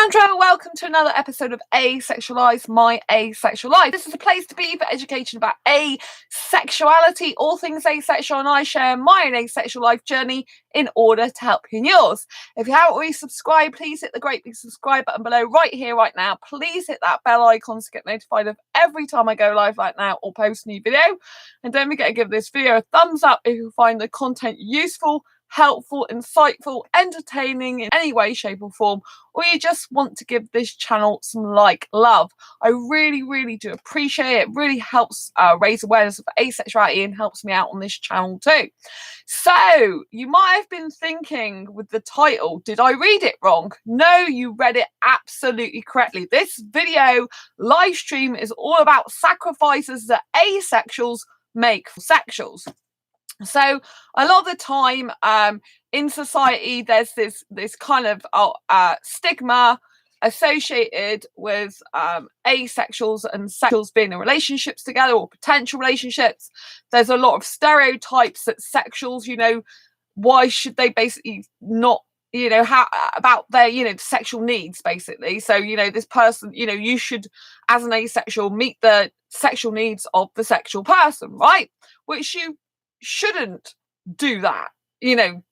Andrea, welcome to another episode of Asexualise, my asexual life. This is a place to be for education about asexuality, all things asexual, and I share my own asexual life journey in order to help you in yours. If you haven't already subscribed, please hit the great big subscribe button below right here, right now. Please hit that bell icon to get notified of every time I go live like now or post a new video. And don't forget to give this video a thumbs up if you find the content useful, helpful, insightful, entertaining in any way, shape or form, or you just want to give this channel some love. I really do appreciate it. It really helps raise awareness of asexuality and helps me out on this channel too. So you might have been thinking with the title, did I read it wrong? No, you read it absolutely correctly. This video live stream is all about sacrifices that asexuals make for sexuals. So a lot of the time in society, there's this kind of stigma associated with asexuals and sexuals being in relationships together or potential relationships. There's a lot of stereotypes that sexuals, why should they basically not, how about their, sexual needs basically. So, this person, you should, as an asexual, meet the sexual needs of the sexual person, right? Which you shouldn't do that,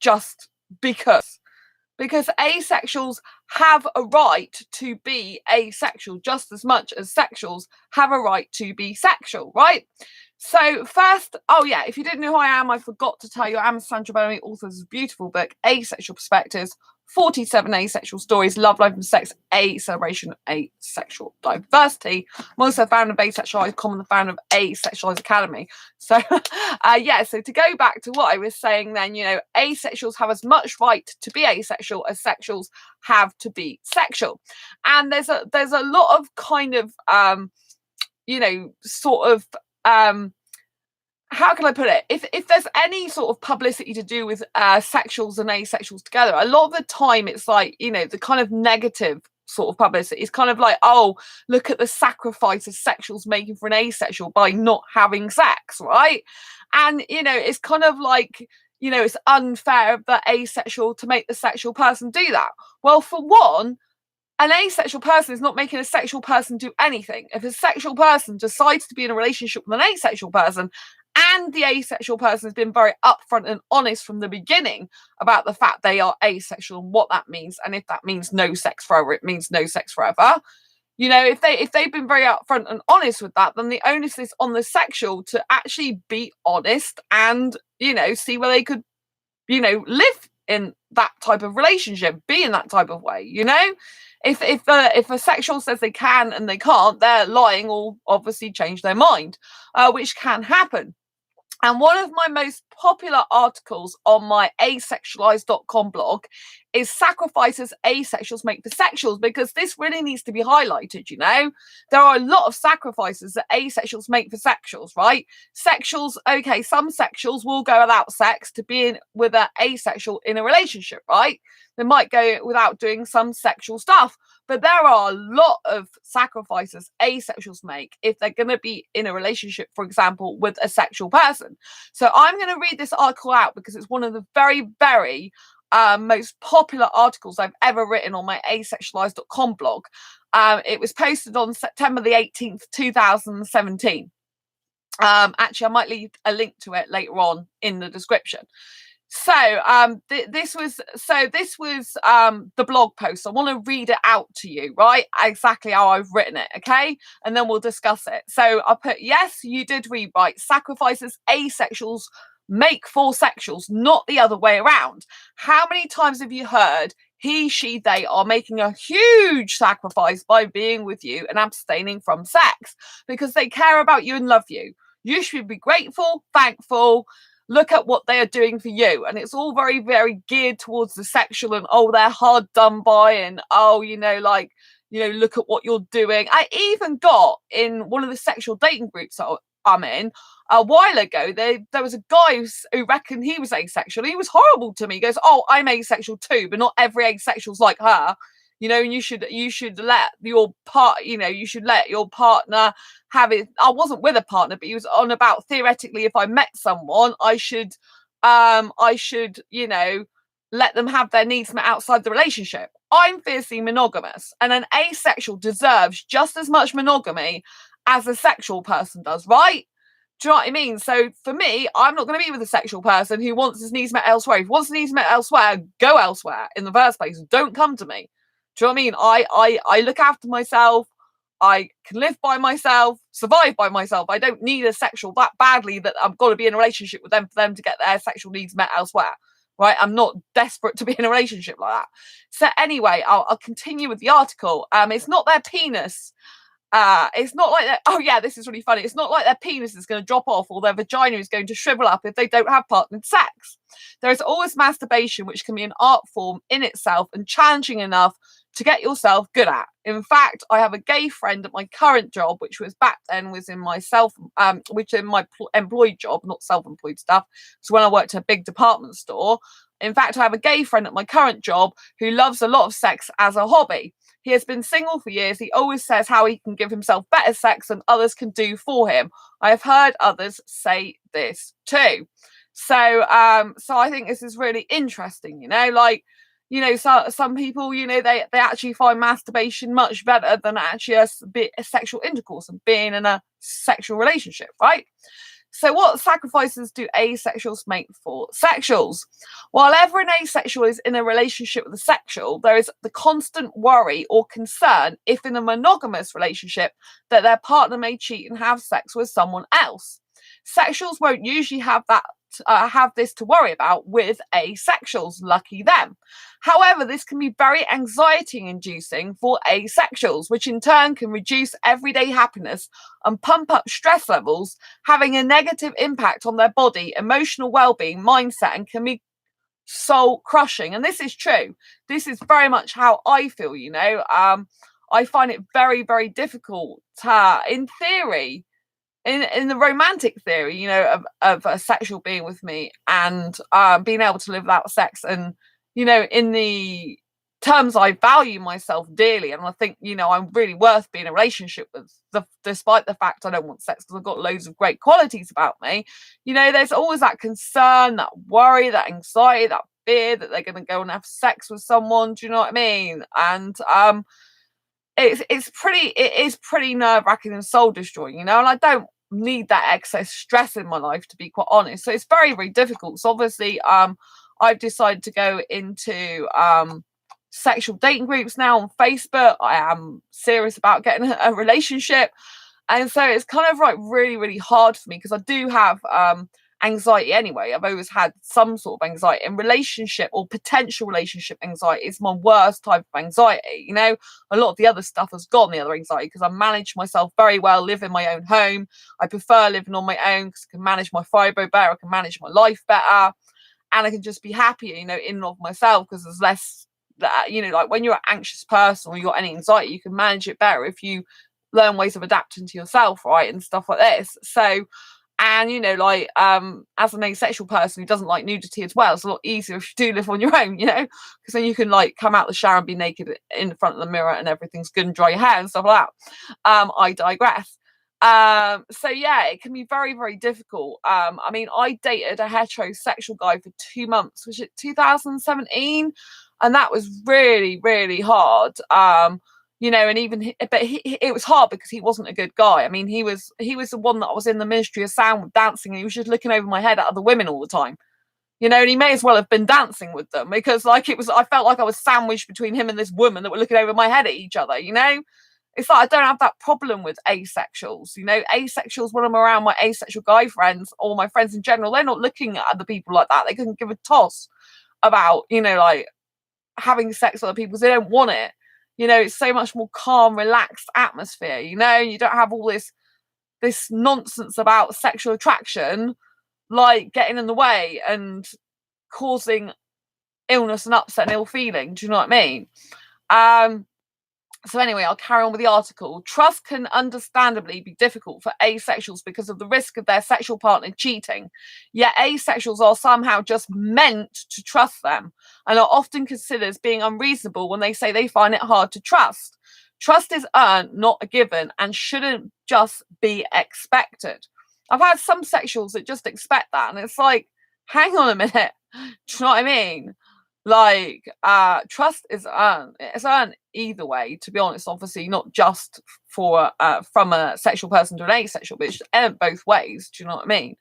just because asexuals have a right to be asexual just as much as sexuals have a right to be sexual, right? So first, if you didn't know who I am, I forgot to tell you, I'm Sandra Bellamy, author of this beautiful book, Asexual Perspectives, 47 Asexual Stories, Love, Life and Sex, a celebration of asexual diversity. I'm also a founder of Asexualise, the founder of Asexualise Academy. So, so to go back to what I was saying then, asexuals have as much right to be asexual as sexuals have to be sexual. And there's a lot of kind of, how can I put it? If there's any sort of publicity to do with sexuals and asexuals together, a lot of the time it's like, the kind of negative sort of publicity is kind of like, oh, look at the sacrifices sexuals making for an asexual by not having sex, right? And, it's kind of like, it's unfair of the asexual to make the sexual person do that. Well, for one, an asexual person is not making a sexual person do anything. If a sexual person decides to be in a relationship with an asexual person, and the asexual person has been very upfront and honest from the beginning about the fact they are asexual and what that means, and if that means no sex forever, it means no sex forever. If they've been very upfront and honest with that, then the onus is on the sexual to actually be honest and, see where they could, live in that type of relationship, be in that type of way, If a sexual says they can and they can't, they're lying or obviously change their mind, which can happen. And one of my most popular articles on my asexualise.com blog is sacrifices asexuals make for sexuals, because this really needs to be highlighted. There are a lot of sacrifices that asexuals make for sexuals, right? Sexuals, okay, some sexuals will go without sex to be in with an asexual in a relationship, right? They might go without doing some sexual stuff, but there are a lot of sacrifices asexuals make if they're going to be in a relationship, for example, with a sexual person. So I'm going to read this article out because it's one of the very, very most popular articles I've ever written on my asexualise.com blog. It was posted on September the 18th, 2017. Actually, I might leave a link to it later on in the description. So this was the blog post. I want to read it out to you, right? Exactly how I've written it, okay? And then we'll discuss it. So I put, yes, you did read right. Sacrifices asexuals make for sexuals, not the other way around. How many times have you heard he, she, they are making a huge sacrifice by being with you and abstaining from sex because they care about you and love you? You should be grateful, thankful. Look at what they are doing for you. And it's all very, very geared towards the sexual and, oh, they're hard done by and, oh, look at what you're doing. I even got in one of the sexual dating groups that I'm in a while ago, there was a guy who reckoned he was asexual. He was horrible to me. He goes, oh, I'm asexual too, but not every asexual's like her. You should let your you should let your partner have it. I wasn't with a partner, but he was on about theoretically if I met someone, I should let them have their needs met outside the relationship. I'm fiercely monogamous, and an asexual deserves just as much monogamy as a sexual person does, right? Do you know what I mean? So for me, I'm not going to be with a sexual person who wants his needs met elsewhere. If he wants his needs met elsewhere, go elsewhere in the first place. Don't come to me. Do you know what I mean? I look after myself. I can live by myself, survive by myself. I don't need a sexual that badly that I've got to be in a relationship with them for them to get their sexual needs met elsewhere. Right? I'm not desperate to be in a relationship like that. So anyway, I'll continue with the article. It's not their penis. It's not like that. Oh yeah, this is really funny. It's not like their penis is going to drop off or their vagina is going to shrivel up if they don't have partnered sex. There is always masturbation, which can be an art form in itself and challenging enough to get yourself good at. In fact, I have a gay friend at my current job, which was back then was in my employed job, not self-employed stuff. So when I worked at a big department store, in fact, I have a gay friend at my current job who loves a lot of sex as a hobby. He has been single for years. He always says how he can give himself better sex than others can do for him. I have heard others say this too. So I think this is really interesting, so some people, they actually find masturbation much better than actually a sexual intercourse and being in a sexual relationship, right? So what sacrifices do asexuals make for sexuals? While ever an asexual is in a relationship with a sexual, there is the constant worry or concern, if in a monogamous relationship, that their partner may cheat and have sex with someone else. Sexuals won't usually have this to worry about with asexuals, lucky them. However, this can be very anxiety inducing for asexuals, which in turn can reduce everyday happiness and pump up stress levels, having a negative impact on their body, emotional well-being, mindset, and can be soul crushing. And this is true. This is very much how I feel, I find it very, very difficult in theory, in the romantic theory, of a sexual being with me and being able to live without sex, and in the terms I value myself dearly, and I think I'm really worth being in a relationship with, despite the fact I don't want sex because I've got loads of great qualities about me. There's always that concern, that worry, that anxiety, that fear that they're going to go and have sex with someone. Do you know what I mean? And it is pretty nerve-wracking and soul destroying, and I don't need that excess stress in my life, to be quite honest. So it's very, very difficult. So obviously I've decided to go into sexual dating groups now on Facebook. I am serious about getting a relationship, and so it's kind of like really, really hard for me because I do have anxiety anyway. I've always had some sort of anxiety, and relationship or potential relationship anxiety is my worst type of anxiety. A lot of the other stuff has gone, the other anxiety, because I manage myself very well, live in my own home. I prefer living on my own because I can manage my fibro better, I can manage my life better, and I can just be happier, in and of myself, because there's less that, like when you're an anxious person or you've got any anxiety, you can manage it better if you learn ways of adapting to yourself, right, and stuff like this. So, and as an asexual person who doesn't like nudity as well, it's a lot easier if you do live on your own, because then you can come out the shower and be naked in front of the mirror and everything's good and dry your hair and stuff like that. I digress. So yeah, it can be very, very difficult. I dated a heterosexual guy for 2 months, which is 2017, and that was really, really hard. And even it was hard because he wasn't a good guy. He was the one that I was in the Ministry of Sound with dancing, and he was just looking over my head at other women all the time. And he may as well have been dancing with them, because I felt like I was sandwiched between him and this woman that were looking over my head at each other. It's like I don't have that problem with asexuals. Asexuals, when I'm around my asexual guy friends or my friends in general, they're not looking at other people like that. They couldn't give a toss about having sex with other people because they don't want it. It's so much more calm, relaxed atmosphere. You don't have all this nonsense about sexual attraction, getting in the way and causing illness and upset and ill feeling. Do you know what I mean? So anyway, I'll carry on with the article. Trust can understandably be difficult for asexuals because of the risk of their sexual partner cheating. Yet asexuals are somehow just meant to trust them and are often considered as being unreasonable when they say they find it hard to trust. Trust is earned, not a given, and shouldn't just be expected. I've had some sexuals that just expect that, and it's like, hang on a minute. Do you know what I mean? Like, trust is earned. It's earned either way, to be honest. Obviously, not just for from a sexual person to an asexual, but it's earned both ways. Do you know what I mean?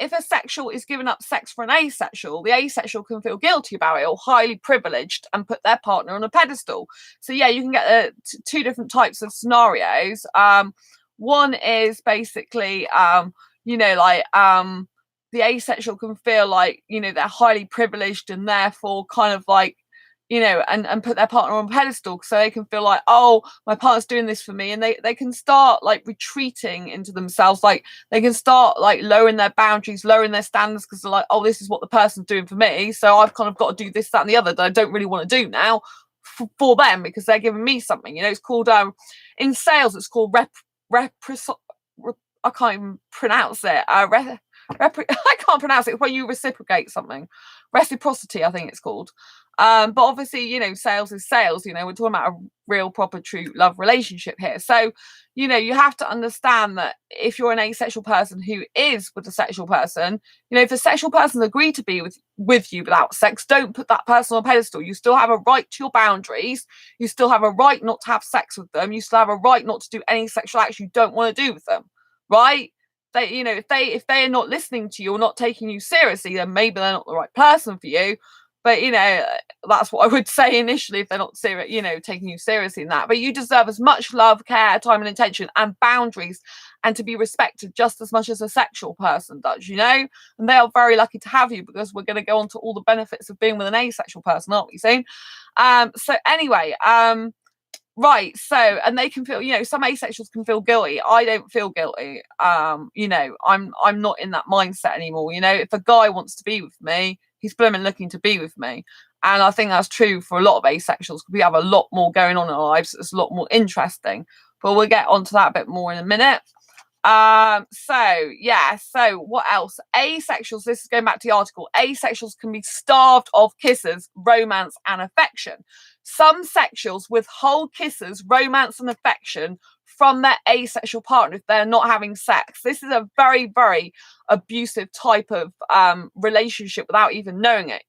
If a sexual is giving up sex for an asexual, the asexual can feel guilty about it or highly privileged and put their partner on a pedestal. So yeah, you can get two different types of scenarios. One is basically, the asexual can feel like, they're highly privileged and therefore kind of like, and put their partner on a pedestal, so they can feel like, oh, my partner's doing this for me, and they can start like retreating into themselves, like they can start like lowering their boundaries, lowering their standards, because they're like, oh, this is what the person's doing for me, so I've kind of got to do this, that, and the other that I don't really want to do now for them because they're giving me something. It's called in sales, it's called I can't even pronounce it. I can't pronounce it. When you reciprocate something, reciprocity, I think it's called. But obviously, sales is sales. We're talking about a real, proper, true love relationship here. So, you have to understand that if you're an asexual person who is with a sexual person, if the sexual person agreed to be with you without sex, don't put that person on a pedestal. You still have a right to your boundaries. You still have a right not to have sex with them. You still have a right not to do any sexual acts you don't want to do with them, right? They, if they are not listening to you or not taking you seriously, then maybe they're not the right person for you. But that's what I would say initially, if they're not serious, taking you seriously in that. But you deserve as much love, care, time, and attention, and boundaries, and to be respected just as much as a sexual person does. And they are very lucky to have you, because we're going to go on to all the benefits of being with an asexual person, aren't we soon? So anyway, right, so, and they can feel, some asexuals can feel guilty. I don't feel guilty. I'm not in that mindset anymore. If a guy wants to be with me, he's blooming looking to be with me. And I think that's true for a lot of asexuals. We have a lot more going on in our lives. It's a lot more interesting. But we'll get onto that a bit more in a minute. So what else? Asexuals, this is going back to the article, asexuals can be starved of kisses, romance, and affection. Some sexuals withhold kisses, romance, and affection from their asexual partner if they're not having sex. This is a very, very abusive type of relationship without even knowing it,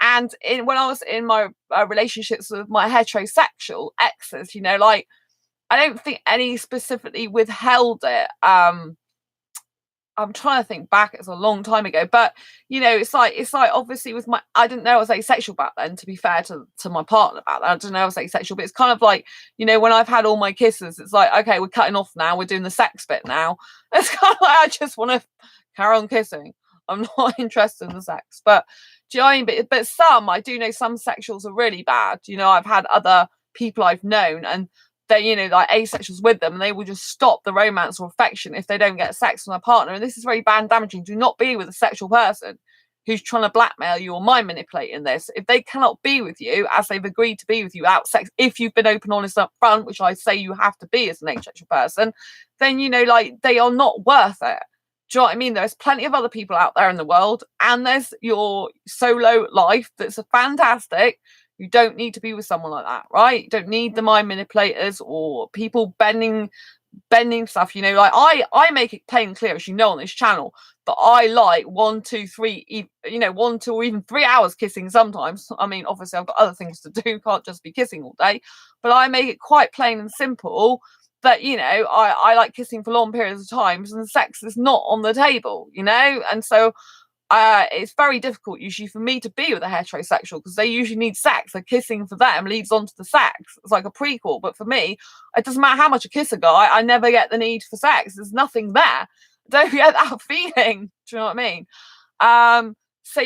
And when I was in my relationships with my heterosexual exes, I don't think any specifically withheld it. I'm trying to think back, it's a long time ago, but it's like obviously with I didn't know I was asexual back then, to be fair to my partner back then. I didn't know I was asexual, but it's kind of like, when I've had all my kisses, it's like, okay, we're cutting off now, we're doing the sex bit now. It's kind of like, I just want to carry on kissing. I'm not interested in the sex. But do you know what I mean? But some, I do know some sexuals are really bad. I've had other people I've known, and they, like asexuals with them, and they will just stop the romance or affection if they don't get sex from their partner. And this is very bad and damaging. Do not be with a sexual person who's trying to blackmail you or mind manipulate in this. If they cannot be with you as they've agreed to be with you without sex, if you've been open, honest up front, which I say you have to be as an asexual person, then they are not worth it. Do you know what I mean? There's plenty of other people out there in the world, and there's your solo life that's fantastic. You don't need to be with someone like that, right? You don't need the mind manipulators or people bending stuff. Like I make it plain and clear, as on this channel, that I like 1, 2, 3, 1, 2, or even 3 hours kissing sometimes. I mean, obviously I've got other things to do, can't just be kissing all day, but I make it quite plain and simple that I like kissing for long periods of times, and sex is not on the table, and so it's very difficult usually for me to be with a heterosexual, because they usually need sex. The kissing for them leads on to the sex. It's like a prequel. But for me, it doesn't matter how much I kiss a guy, I never get the need for sex. There's nothing there. I don't get that feeling. Do you know what I mean? So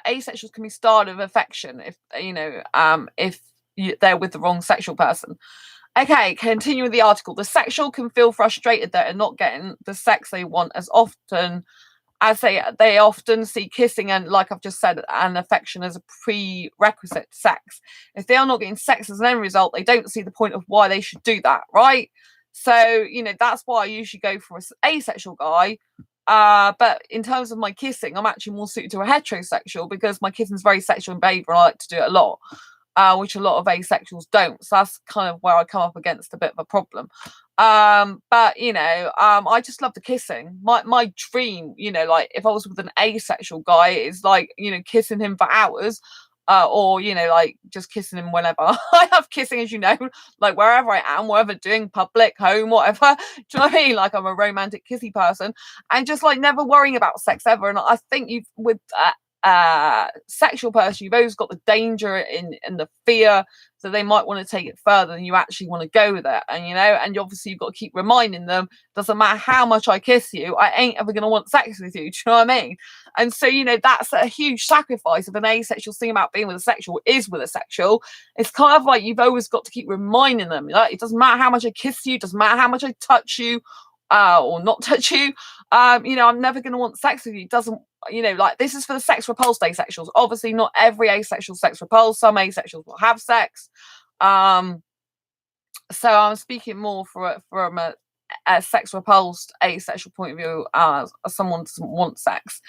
asexuals can be starved of affection if they're with the wrong sexual person. Okay, continue with the article. The sexual can feel frustrated that they're not getting the sex they want as often as they often see kissing and, like I've just said, and affection as a prerequisite to sex. If they are not getting sex as an end result, they don't see the point of why they should do that, right? So, that's why I usually go for an asexual guy. But in terms of my kissing, I'm actually more suited to a heterosexual, because my kissing is very sexual in behaviour and I like to do it a lot. Which a lot of asexuals don't. So that's kind of where I come up against a bit of a problem. But I just love the kissing. My dream, like if I was with an asexual guy, is like, kissing him for hours. Or like just kissing him whenever. I love kissing, as you know, like wherever I am, wherever doing, public, home, whatever. Do you know what I mean? Like I'm a romantic kissy person, and just like never worrying about sex ever. And I think you've with sexual person, you've always got the danger and the fear that they might want to take it further than you actually want to go with it. And and obviously you've got to keep reminding them, doesn't matter how much I kiss you, I ain't ever gonna want sex with you. Do you know what I mean? And so that's a huge sacrifice of an asexual thing about being with a sexual is with a sexual. It's kind of like you've always got to keep reminding them, like, it doesn't matter how much I kiss you, doesn't matter how much I touch you, or not touch you, I'm never going to want sex with you. It doesn't, like, this is for the sex repulsed asexuals. Obviously not every asexual sex repulsed. Some asexuals will have sex. So I'm speaking more from a sex repulsed asexual point of view, as someone doesn't want sex.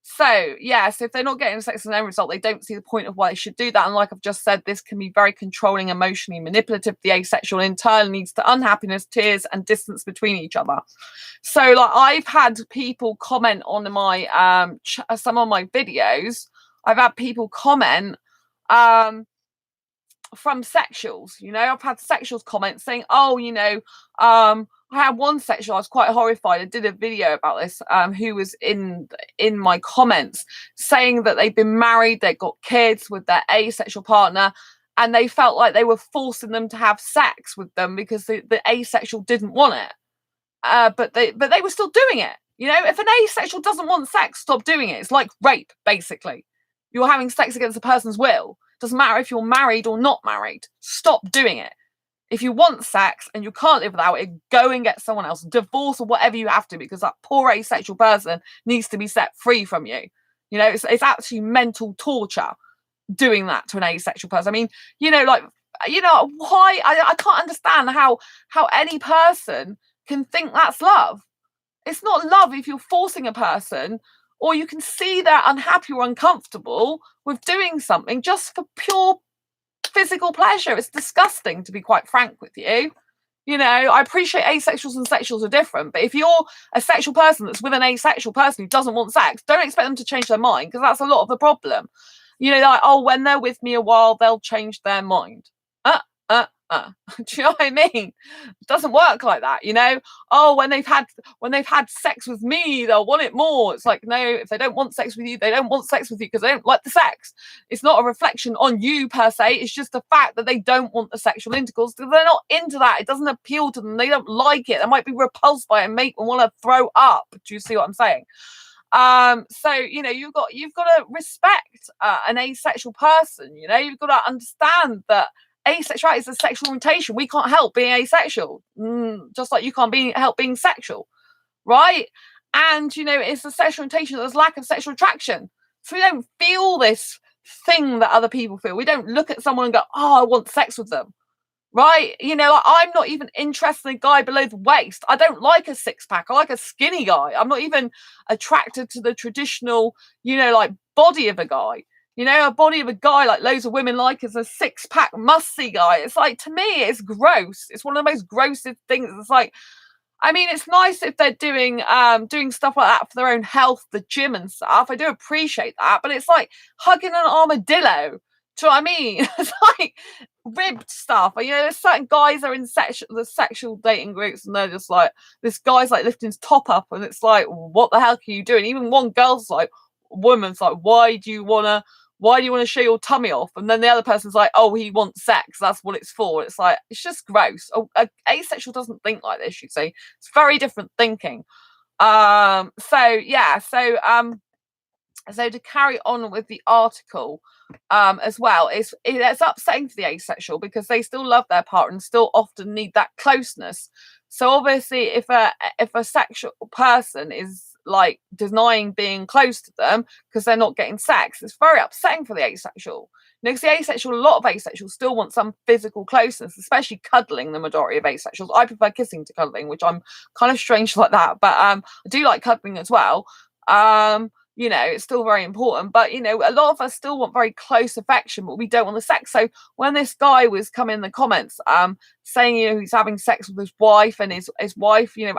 So yes, if they're not getting sex as an end result, they don't see the point of why they should do that. And like I've just said, this can be very controlling, emotionally manipulative. The asexual in turn leads to unhappiness, tears, and distance between each other. So like I've had people comment on my some of my videos. I've had people comment from sexuals. I've had sexuals comment saying, oh, I had one sexual, I was quite horrified. I did a video about this, who was in my comments saying that they've been married, they got kids with their asexual partner, and they felt like they were forcing them to have sex with them because the asexual didn't want it. But they were still doing it. If an asexual doesn't want sex, stop doing it. It's like rape, basically. You're having sex against a person's will. Doesn't matter if you're married or not married. Stop doing it. If you want sex and you can't live without it, go and get someone else. Divorce or whatever you have to, because that poor asexual person needs to be set free from you. It's actually mental torture doing that to an asexual person. I mean, why? I can't understand how any person can think that's love. It's not love if you're forcing a person, or you can see they're unhappy or uncomfortable with doing something just for pure physical pleasure. It's disgusting, to be quite frank with you. I appreciate asexuals and sexuals are different, but if you're a sexual person that's with an asexual person who doesn't want sex, don't expect them to change their mind, because that's a lot of the problem. Like, oh, when they're with me a while, they'll change their mind. Do you know what I mean? It doesn't work like that. Oh, when they've had sex with me, they'll want it more. It's like, no, if they don't want sex with you, they don't want sex with you because they don't like the sex. It's not a reflection on you per se. It's just the fact that they don't want the sexual intercourse because they're not into that. It doesn't appeal to them. They don't like it. They might be repulsed by it and make them want to throw up. Do you see what I'm saying? So you've got to respect an asexual person. You've got to understand that asexuality is a sexual orientation. We can't help being asexual, just like you can't help being sexual, right? And it's a sexual orientation. There's lack of sexual attraction, so we don't feel this thing that other people feel. We don't look at someone and go, oh, I want sex with them, right? I'm not even interested in a guy below the waist. I don't like a six-pack. I like a skinny guy. I'm not even attracted to the traditional like body of a guy. A body of a guy like loads of women like is a six-pack musty guy. It's like, to me, it's gross. It's one of the most grossest things. It's like, I mean, it's nice if they're doing stuff like that for their own health, the gym and stuff. I do appreciate that, but it's like hugging an armadillo. Do you know what I mean? It's like ribbed stuff. There's certain guys that are in the sexual dating groups, and they're just like, this guy's like lifting his top up, and it's like, what the hell are you doing? Even one girl's like, woman's like, why do you want to show your tummy off? And then the other person's like, oh, he wants sex, that's what it's for. It's like, it's just gross. Asexual doesn't think like this, you see. It's very different thinking. So to carry on with the article, as well, it's upsetting for the asexual because they still love their partner and still often need that closeness. So obviously if a sexual person is like denying being close to them because they're not getting sex, it's very upsetting for the asexual. Because the asexual, a lot of asexuals still want some physical closeness, especially cuddling. The majority of asexuals, I prefer kissing to cuddling, which I'm kind of strange like that, but I do like cuddling as well. you know, it's still very important. But, you know, a lot of us still want very close affection, but we don't want the sex. So when this guy was coming in the comments, saying, you know, he's having sex with his wife, and his wife, you know,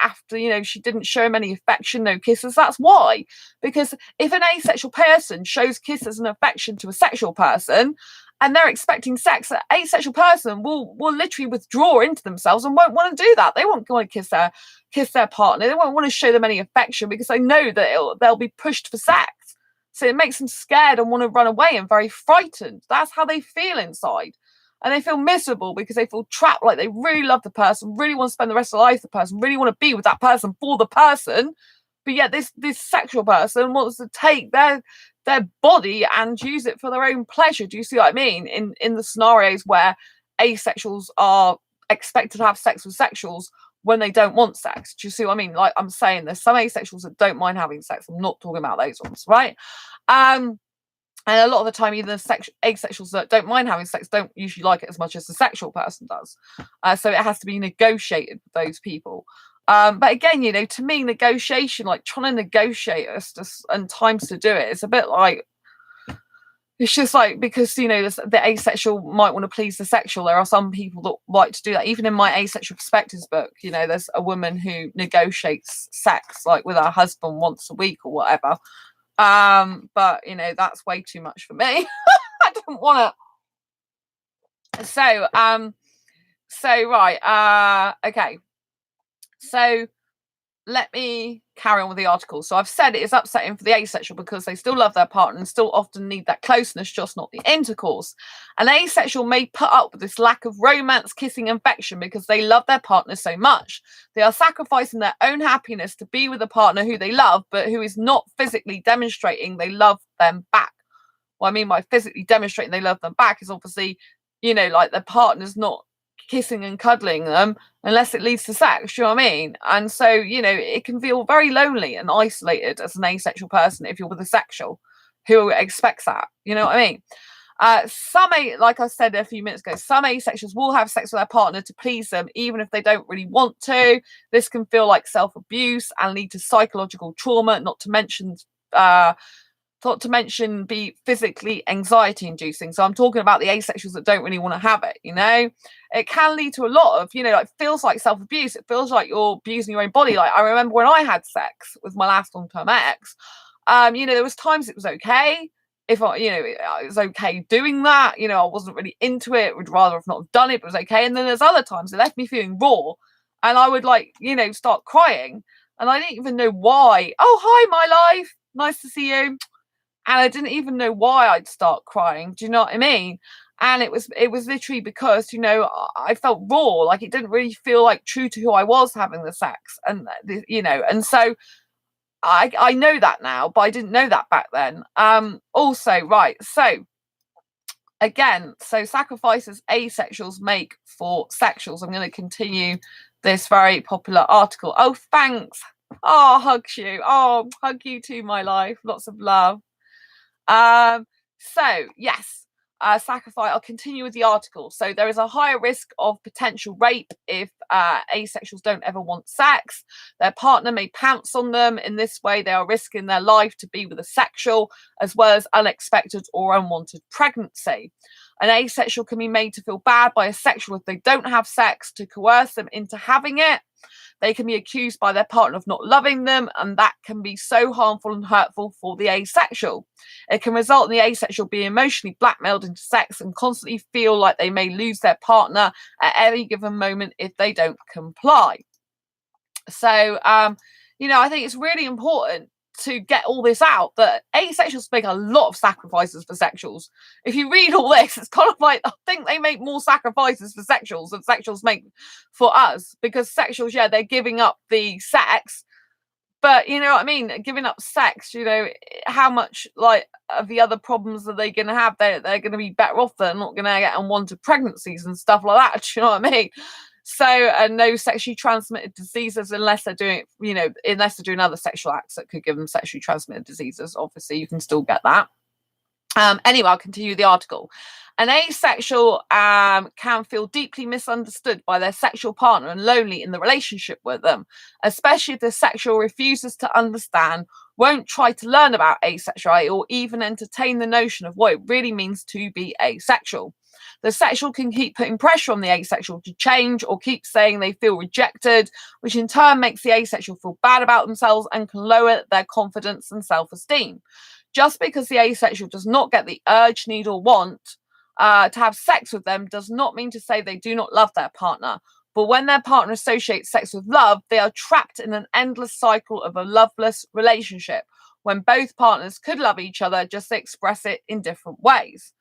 after, you know, she didn't show him any affection, no kisses. That's why. Because if an asexual person shows kisses and affection to a sexual person, and they're expecting sex, an asexual person will literally withdraw into themselves and won't want to do that. They won't want to kiss their partner. They won't want to show them any affection because they know that they'll be pushed for sex. So it makes them scared and want to run away and very frightened. That's how they feel inside. And they feel miserable because they feel trapped, like they really love the person, really want to spend the rest of their life with the person, really want to be with that person for the person. But yet this sexual person wants to take their body and use it for their own pleasure. Do you see what I mean? In the scenarios where asexuals are expected to have sex with sexuals when they don't want sex. Do you see what I mean? Like I'm saying, there's some asexuals that don't mind having sex. I'm not talking about those ones, right? And a lot of the time, even the asexuals that don't mind having sex don't usually like it as much as the sexual person does. So it has to be negotiated with those people. But again, you know, to me, negotiation, like trying to negotiate and times to do it, it's a bit like, it's just like, because, you know, the asexual might want to please the sexual. There are some people that like to do that. Even in my Asexual Perspectives book, you know, there's a woman who negotiates sex like with her husband once a week or whatever. But you know, that's way too much for me. I don't want to. So right, okay. So let me carry on with the article. So I've said it is upsetting for the asexual because they still love their partner and still often need that closeness, just not the intercourse. An asexual may put up with this lack of romance, kissing, and affection because they love their partner so much. They are sacrificing their own happiness to be with a partner who they love, but who is not physically demonstrating they love them back. What I mean by physically demonstrating they love them back is obviously, you know, like their partner's not kissing and cuddling them unless it leads to sex. Do you know what I mean? And so, you know, it can feel very lonely and isolated as an asexual person if you're with a sexual who expects that. You know what I mean? Like I said a few minutes ago, some asexuals will have sex with their partner to please them, even if they don't really want to. This can feel like self-abuse and lead to psychological trauma, not to mention be physically anxiety inducing. So I'm talking about the asexuals that don't really want to have it, you know. It can lead to a lot of, you know, like, feels like self-abuse. It feels like you're abusing your own body. Like I remember when I had sex with my last long-term ex, you know, there was times it was okay. If I, you know, it was okay doing that, you know, I wasn't really into it, would rather have not done it, but it was okay. And then there's other times it left me feeling raw, and I would, like, you know, start crying, and I didn't even know why. Oh, hi, my life, nice to see you. And I didn't even know why I'd start crying. Do you know what I mean? And it was literally because, you know, I felt raw, like it didn't really feel like true to who I was having the sex, and you know, and so I know that now, but I didn't know that back then. Also, right, so again, so sacrifices asexuals make for sexuals. I'm going to continue this very popular article. Oh, thanks. Oh, hugs you. Oh, hug you too, my life. Lots of love. So yes, sacrifice. I'll continue with the article. So there is a higher risk of potential rape if asexuals don't ever want sex. Their partner may pounce on them. In this way, they are risking their life to be with a sexual, as well as unexpected or unwanted pregnancy. An asexual can be made to feel bad by a sexual if they don't have sex, to coerce them into having it. They can be accused by their partner of not loving them, and that can be so harmful and hurtful for the asexual. It can result in the asexual being emotionally blackmailed into sex and constantly feel like they may lose their partner at any given moment if they don't comply. So, you know, I think it's really important to get all this out, that asexuals make a lot of sacrifices for sexuals. If you read all this, it's kind of like, I think they make more sacrifices for sexuals than sexuals make for us, because sexuals, yeah, they're giving up the sex, but you know what I mean, giving up sex, you know, how much like of the other problems are they going to have? They're going to be better off. They're not going to get unwanted pregnancies and stuff like that. Do you know what I mean? So, and no sexually transmitted diseases unless they're doing, you know, unless they're doing other sexual acts that could give them sexually transmitted diseases. Obviously, you can still get that. Anyway, I'll continue the article. An asexual can feel deeply misunderstood by their sexual partner and lonely in the relationship with them, especially if the sexual refuses to understand won't try to learn about asexuality or even entertain the notion of what it really means to be asexual. The sexual can keep putting pressure on the asexual to change or keep saying they feel rejected, which in turn makes the asexual feel bad about themselves and can lower their confidence and self-esteem. Just because the asexual does not get the urge, need, or want to have sex with them does not mean to say they do not love their partner. But when their partner associates sex with love, they are trapped in an endless cycle of a loveless relationship when both partners could love each other, just express it in different ways.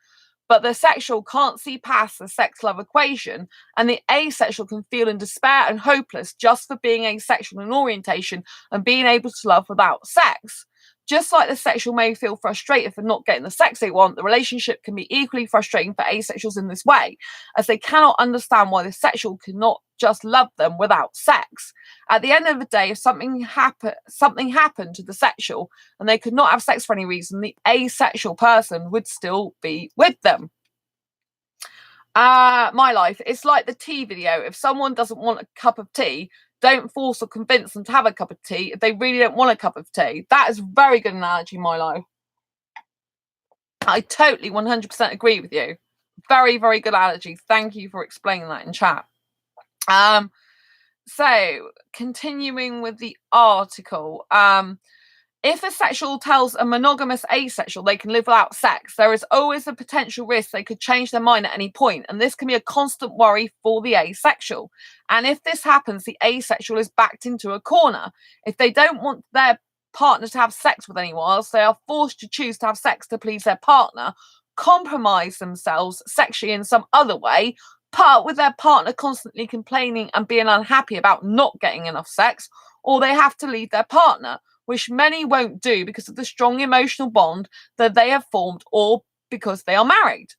But the sexual can't see past the sex-love equation, and the asexual can feel in despair and hopeless just for being asexual in orientation and being able to love without sex. Just like the sexual may feel frustrated for not getting the sex they want, the relationship can be equally frustrating for asexuals in this way, as they cannot understand why the sexual cannot just love them without sex. At the end of the day, if something happened to the sexual and they could not have sex for any reason, the asexual person would still be with them. My life, it's like the tea video. If someone doesn't want a cup of tea, don't force or convince them to have a cup of tea if they really don't want a cup of tea. That is a very good analogy, my life. I totally 100% agree with you. Very, very good analogy. Thank you for explaining that in chat. So continuing with the article, if a sexual tells a monogamous asexual they can live without sex, there is always a potential risk they could change their mind at any point, and this can be a constant worry for the asexual. And if this happens, the asexual is backed into a corner. If they don't want their partner to have sex with anyone else, they are forced to choose to have sex to please their partner, compromise themselves sexually in some other way, part with their partner constantly complaining and being unhappy about not getting enough sex, or they have to leave their partner, which many won't do because of the strong emotional bond that they have formed or because they are married.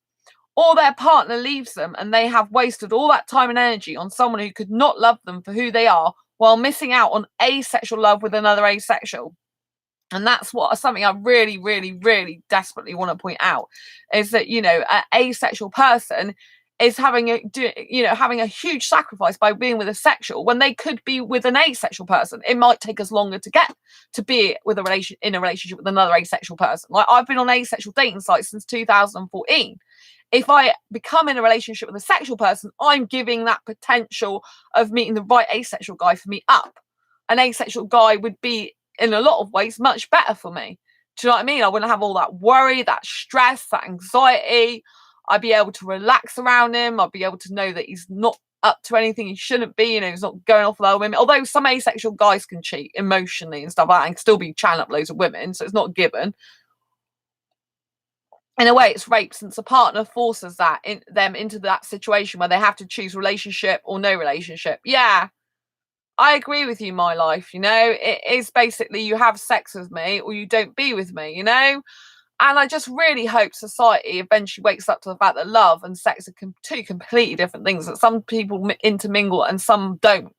Or their partner leaves them and they have wasted all that time and energy on someone who could not love them for who they are while missing out on asexual love with another asexual. And that's something I really, really, really desperately want to point out, is that, an asexual person is having a huge sacrifice by being with a sexual when they could be with an asexual person. It might take us longer to get to be in a relationship with another asexual person. Like, I've been on asexual dating sites since 2014. If I become in a relationship with a sexual person, I'm giving that potential of meeting the right asexual guy for me up. An asexual guy would be, in a lot of ways, much better for me. Do you know what I mean? I wouldn't have all that worry, that stress, that anxiety. I'd be able to relax around him. I'd be able to know that he's not up to anything he shouldn't be. He's not going off with other women. Although some asexual guys can cheat emotionally and stuff like that and still be chatting up loads of women. So it's not given. In a way, it's rape, since the partner forces them into that situation where they have to choose relationship or no relationship. Yeah, I agree with you, my life. It is basically, you have sex with me or you don't be with me, And I just really hope society eventually wakes up to the fact that love and sex are two completely different things, that some people intermingle and some don't,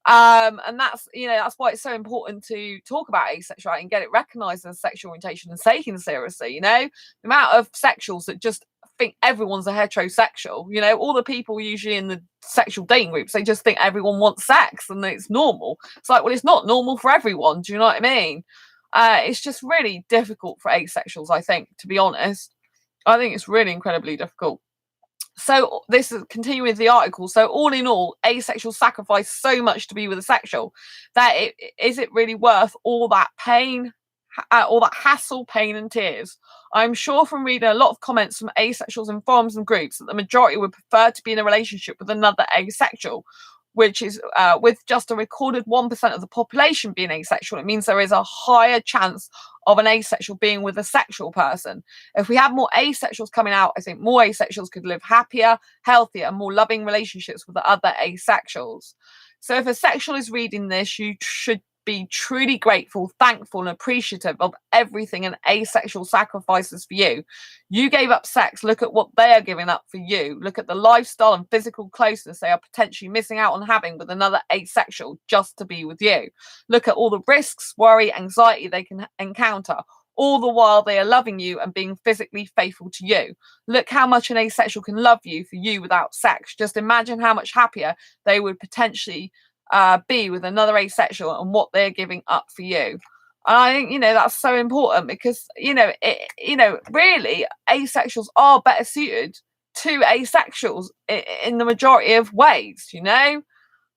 And that's why it's so important to talk about asexuality and get it recognized as sexual orientation and taken seriously. The amount of sexuals that just think everyone's a heterosexual, all the people usually in the sexual dating groups, they just think everyone wants sex and it's normal. It's like, well, it's not normal for everyone. Do you know what I mean? It's just really difficult for asexuals, I think, to be honest. I think it's really incredibly difficult. So this is continuing with the article. So all in all, asexuals sacrifice so much to be with a sexual that is it really worth all that pain, all that hassle, pain and tears? I'm sure from reading a lot of comments from asexuals in forums and groups that the majority would prefer to be in a relationship with another asexual, which is with just a recorded 1% of the population being asexual. It means there is a higher chance of an asexual being with a sexual person. If we have more asexuals coming out, I think more asexuals could live happier, healthier, and more loving relationships with the other asexuals. So if a sexual is reading this, you should be truly grateful, thankful, and appreciative of everything an asexual sacrifices for you. You gave up sex. Look at what they are giving up for you. Look at the lifestyle and physical closeness they are potentially missing out on having with another asexual just to be with you. Look at all the risks, worry, anxiety they can encounter, all the while they are loving you and being physically faithful to you. Look how much an asexual can love you for you without sex. Just imagine how much happier they would potentially be with another asexual and what they're giving up for you. And I think, that's so important because, really asexuals are better suited to asexuals in the majority of ways,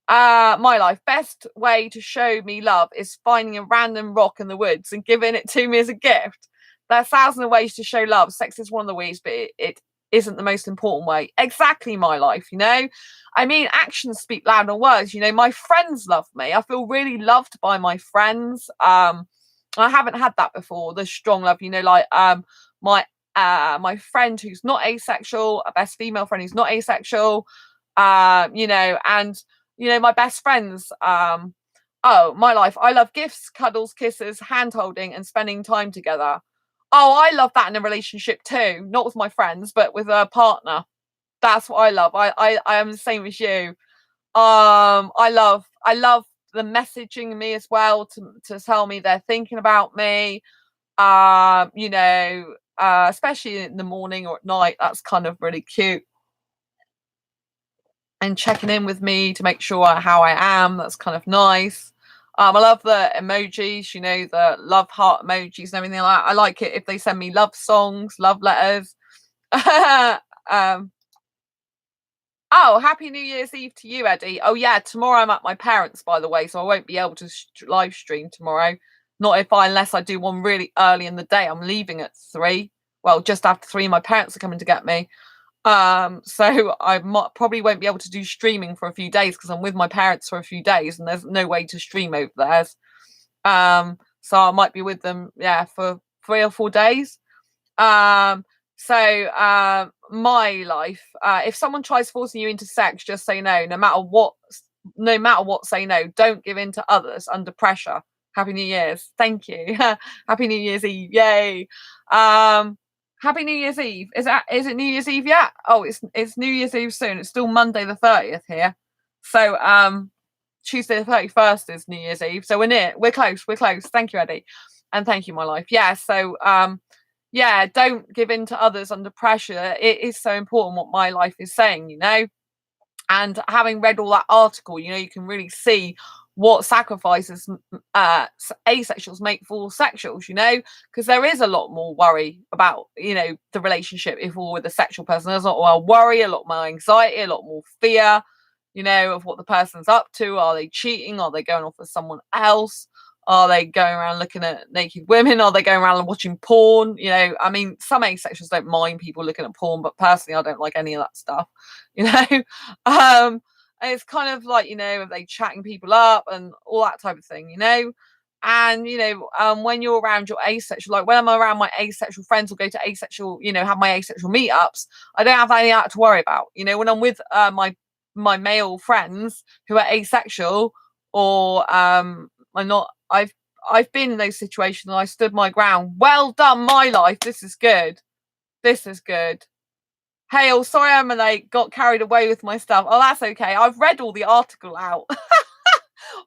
my life best way to show me love is finding a random rock in the woods and giving it to me as a gift. There's thousands of ways to show love. Sex is one of the ways, but it isn't the most important way. Exactly, my life, I mean, actions speak louder than words. My friends love me. I feel really loved by my friends. I haven't had that before, the strong love, my my friend who's not asexual, a best female friend who's not asexual, and my best friends, oh, my life, I love gifts, cuddles, kisses, hand holding, and spending time together. Oh, I love that in a relationship too, not with my friends, but with a partner. That's what I love. I am the same as you. I love the messaging me as well to tell me they're thinking about me. Especially in the morning or at night. That's kind of really cute. And checking in with me to make sure how I am. That's kind of nice. I love the emojis, the love heart emojis and everything like that. I like it if they send me love songs, love letters. Oh, happy New Year's Eve to you, Eddie. Oh yeah, tomorrow I'm at my parents', by the way, so I won't be able to live stream tomorrow. Not unless I do one really early in the day. I'm leaving at 3. Well, just after 3, my parents are coming to get me. So I probably won't be able to do streaming for a few days because I'm with my parents for a few days and there's no way to stream over theirs. So I might be with them, for 3 or 4 days. So my life, if someone tries forcing you into sex, just say no. No matter what, say no. Don't give in to others under pressure. Happy New Year's. Thank you. Happy New Year's Eve. Yay. Happy New Year's Eve. Is it New Year's Eve yet? Oh, it's New Year's Eve soon. It's still Monday the 30th here. So Tuesday the 31st is New Year's Eve. So we're near. We're close. We're close. Thank you, Eddie. And thank you, my life. Yeah. So don't give in to others under pressure. It is so important what my life is saying, and having read all that article, you can really see what sacrifices asexuals make for sexuals, because there is a lot more worry about, the relationship if we're with a sexual person. There's a lot more worry, a lot more anxiety, a lot more fear, of what the person's up to. Are they cheating? Are they going off with someone else? Are they going around looking at naked women? Are they going around and watching porn? I mean, some asexuals don't mind people looking at porn, but personally, I don't like any of that stuff. It's kind of like, if they chatting people up and all that type of thing, and when you're around your asexual, like when I'm around my asexual friends or go to asexual, have my asexual meetups, I don't have any of that to worry about. When I'm with my male friends who are asexual, or I'm not, I've been in those situations and I stood my ground. Well done, my life. This is good. This is good. Hey, oh, sorry I'm late. Got carried away with my stuff. Oh, that's okay. I've read all the article out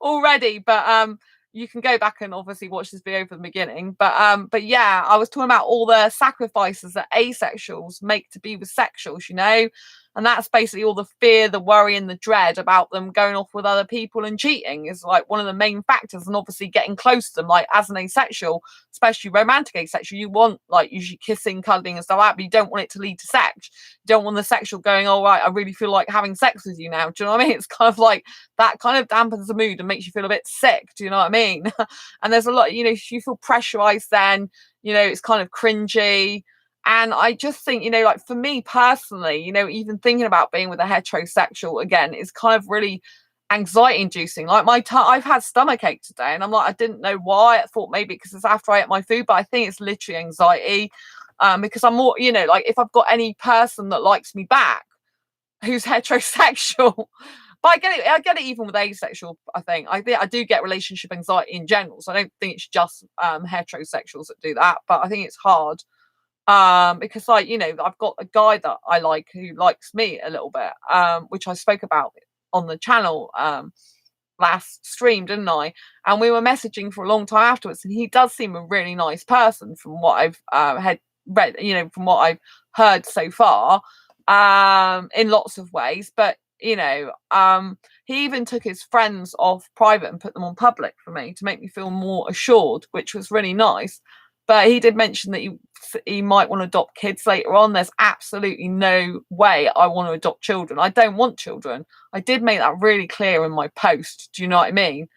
already, but you can go back and obviously watch this video from the beginning. But yeah, I was talking about all the sacrifices that asexuals make to be with sexuals, and that's basically all the fear, the worry, and the dread about them going off with other people and cheating is like one of the main factors. And obviously getting close to them, like as an asexual, especially romantic asexual, you want like usually kissing, cuddling, and stuff like that, but you don't want it to lead to sex. You don't want the sexual going, oh right, I really feel like having sex with you now. Do you know what I mean? It's kind of like that kind of dampens the mood and makes you feel a bit sick. Do you know what I mean? And there's a lot, if you feel pressurized, then it's kind of cringy. And I just think, like for me personally, even thinking about being with a heterosexual again is kind of really anxiety inducing. Like I've had stomachache today, and I'm like, I didn't know why. I thought maybe because it's after I ate my food, but I think it's literally anxiety. Because I'm more, like if I've got any person that likes me back who's heterosexual, but I get it even with asexual. I think I do get relationship anxiety in general, so I don't think it's just heterosexuals that do that, but I think it's hard. Because like I've got a guy that I like who likes me a little bit, which I spoke about on the channel last stream, didn't I? And we were messaging for a long time afterwards, and he does seem a really nice person from what I've had read, from what I've heard so far, in lots of ways. But he even took his friends off private and put them on public for me to make me feel more assured, which was really nice. But he did mention that he might want to adopt kids later on. There's absolutely no way I want to adopt children. I don't want children. I did make that really clear in my post. Do you know what I mean?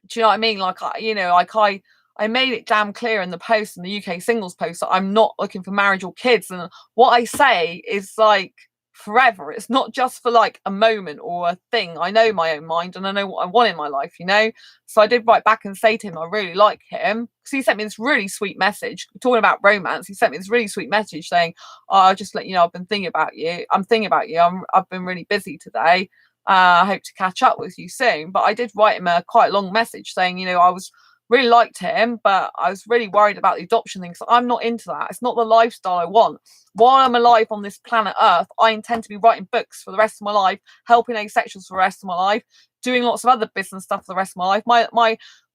Do you know what I mean? Like, I made it damn clear in the post, in the UK singles post, that I'm not looking for marriage or kids. And what I say is like forever. It's not just for like a moment or a thing. I know my own mind and I know what I want in my life, you know? So I did write back and say to him, I really like him. Because he sent me this really sweet message talking about romance. He sent me this really sweet message saying, oh, I'll just let you know, I've been thinking about you. I'm thinking about you. I've been really busy today. I hope to catch up with you soon. But I did write him a quite long message saying, you know, I was really liked him, but I was really worried about the adoption thing. So I'm not into that. It's not the lifestyle I want. While I'm alive on this planet Earth, I intend to be writing books for the rest of my life, helping asexuals for the rest of my life, doing lots of other business stuff for the rest of my life.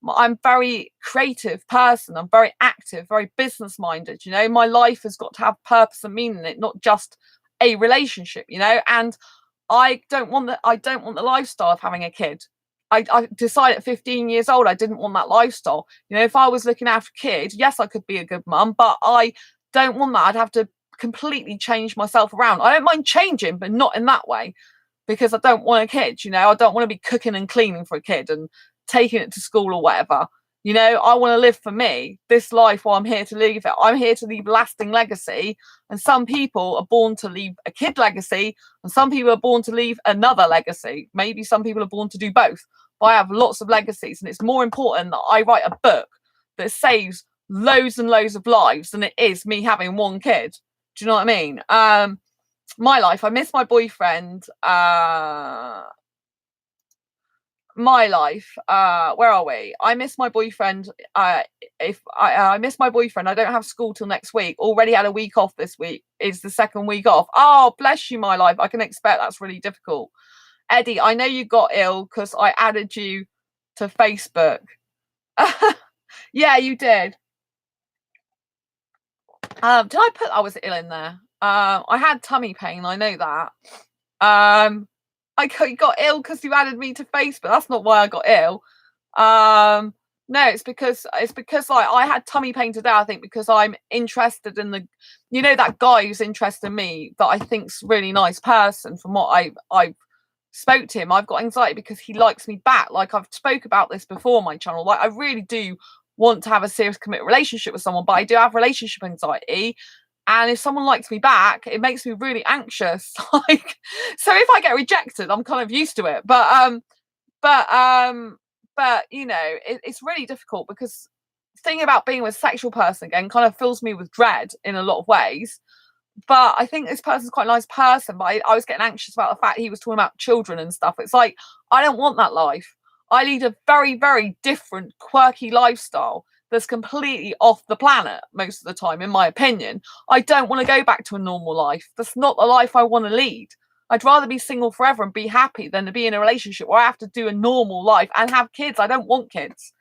I'm very creative person. I'm very active, very business minded. You know, my life has got to have purpose and meaning in it, not just a relationship. You know, and I don't want the lifestyle of having a kid. I decided at 15 years old I didn't want that lifestyle. You know, if I was looking after kids, yes, I could be a good mum, but I don't want that. I'd have to completely change myself around. I don't mind changing, but not in that way, because I don't want a kid. You know, I don't want to be cooking and cleaning for a kid and taking it to school or whatever. You know, I want to live for me, this life while I'm here to leave it. I'm here to leave lasting legacy. And some people are born to leave a kid legacy, and some people are born to leave another legacy. Maybe some people are born to do both. But I have lots of legacies, and it's more important that I write a book that saves loads and loads of lives than it is me having one kid. Do you know what I mean? My life, I miss my boyfriend. My life, where are we? I miss my boyfriend. If I miss my boyfriend, I don't have school till next week. Already had a week off this week. It's the second week off. Oh, bless you, my life. I can expect that's really difficult. Eddie, I know you got ill because I added you to Facebook. Yeah, you did. Did I put I was ill in there? I had tummy pain. I know that. I got ill because you added me to Facebook. That's not why I got ill. No, it's because I had tummy pain today. I think because I'm interested in that guy who's interested in me that I think's really nice person. From what I've spoke to him, I've got anxiety because he likes me back. Like I've spoke about this before on my channel. Like I really do want to have a serious committed relationship with someone, but I do have relationship anxiety. And if someone likes me back, it makes me really anxious. Like, so if I get rejected, I'm kind of used to it. But you know, it's really difficult because thinking about being with a sexual person again kind of fills me with dread in a lot of ways. But I think this person's quite a nice person. But I was getting anxious about the fact he was talking about children and stuff. It's like, I don't want that life. I lead a very, very different, quirky lifestyle that's completely off the planet most of the time, in my opinion. I don't want to go back to a normal life. That's not the life I want to lead. I'd rather be single forever and be happy than to be in a relationship where I have to do a normal life and have kids. I don't want kids.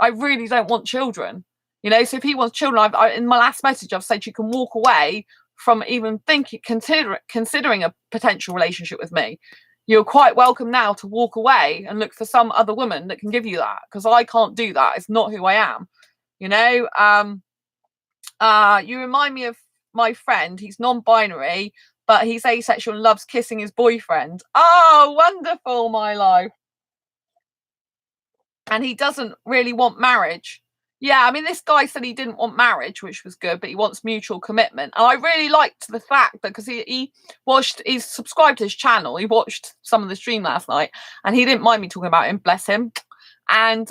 I really don't want children. You know, so if he wants children, in my last message, I've said you can walk away from even considering a potential relationship with me. You're quite welcome now to walk away and look for some other woman that can give you that, because I can't do that. It's not who I am. You know, you remind me of my friend. He's non-binary, but he's asexual and loves kissing his boyfriend. Oh, wonderful, my life. And he doesn't really want marriage. Yeah, I mean, this guy said he didn't want marriage, which was good, but he wants mutual commitment. And I really liked the fact that because he's subscribed to his channel, he watched some of the stream last night, and he didn't mind me talking about him, bless him. And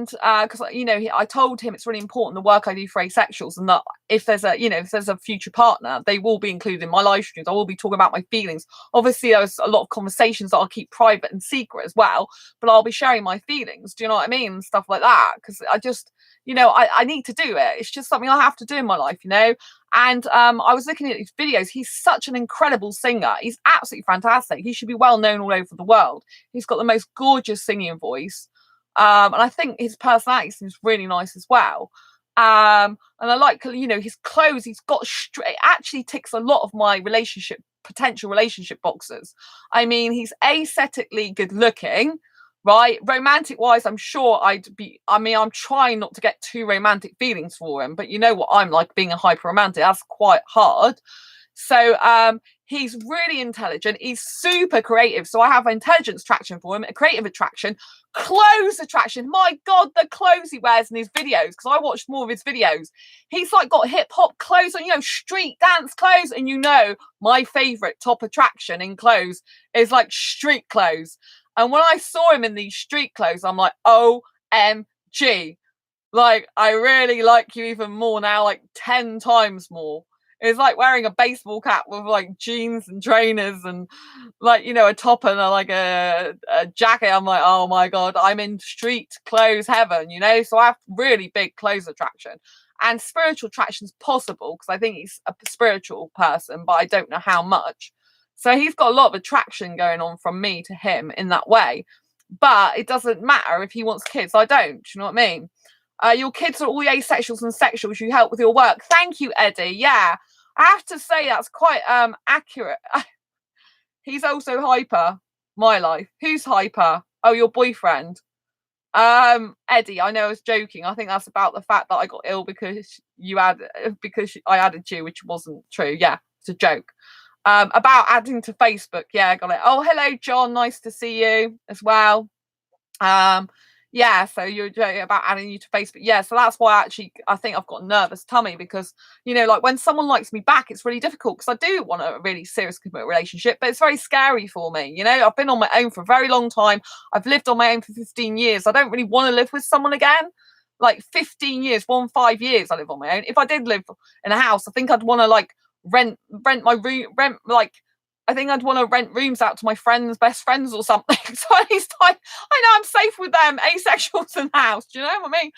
because I told him it's really important the work I do for asexuals, and that if there's a future partner, they will be included in my live streams. I will be talking about my feelings. Obviously there's a lot of conversations that I'll keep private and secret as well, but I'll be sharing my feelings, do you know what I mean, and stuff like that, because I just, I need to do it. It's just something I have to do in my life, and I was looking at his videos. He's such an incredible singer. He's absolutely fantastic. He should be well known all over the world. He's got the most gorgeous singing voice. And I think his personality seems really nice as well. And I like, his clothes. He's got it actually ticks a lot of my relationship potential relationship boxes. I mean, he's aesthetically good looking, right? Romantic wise, I'm sure I'm trying not to get too romantic feelings for him, but you know what I'm like, being a hyper romantic, that's quite hard. So he's really intelligent. He's super creative. So I have intelligence attraction for him, a creative attraction, clothes attraction. My God, the clothes he wears in his videos, because I watched more of his videos. He's like got hip hop clothes on, street dance clothes. And my favorite top attraction in clothes is like street clothes. And when I saw him in these street clothes, I'm like, OMG. Like, I really like you even more now, like 10 times more. It's like wearing a baseball cap with like jeans and trainers and like, a top and a jacket. I'm like, oh my God, I'm in street clothes heaven, So I have really big clothes attraction. And spiritual attraction is possible because I think he's a spiritual person, but I don't know how much. So he's got a lot of attraction going on from me to him in that way. But it doesn't matter if he wants kids. I don't. Do you know what I mean? Your kids are all asexuals and sexuals. You help with your work. Thank you, Eddie. Yeah. I have to say that's quite accurate. He's also hyper. My life. Who's hyper? Oh, your boyfriend. Eddie, I know I was joking. I think that's about the fact that I got ill because I added you, which wasn't true. Yeah, it's a joke. About adding to Facebook. Yeah, I got it. Oh, hello, John. Nice to see you as well. Yeah, so you're joking about adding you to Facebook. Yeah, so that's why I think I've got a nervous tummy because, like when someone likes me back, it's really difficult because I do want a really serious committed relationship, but it's very scary for me. I've been on my own for a very long time. I've lived on my own for 15 years. I don't really want to live with someone again. Like 15 years, 5 years I live on my own. If I did live in a house, I think I'd want to like rent my room, I think I'd want to rent rooms out to my friends, best friends or something. So at least I know I'm safe with them, asexuals in the house. Do you know what I mean?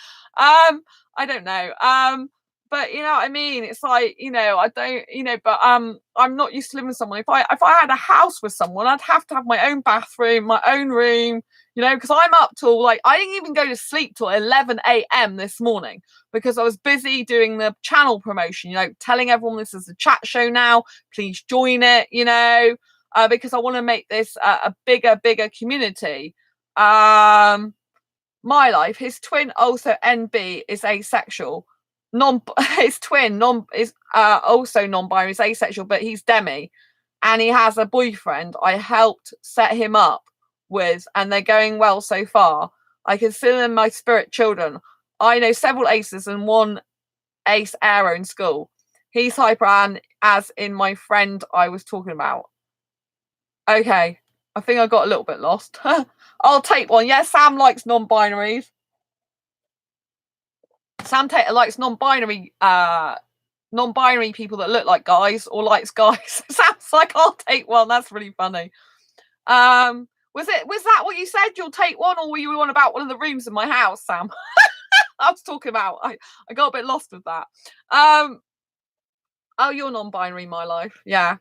I don't know. But you know what I mean? It's like, I don't, but I'm not used to living with someone. If I had a house with someone, I'd have to have my own bathroom, my own room, because I'm up till I didn't even go to sleep till 11 a.m. this morning because I was busy doing the channel promotion, telling everyone this is a chat show now, please join it, because I want to make this a bigger community. My life, his twin, also NB, is asexual. His twin is also non-binary, is asexual, but he's demi, and he has a boyfriend I helped set him up with, and they're going well so far. I consider them my spirit children. I know several aces and one ace arrow in school. He's hyper, and as in my friend I was talking about. Okay, I think I got a little bit lost. I'll take one. Yeah, Sam likes non-binaries. Sam Tater likes non-binary people that look like guys or likes guys. Sam's like, I'll take one. That's really funny. Was that what you said? You'll take one, or were you on about one of the rooms in my house, Sam? I was talking about. I got a bit lost with that. Oh, you're non-binary, my life. Yeah.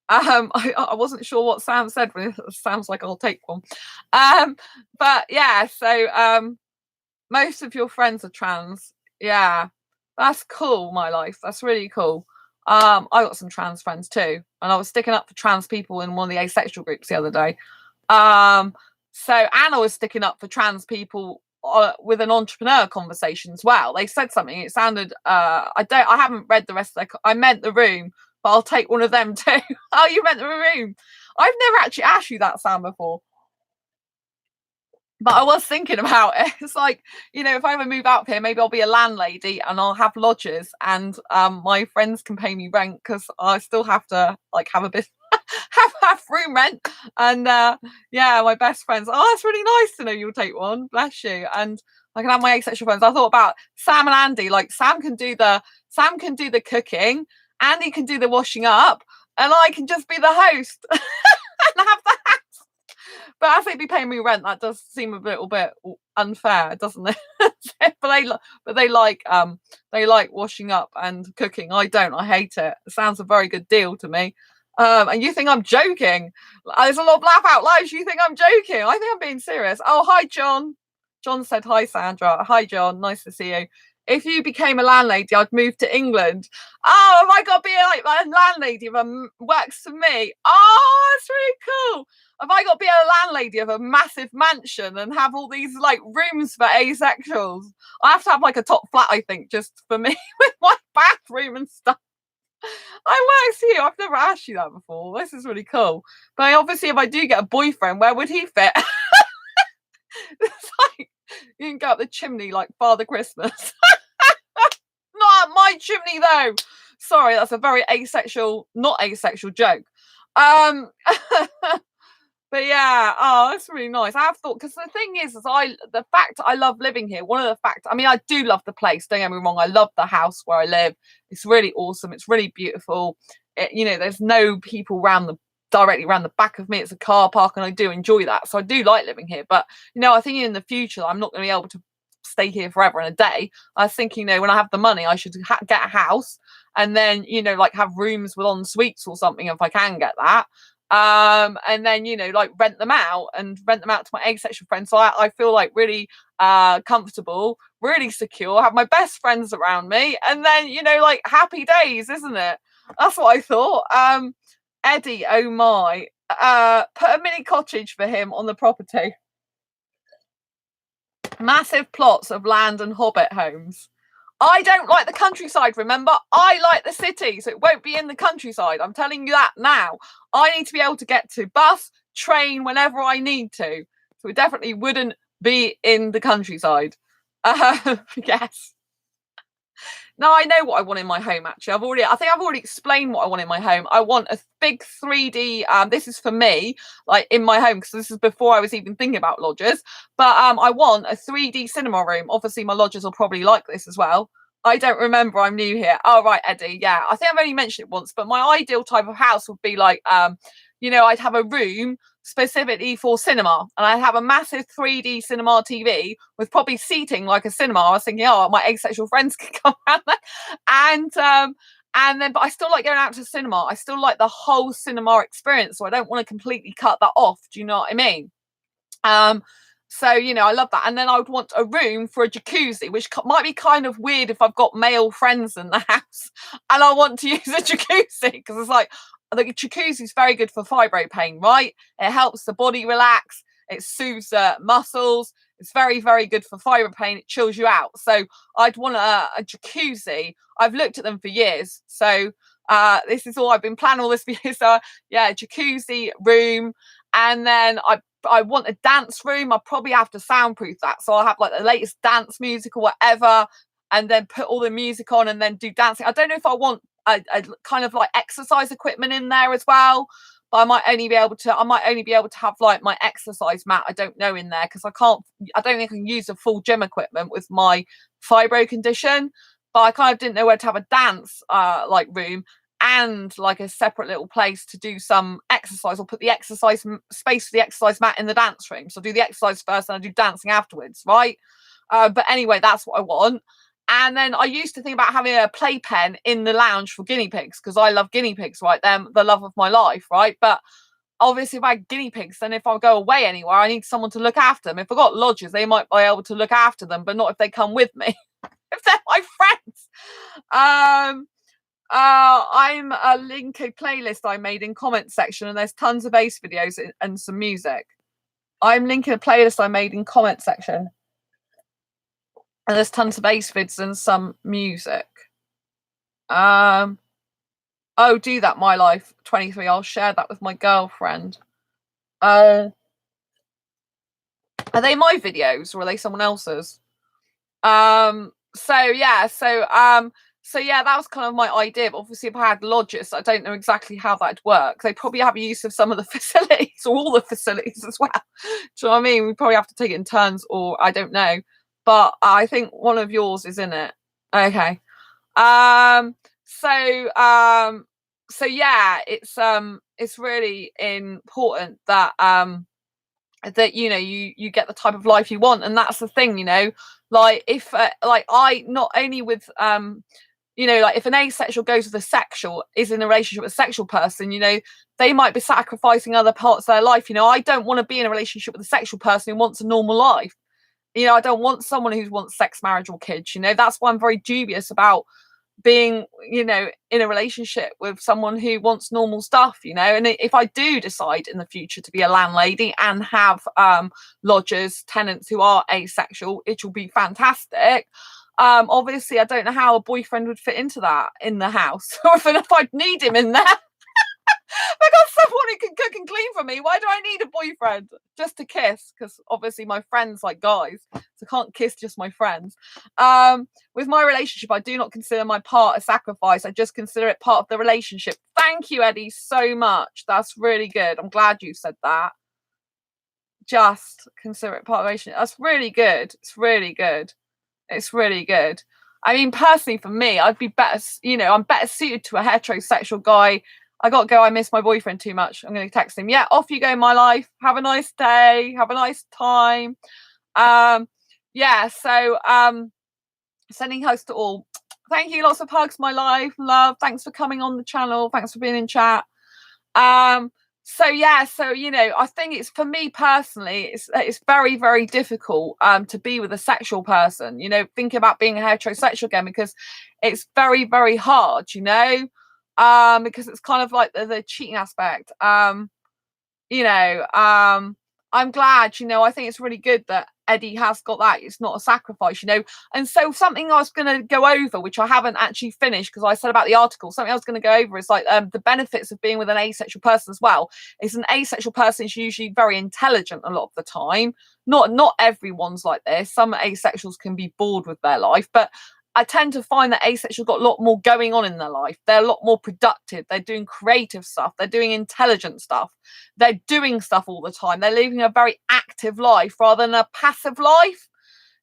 I wasn't sure what Sam said. Sam's like, I'll take one. But yeah. So most of your friends are trans. Yeah, that's cool, my life. That's really cool. I got some trans friends too, and I was sticking up for trans people in one of the asexual groups the other day. So Anna was sticking up for trans people with an entrepreneur conversation as well. They said something. It sounded. I haven't read the rest of I meant the room, but I'll take one of them too. Oh, you meant the room. I've never actually asked you that, Sam, before. But I was thinking about it. It's like, if I ever move out here, maybe I'll be a landlady and I'll have lodgers, and my friends can pay me rent because I still have to have a bit have room rent. And yeah, my best friends. Oh, it's really nice to know you'll take one. Bless you. And I can have my asexual friends. I thought about Sam and Andy. Like Sam can do the cooking, Andy can do the washing up, and I can just be the host and have the house. But as they'd be paying me rent, that does seem a little bit unfair, doesn't it? but they like washing up and cooking. I don't. I hate it. It sounds a very good deal to me. And you think I'm joking? There's a lot of laugh out loud. You think I'm joking? I think I'm being serious. Oh, hi, John. John said hi, Sandra. Hi, John. Nice to see you. if you became a landlady, I'd move to England. Oh, have I got to be like a landlady of works for me? Oh, that's really cool. Have I got to be a landlady of a massive mansion and have all these like rooms for asexuals? I have to have like a top flat, I think, just for me with my bathroom and stuff. I works here. I've never asked you that before. This is really cool. But obviously, if I do get a boyfriend, where would he fit? It's like you can go up the chimney like Father Christmas. Not up my chimney though. Sorry, that's a very asexual, not asexual joke. But yeah, oh, that's really nice. I have thought, because the thing is the fact I love living here. One of the facts, I mean, I do love the place. Don't get me wrong. I love the house where I live. It's really awesome. It's really beautiful. There's no people directly around the back of me. It's a car park, and I do enjoy that. So I do like living here. But I think in the future I'm not going to be able to stay here forever and a day. I was thinking, when I have the money, I should get a house, and then like have rooms with en suites or something if I can get that. And then like rent them out to my asexual friends, so I feel like really comfortable, really secure, have my best friends around me, and then like happy days, isn't it? That's what I thought. Eddie, oh my, put a mini cottage for him on the property. Massive plots of land and hobbit homes. I don't like the countryside, remember? I like the city, so it won't be in the countryside. I'm telling you that now. I need to be able to get to bus, train whenever I need to. So it definitely wouldn't be in the countryside. Yes. No, I know what I want in my home, actually. I think I've already explained what I want in my home. I want a big 3D, this is for me, like in my home, because this is before I was even thinking about lodges. But I want a 3D cinema room. Obviously, my lodgers will probably like this as well. I don't remember, I'm new here. Oh, right, Eddie, yeah. I think I've only mentioned it once, but my ideal type of house would be like, I'd have a room specifically for cinema, and I'd have a massive 3D cinema TV with probably seating like a cinema. I was thinking, oh, my asexual friends can come around there. And then, but I still like going out to cinema. I still like the whole cinema experience, so I don't want to completely cut that off. Do you know what I mean? So, I love that. And then I would want a room for a jacuzzi, which might be kind of weird if I've got male friends in the house and I want to use a jacuzzi, because it's like, the jacuzzi is very good for fibro pain, right? It helps the body relax. It soothes the muscles. It's very, very good for fibro pain. It chills you out. So I'd want a jacuzzi. I've looked at them for years. So this is all I've been planning all this for years. So yeah, jacuzzi room. And then I want a dance room. I probably have to soundproof that. So I'll have like the latest dance music or whatever, and then put all the music on and then do dancing. I don't know if I want a kind of like exercise equipment in there as well, but I might only be able to have like my exercise mat. I don't know in there, because I don't think I can use the full gym equipment with my fibro condition. But I kind of didn't know where to have a dance like room and like a separate little place to do some exercise, or put the exercise space for the exercise mat in the dance room. So I do the exercise first and I do dancing afterwards, right? But anyway, that's what I want. And then I used to think about having a playpen in the lounge for guinea pigs, because I love guinea pigs, right? They're the love of my life, right? But obviously, if I had guinea pigs, then if I go away anywhere, I need someone to look after them. If I got lodgers, they might be able to look after them, but not if they come with me, if they're my friends. I'm a link a playlist I made in comment section, and there's tons of ace videos and some music. I'm linking a playlist I made in comment section, and there's tons of ace vids and some music. Oh, do that, my life 23. I'll share that with my girlfriend. Are they my videos, or are they someone else's? So yeah, that was kind of my idea. But obviously, if I had lodgers, I don't know exactly how that'd work. They probably have use of some of the facilities, or all the facilities as well. Do you know what I mean? We probably have to take it in turns, or I don't know. But I think one of yours is in it. Okay. So yeah, it's really important that that you get the type of life you want. And that's the thing, like if like I not only with like if an asexual goes with a sexual, is in a relationship with a sexual person, they might be sacrificing other parts of their life. I don't want to be in a relationship with a sexual person who wants a normal life. I don't want someone who wants sex, marriage, or kids. That's why I'm very dubious about being, in a relationship with someone who wants normal stuff. And if I do decide in the future to be a landlady and have lodgers, tenants who are asexual, it will be fantastic. Obviously, I don't know how a boyfriend would fit into that in the house, or if I'd need him in there. I got someone who can cook and clean for me. Why do I need a boyfriend? Just to kiss? Because obviously my friends like guys, so I can't kiss just my friends. With my relationship, I do not consider my part a sacrifice. I just consider it part of the relationship. Thank you, Eddie, so much. That's really good. I'm glad you said that. Just consider it part of the relationship. That's really good. It's really good. It's really good. I mean, personally, for me, I'd be better, I'm better suited to a heterosexual guy. I got to go. I miss my boyfriend too much. I'm going to text him. Yeah, off you go, my life. Have a nice day. Have a nice time. Yeah, so sending hugs to all. Thank you. Lots of hugs, my life. Love. Thanks for coming on the channel. Thanks for being in chat. So yeah, I think it's, for me personally, it's very, very difficult to be with a sexual person. Think about being a heterosexual again, because it's very, very hard. Because it's kind of like the cheating aspect. I'm glad, I think it's really good that Eddie has got that. It's not a sacrifice, And so something I was going to go over, which I haven't actually finished because I said about the article, something I was going to go over is like the benefits of being with an asexual person as well. Is an asexual person is usually very intelligent a lot of the time. Not everyone's like this. Some asexuals can be bored with their life, but I tend to find that asexuals got a lot more going on in their life. They're a lot more productive. They're doing creative stuff. They're doing intelligent stuff. They're doing stuff all the time. They're living a very active life rather than a passive life.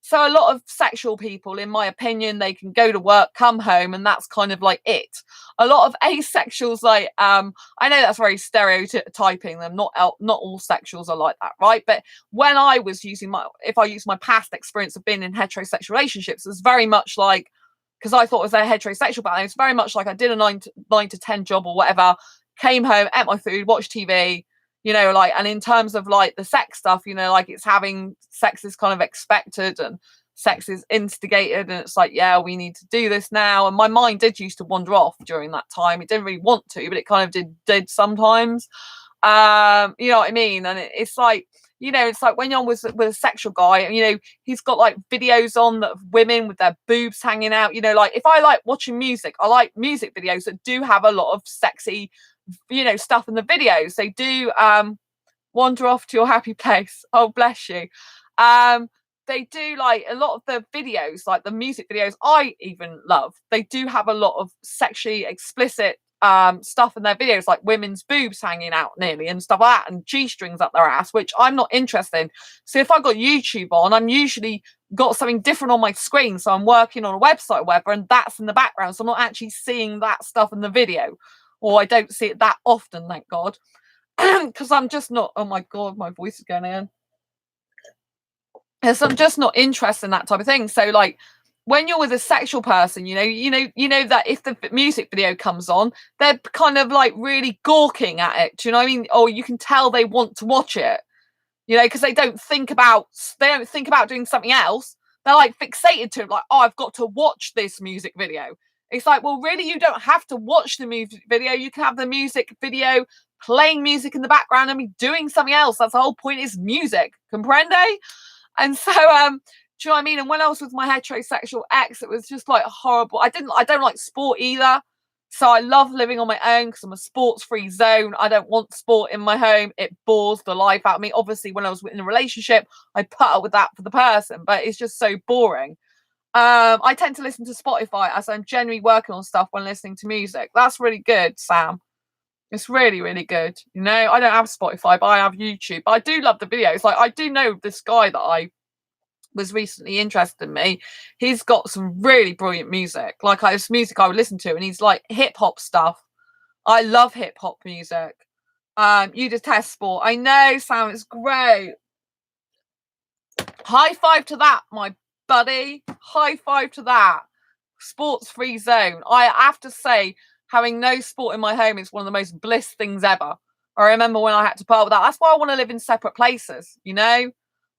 So a lot of sexual people, in my opinion, they can go to work, come home, and that's kind of like it. A lot of asexuals, like, I know that's very stereotyping them. Not all sexuals are like that, right? But when I was if I use my past experience of being in heterosexual relationships, it's very much like, because I thought it was a heterosexual balance, it's very much like I did a 9 to 10 job or whatever, came home, ate my food, watched TV, and in terms of like the sex stuff, like it's having sex is kind of expected and sex is instigated, and it's like, yeah, we need to do this now. And my mind did used to wander off during that time. It didn't really want to, but it kind of did sometimes. You know what I mean? And it's like, it's like when you're with a sexual guy, he's got like videos on of women with their boobs hanging out. Like if I like watching music, I like music videos that do have a lot of sexy stuff in the videos. They do wander off to your happy place. Oh, bless you. They do, like, a lot of the videos, like the music videos I even love, they do have a lot of sexually explicit stuff in their videos, like women's boobs hanging out nearly and stuff like that, and G-strings up their ass, which I'm not interested in. So if I've got YouTube on, I'm usually got something different on my screen, so I'm working on a website or whatever, and that's in the background, so I'm not actually seeing that stuff in the video, or I don't see it that often, thank God. Because I'm just not, oh my God, my voice is going in. Because I'm just not interested in that type of thing. So like when you're with a sexual person, you know that if the music video comes on, they're kind of like really gawking at it. Do you know what I mean? Or you can tell they want to watch it, because they don't think about doing something else. They're like fixated to it, like, oh, I've got to watch this music video. It's like, well, really, you don't have to watch the music video. You can have the music video playing music in the background and be doing something else. That's the whole point, is music. Comprende? And so, do you know what I mean? And when I was with my heterosexual ex, it was just like horrible. I don't like sport either. So I love living on my own because I'm a sports-free zone. I don't want sport in my home. It bores the life out of me. Obviously, when I was in a relationship, I put up with that for the person, but it's just so boring. I tend to listen to Spotify as I'm generally working on stuff when listening to music. That's really good, Sam. It's really, really good. I don't have Spotify, but I have YouTube. But I do love the videos. Like, I do know this guy that I was recently interested in me. He's got some really brilliant music. Like, it's music I would listen to, and he's like hip hop stuff. I love hip hop music. You detest sport. I know, Sam. It's great. High five to that, my buddy. High five to that. Sports free zone. I have to say, having no sport in my home is one of the most bliss things ever. I remember when I had to put up with that. That's why I want to live in separate places,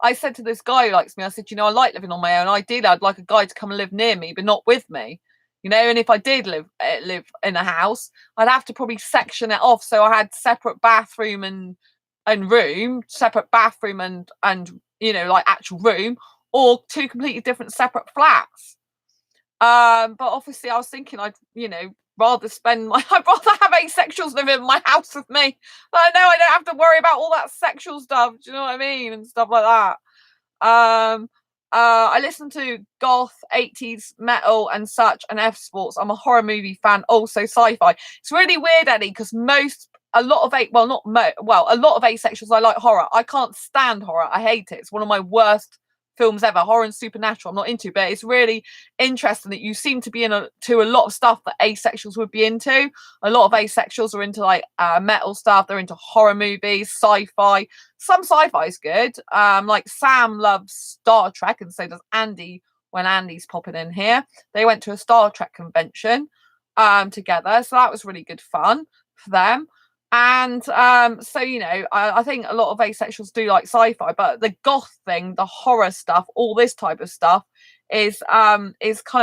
I said to this guy who likes me, I said, I like living on my own. Ideally, I'd like a guy to come and live near me, but not with me. And if I did live in a house, I'd have to probably section it off so I had separate bathroom and room, separate bathroom and like actual room, or two completely different separate flats. But obviously I was thinking rather spend I'd rather have asexuals live in my house with me. But I know I don't have to worry about all that sexual stuff, do you know what I mean? And stuff like that. I listen to goth, 80s metal and such, and F sports. I'm a horror movie fan, also sci-fi. It's really weird, Eddie, because a lot of asexuals, I like horror. I can't stand horror. I hate it. It's one of my worst films ever. Horror and supernatural I'm not into, but it's really interesting that you seem to be to a lot of stuff that asexuals would be into. A lot of asexuals are into like metal stuff. They're into horror movies, sci-fi. Some sci-fi is good. Like Sam loves Star Trek, and so does Andy when Andy's popping in here. They went to a Star Trek convention together, so that was really good fun for them. And so I think a lot of asexuals do like sci-fi, but the goth thing, the horror stuff, all this type of stuff is kind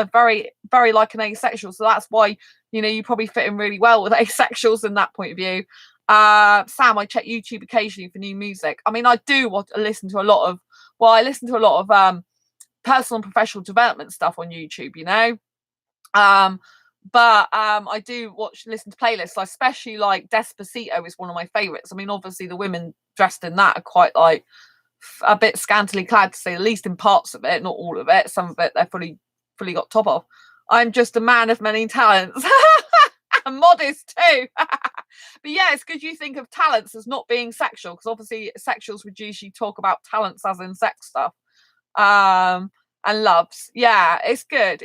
of very, very like an asexual. So that's why you probably fit in really well with asexuals in that point of view. Sam, I check YouTube occasionally for new music. I mean, I do listen to a lot of personal and professional development stuff on YouTube, but I do listen to playlists. I especially like Despacito is one of my favorites. I mean, obviously the women dressed in that are quite like a bit scantily clad, to say the least, in parts of it, not all of it. Some of it they're fully got top of. I'm just a man of many talents. And modest too. But yeah, it's good you think of talents as not being sexual, because obviously sexuals would usually talk about talents as in sex stuff. And loves. Yeah, it's good.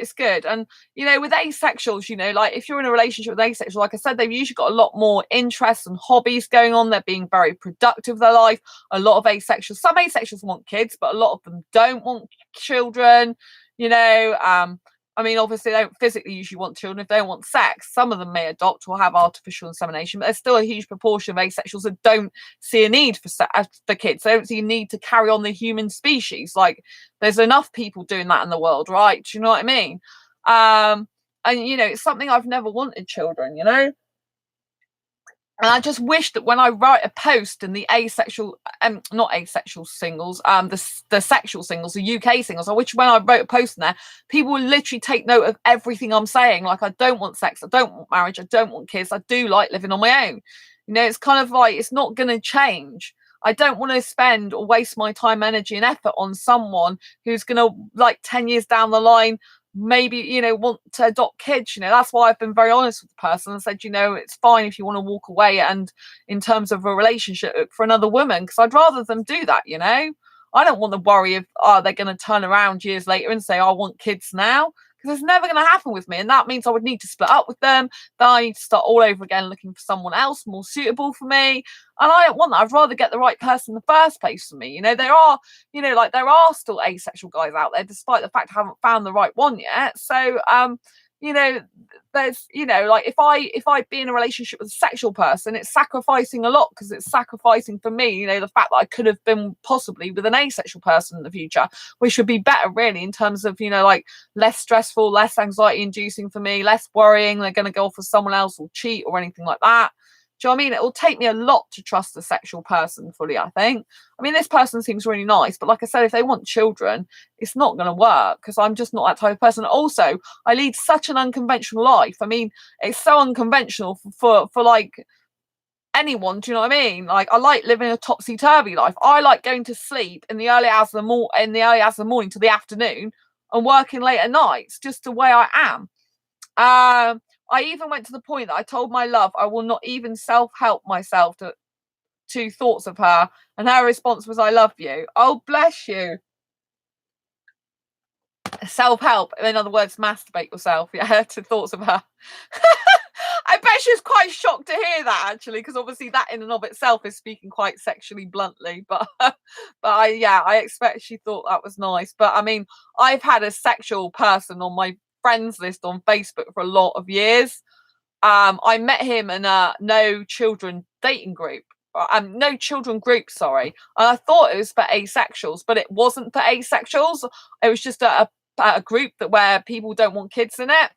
And with asexuals, like if you're in a relationship with asexual, like I said, they've usually got a lot more interests and hobbies going on. They're being very productive with their life. A lot of asexuals, some asexuals want kids, but a lot of them don't want children. I mean, obviously, they don't physically usually want children if they don't want sex. Some of them may adopt or have artificial insemination, but there's still a huge proportion of asexuals that don't see a need for kids. They don't see a need to carry on the human species. Like, there's enough people doing that in the world, right? Do you know what I mean? And, it's something I've never wanted children, And I just wish that when I write a post in the asexual, not asexual singles, the sexual singles, the UK singles, I wish when I wrote a post in there, people would literally take note of everything I'm saying. Like, I don't want sex, I don't want marriage, I don't want kids, I do like living on my own. It's kind of like, it's not going to change. I don't want to spend or waste my time, energy and effort on someone who's going to, like, 10 years down the line, maybe want to adopt kids. That's why I've been very honest with the person and said, it's fine if you want to walk away, and in terms of a relationship, look for another woman, because I'd rather them do that. I don't want the worry of they're going to turn around years later and say I want kids now, because it's never going to happen with me, and that means I would need to split up with them. Then I need to start all over again looking for someone else more suitable for me, and I don't want that. I'd rather get the right person in the first place for me. There are still asexual guys out there, despite the fact I haven't found the right one yet. So there's like if I be in a relationship with a sexual person, it's sacrificing a lot, because it's sacrificing for me the fact that I could have been possibly with an asexual person in the future, which would be better really in terms of like less stressful, less anxiety inducing for me, less worrying they're going to go off with someone else or cheat or anything like that. Do you know what I mean? It will take me a lot to trust a sexual person fully, I think. I mean, this person seems really nice, but like I said, if they want children, it's not going to work, because I'm just not that type of person. Also, I lead such an unconventional life. I mean, it's so unconventional for like anyone. Do you know what I mean? Like, I like living a topsy-turvy life. I like going to sleep in the early hours of the morning to the afternoon and working late at night. It's just the way I am. I even went to the point that I told my love I will not even self-help myself to thoughts of her, and her response was, I love you. Oh, bless you. Self-help, in other words, masturbate yourself, yeah, to thoughts of her. I bet she was quite shocked to hear that, actually, because obviously that in and of itself is speaking quite sexually bluntly, but I expect she thought that was nice. But I mean, I've had a sexual person on my friends list on Facebook for a lot of years. I met him in a no children dating group. no children group, sorry. And I thought it was for asexuals, but it wasn't for asexuals. It was just a group where people don't want kids in it.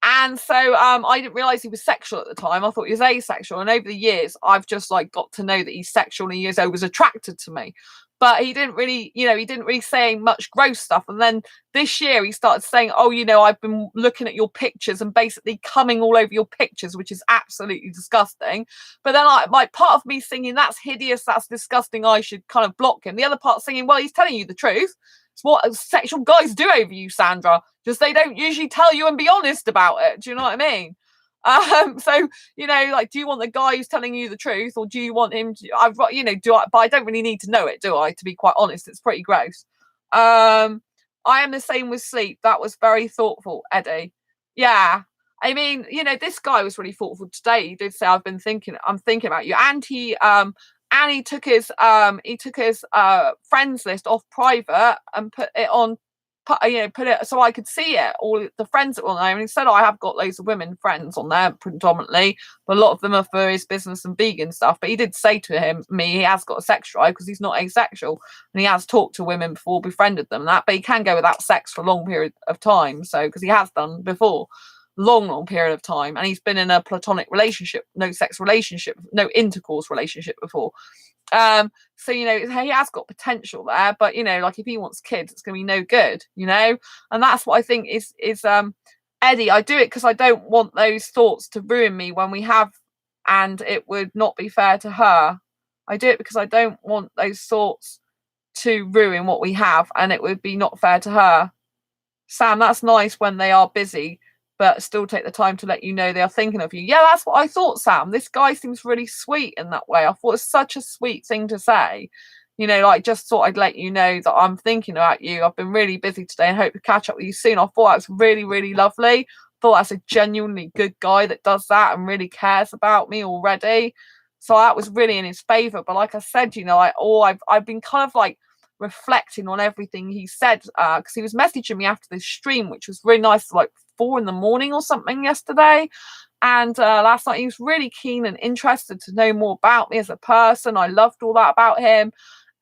And so I didn't realize he was sexual at the time. I thought he was asexual. And over the years, I've just like got to know that he's sexual and he is always attracted to me. But he didn't really, he didn't really say much gross stuff. And then this year he started saying, oh, I've been looking at your pictures and basically coming all over your pictures, which is absolutely disgusting. But then like part of me singing, that's hideous, that's disgusting, I should kind of block him. The other part singing, well, he's telling you the truth. It's what sexual guys do over you, Sandra. Just they don't usually tell you and be honest about it. Do you know what I mean? So like, do you want the guy who's telling you the truth, or do you want him to? But I don't really need to know it, do I? To be quite honest, it's pretty gross. I am the same with sleep. That was very thoughtful, Eddie. Yeah. I mean, this guy was really thoughtful today. He did say, I'm thinking about you. And he took his friends list off private and put it on, put it so I could see it, all the friends that were on there. And he said, I have got loads of women friends on there predominantly, but a lot of them are for his business and vegan stuff. But he did say to me he has got a sex drive because he's not asexual, and he has talked to women before, befriended them, but he can go without sex for a long period of time. So because he has done before, long period of time, and he's been in a platonic relationship, no sex relationship, no intercourse relationship before. So he has got potential there, but like if he wants kids, it's gonna be no good, and that's what I think is Eddie. I do it because I don't want those thoughts to ruin me when we have, and it would not be fair to her. I do it because I don't want those thoughts to ruin what we have, and it would be not fair to her. Sam, that's nice when they are busy, but still take the time to let you know they are thinking of you. Yeah, that's what I thought, Sam. This guy seems really sweet in that way. I thought it's such a sweet thing to say. Just thought I'd let you know that I'm thinking about you. I've been really busy today and hope to catch up with you soon. I thought that was really, really lovely. I thought that's a genuinely good guy that does that and really cares about me already. So that was really in his favour. But like I said, I've been kind of like reflecting on everything he said, because he was messaging me after this stream, which was really nice, like 4 a.m. or something yesterday, and last night he was really keen and interested to know more about me as a person. I loved all that about him,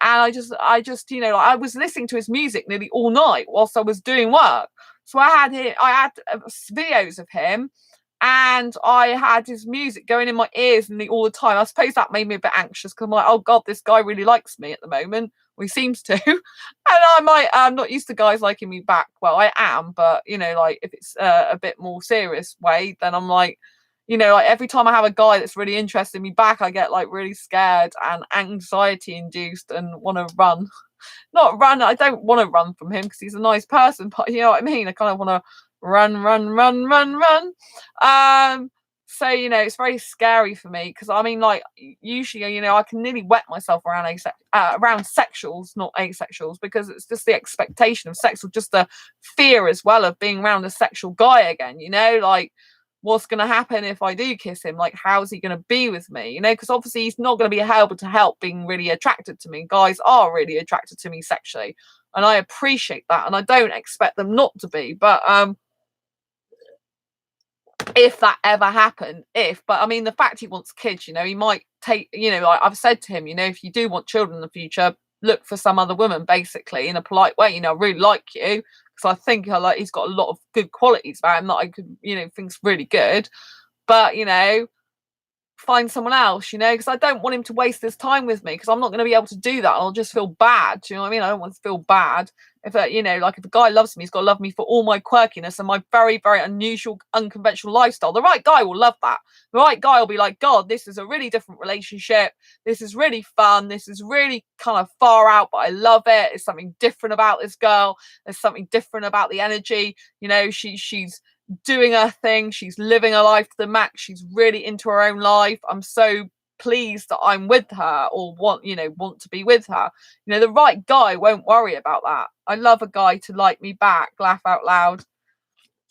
and I just I was listening to his music nearly all night whilst I was doing work. So I had videos of him, and I had his music going in my ears all the time. I suppose that made me a bit anxious because I'm like, oh God, this guy really likes me at the moment. Well, he seems to. And I'm not used to guys liking me back. Well, I am, but like if it's a bit more serious way, then I'm like, like every time I have a guy that's really interested in me back, I get like really scared and anxiety induced and want to run. Not run. I don't want to run from him because he's a nice person, but you know what I mean? I kind of want to run. So it's very scary for me because I mean, like usually, I can nearly wet myself around sexuals, not asexuals, because it's just the expectation of sex, or just the fear as well of being around a sexual guy again. Like what's going to happen if I do kiss him? Like how's he going to be with me? Because obviously he's not going to be able to help being really attracted to me. Guys are really attracted to me sexually, and I appreciate that, and I don't expect them not to be, but if that ever happened, but I mean, the fact he wants kids, he might take, like I've said to him, if you do want children in the future, look for some other woman, basically, in a polite way. I really like you because I think he's got a lot of good qualities about him that I could, think's really good, but find someone else, because I don't want him to waste his time with me, because I'm not going to be able to do that. I'll just feel bad. Do you know what I mean? I don't want to feel bad. If like if a guy loves me, he's got to love me for all my quirkiness and my very, very unusual, unconventional lifestyle. The right guy will love that. The right guy will be like, God, this is a really different relationship. This is really fun. This is really kind of far out, but I love it. There's something different about this girl. There's something different about the energy. She's doing her thing, she's living her life to the max, she's really into her own life. I'm so pleased that I'm with her, or want to be with her. The right guy won't worry about that. I love a guy to like me back, laugh out loud.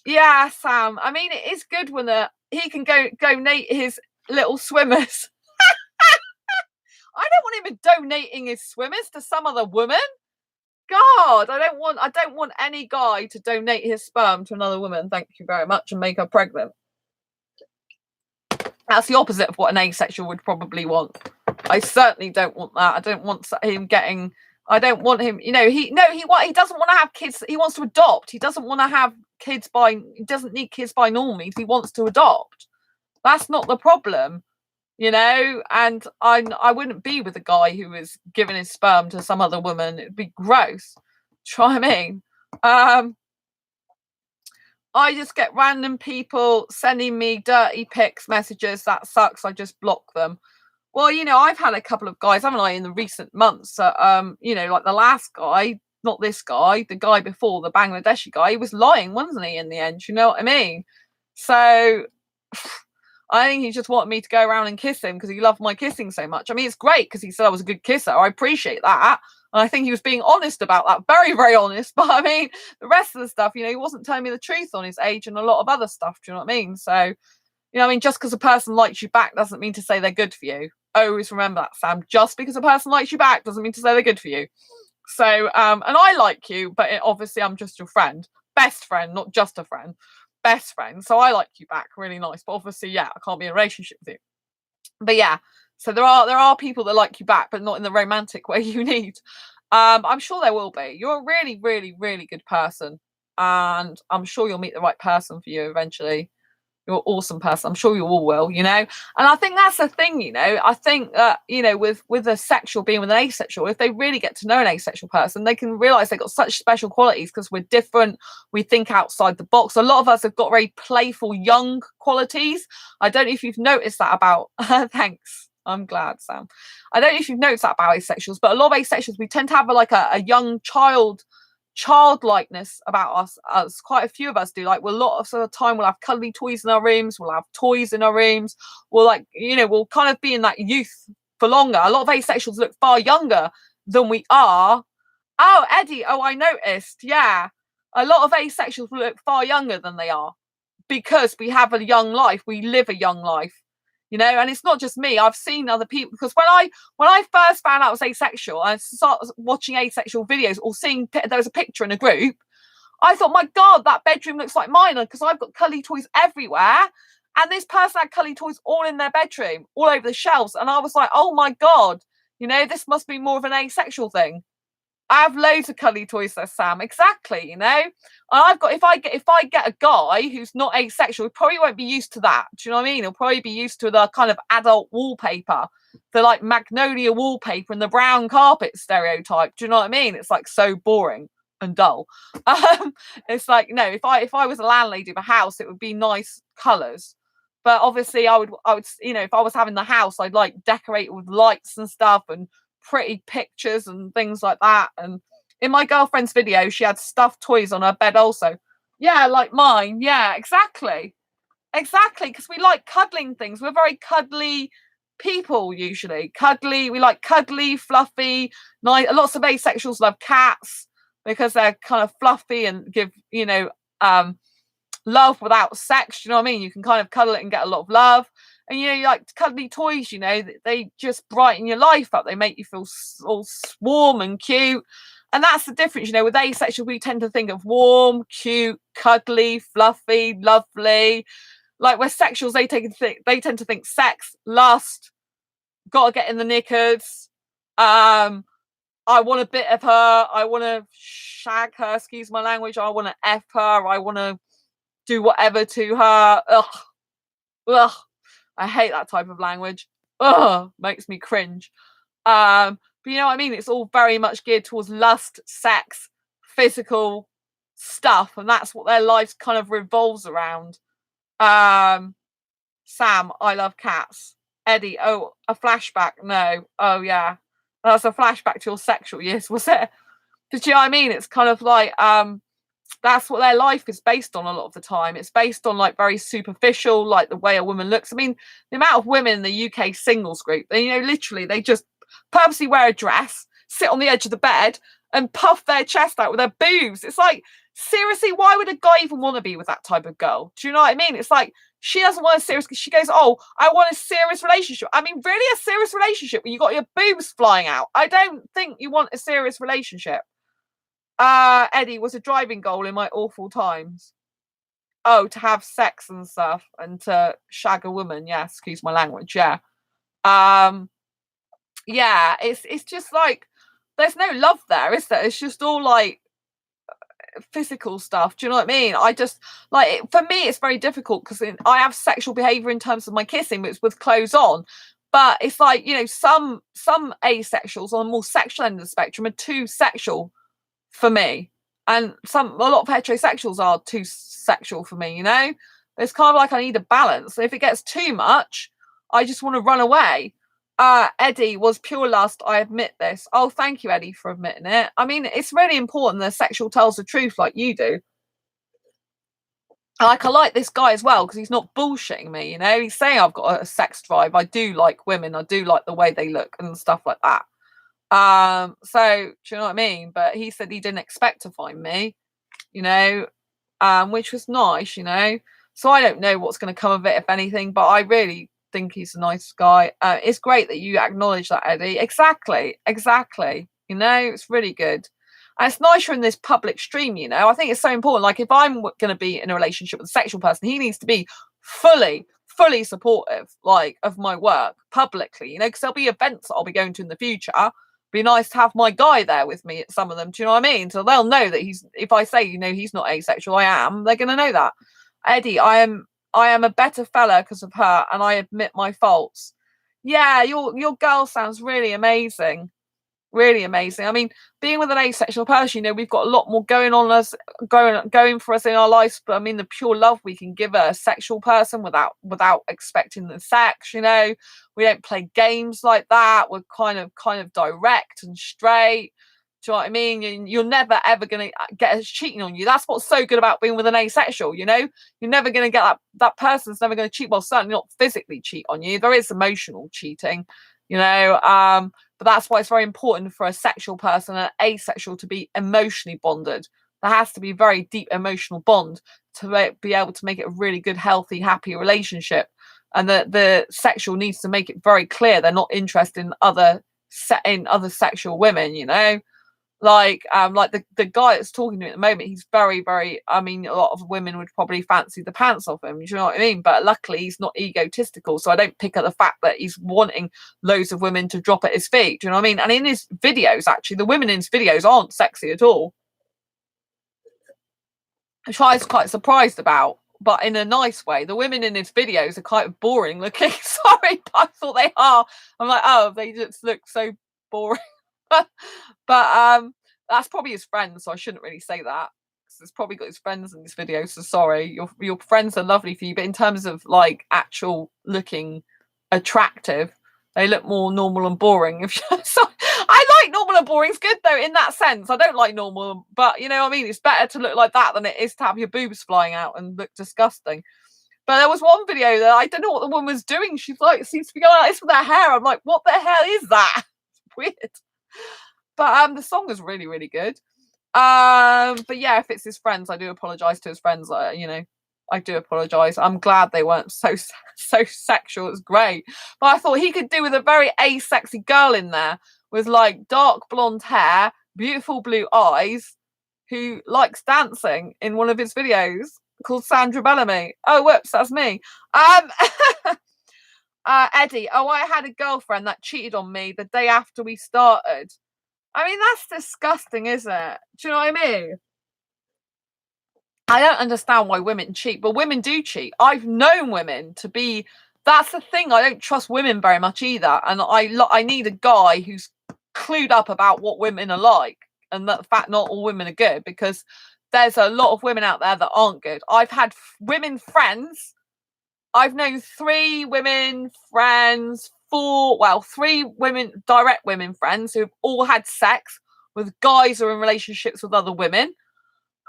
Yeah, Sam, I mean, it is good when he can go donate his little swimmers. I don't want him donating his swimmers to some other woman. God, I don't want any guy to donate his sperm to another woman, thank you very much, and make her pregnant. That's the opposite of what an asexual would probably want. I certainly don't want that. I don't want him getting. I don't want him. He doesn't want to have kids. He wants to adopt. He doesn't want to have kids by. He doesn't need kids by normies. He wants to adopt. That's not the problem, And I wouldn't be with a guy who was giving his sperm to some other woman. It'd be gross. Try me. I just get random people sending me dirty pics, messages. That sucks. I just block them. Well, I've had a couple of guys, haven't I, in the recent months. Like the last guy, not this guy, the guy before, the Bangladeshi guy, he was lying, wasn't he, in the end? You know what I mean? So I think he just wanted me to go around and kiss him because he loved my kissing so much. I mean, it's great because he said I was a good kisser. I appreciate that. And I think he was being honest about that. Very, very honest. But I mean, the rest of the stuff, he wasn't telling me the truth on his age and a lot of other stuff. Do you know what I mean? So, just because a person likes you back doesn't mean to say they're good for you. Always remember that, Sam. Just because a person likes you back doesn't mean to say they're good for you. So, and I like you, but obviously I'm just your friend. Best friend, not just a friend. Best friend. So I like you back. Really nice. But obviously, yeah, I can't be in a relationship with you. But yeah, so there are people that like you back, but not in the romantic way you need. I'm sure there will be. You're a really, really, really good person. And I'm sure you'll meet the right person for you eventually. You're an awesome person. I'm sure you all will, And I think that's the thing, I think that, with a sexual being with an asexual, if they really get to know an asexual person, they can realize they've got such special qualities because we're different. We think outside the box. A lot of us have got very playful, young qualities. I don't know if you've noticed that about, thanks. I'm glad, Sam. I don't know if you've noticed that about asexuals, but a lot of asexuals, we tend to have a young childlikeness about us. Quite a few of us do. Like, a lot of the time we'll have cuddly toys in our rooms, we'll have toys in our rooms, we'll kind of be in that youth for longer. A lot of asexuals look far younger than we are. Oh, Eddie, I noticed. Yeah, a lot of asexuals look far younger than they are because we have a young life. We live a young life. And it's not just me. I've seen other people, because when I first found out I was asexual, I started watching asexual videos or seeing there was a picture in a group. I thought, my God, that bedroom looks like mine because I've got cuddly toys everywhere. And this person had cuddly toys all in their bedroom, all over the shelves. And I was like, oh my God, this must be more of an asexual thing. I have loads of cuddly toys, says Sam. Exactly, And I've got, if I get a guy who's not asexual, he probably won't be used to that. Do you know what I mean? He'll probably be used to the kind of adult wallpaper, the like magnolia wallpaper and the brown carpet stereotype. Do you know what I mean? It's like so boring and dull. It's like, no, if I was a landlady of a house, it would be nice colours. But obviously I would, if I was having the house, I'd like decorate it with lights and stuff and pretty pictures and things like that. And in my girlfriend's video, she had stuffed toys on her bed also. Yeah, like mine. Yeah, exactly. Because we like cuddling things. We're very cuddly people usually. We like cuddly, fluffy, nice. Lots of asexuals love cats because they're kind of fluffy and give, love without sex. Do you know what I mean? You can kind of cuddle it and get a lot of love. And, you like cuddly toys, they just brighten your life up. They make you feel all warm and cute. And that's the difference, with asexual, we tend to think of warm, cute, cuddly, fluffy, lovely. Like, we're sexuals, they tend to think sex, lust, gotta get in the knickers. I want a bit of her. I want to shag her, excuse my language. I want to F her. I want to do whatever to her. Ugh. I hate that type of language. Ugh, makes me cringe. But you know what I mean? It's all very much geared towards lust, sex, physical stuff, and that's what their life kind of revolves around. Sam, I love cats. Eddie, oh, a flashback. No. Oh yeah. That's a flashback to your sexual years, was it? Did you know what I mean? It's kind of like that's what their life is based on a lot of the time. It's based on like very superficial, like the way a woman looks. I mean, the amount of women in the UK singles group, literally they just purposely wear a dress, sit on the edge of the bed and puff their chest out with their boobs. It's like, seriously, why would a guy even want to be with that type of girl? Do you know what I mean? It's like, she doesn't want a serious, she goes, oh, I want a serious relationship. I mean, really, a serious relationship when you got your boobs flying out? I don't think you want a serious relationship. Eddie, was a driving goal in my awful times. Oh, to have sex and stuff and to shag a woman. Yeah, excuse my language. Yeah. Yeah, it's just like there's no love there, is there? It's just all like physical stuff. Do you know what I mean? I just like for me, it's very difficult because I have sexual behavior in terms of my kissing, which with clothes on. But it's like, you know, some asexuals on the more sexual end of the spectrum are too sexual for me, and a lot of heterosexuals are too sexual for me. You know, it's kind of like I need a balance. If it gets too much, I just want to run away. Eddie was pure lust. I admit this. Oh, thank you, Eddie, for admitting it. I mean, it's really important that sexual tells the truth, like you do. Like I like this guy as well because he's not bullshitting me. You know, he's saying I've got a sex drive. I do like women. I do like the way they look and stuff like that. So do you know what I mean? But he said he didn't expect to find me, you know, which was nice, you know. So I don't know what's going to come of it, if anything, but I really think he's a nice guy. It's great that you acknowledge that, Eddie. Exactly, exactly. You know, it's really good. And it's nice you're in this public stream, you know. I think it's so important. Like, if I'm going to be in a relationship with a sexual person, he needs to be fully supportive, like, of my work publicly, you know, because there'll be events that I'll be going to in the future. Be nice to have my guy there with me at some of them. Do you know what I mean? So they'll know that he's, if I say, you know, he's not asexual, I am, they're going to know that. Eddie, I am a better fella because of her, and I admit my faults. Yeah, your girl sounds really amazing. Really amazing. I mean, being with an asexual person, you know, we've got a lot more going on us going for us in our lives. But I mean, the pure love we can give a sexual person without expecting the sex, you know. We don't play games like that. We're kind of direct and straight. Do you know what I mean? You're never ever gonna get us cheating on you. That's what's so good about being with an asexual, you know? You're never gonna get that person's never gonna cheat, well, certainly not physically cheat on you. There is emotional cheating, you know. But that's why it's very important for a sexual person and asexual to be emotionally bonded. There has to be a very deep emotional bond to be able to make it a really good, healthy, happy relationship. And the sexual needs to make it very clear they're not interested in other sexual women, you know. Like the guy that's talking to me at the moment, he's very, I mean, a lot of women would probably fancy the pants off him, do you know what I mean? But luckily he's not egotistical, so I don't pick up the fact that he's wanting loads of women to drop at his feet, do you know what I mean? And in his videos, actually, the women in his videos aren't sexy at all, which I was quite surprised about, but in a nice way. The women in his videos are kind of boring looking. Sorry, but I thought they are. I'm like, oh, they just look so boring. But that's probably his friends, so I shouldn't really say that. He's probably got his friends in this video, so sorry. Your friends are lovely for you, but in terms of like actual looking attractive, they look more normal and boring. So, I like normal and boring. It's good though in that sense. I don't like normal, but you know what I mean. It's better to look like that than it is to have your boobs flying out and look disgusting. But there was one video that I don't know what the woman was doing. She's like, seems to be going like this with her hair. I'm like, what the hell is that? It's weird. But the song is really, really good. But yeah, if it's his friends, I do apologize to his friends. You know, I do apologize. I'm glad they weren't so sexual. It's great. But I thought he could do with a very asexy girl in there with like dark blonde hair, beautiful blue eyes, who likes dancing in one of his videos called Sandra Bellamy. Oh, whoops, that's me. Eddie. Oh, I had a girlfriend that cheated on me the day after we started. I mean, that's disgusting, isn't it? Do you know what I mean? I don't understand why women cheat, but women do cheat. I've known women to be. That's the thing. I don't trust women very much either, and I need a guy who's clued up about what women are like, and that the fact not all women are good, because there's a lot of women out there that aren't good. I've had women friends. I've known 3 women friends, 3 women, direct women friends who've all had sex with guys who are in relationships with other women.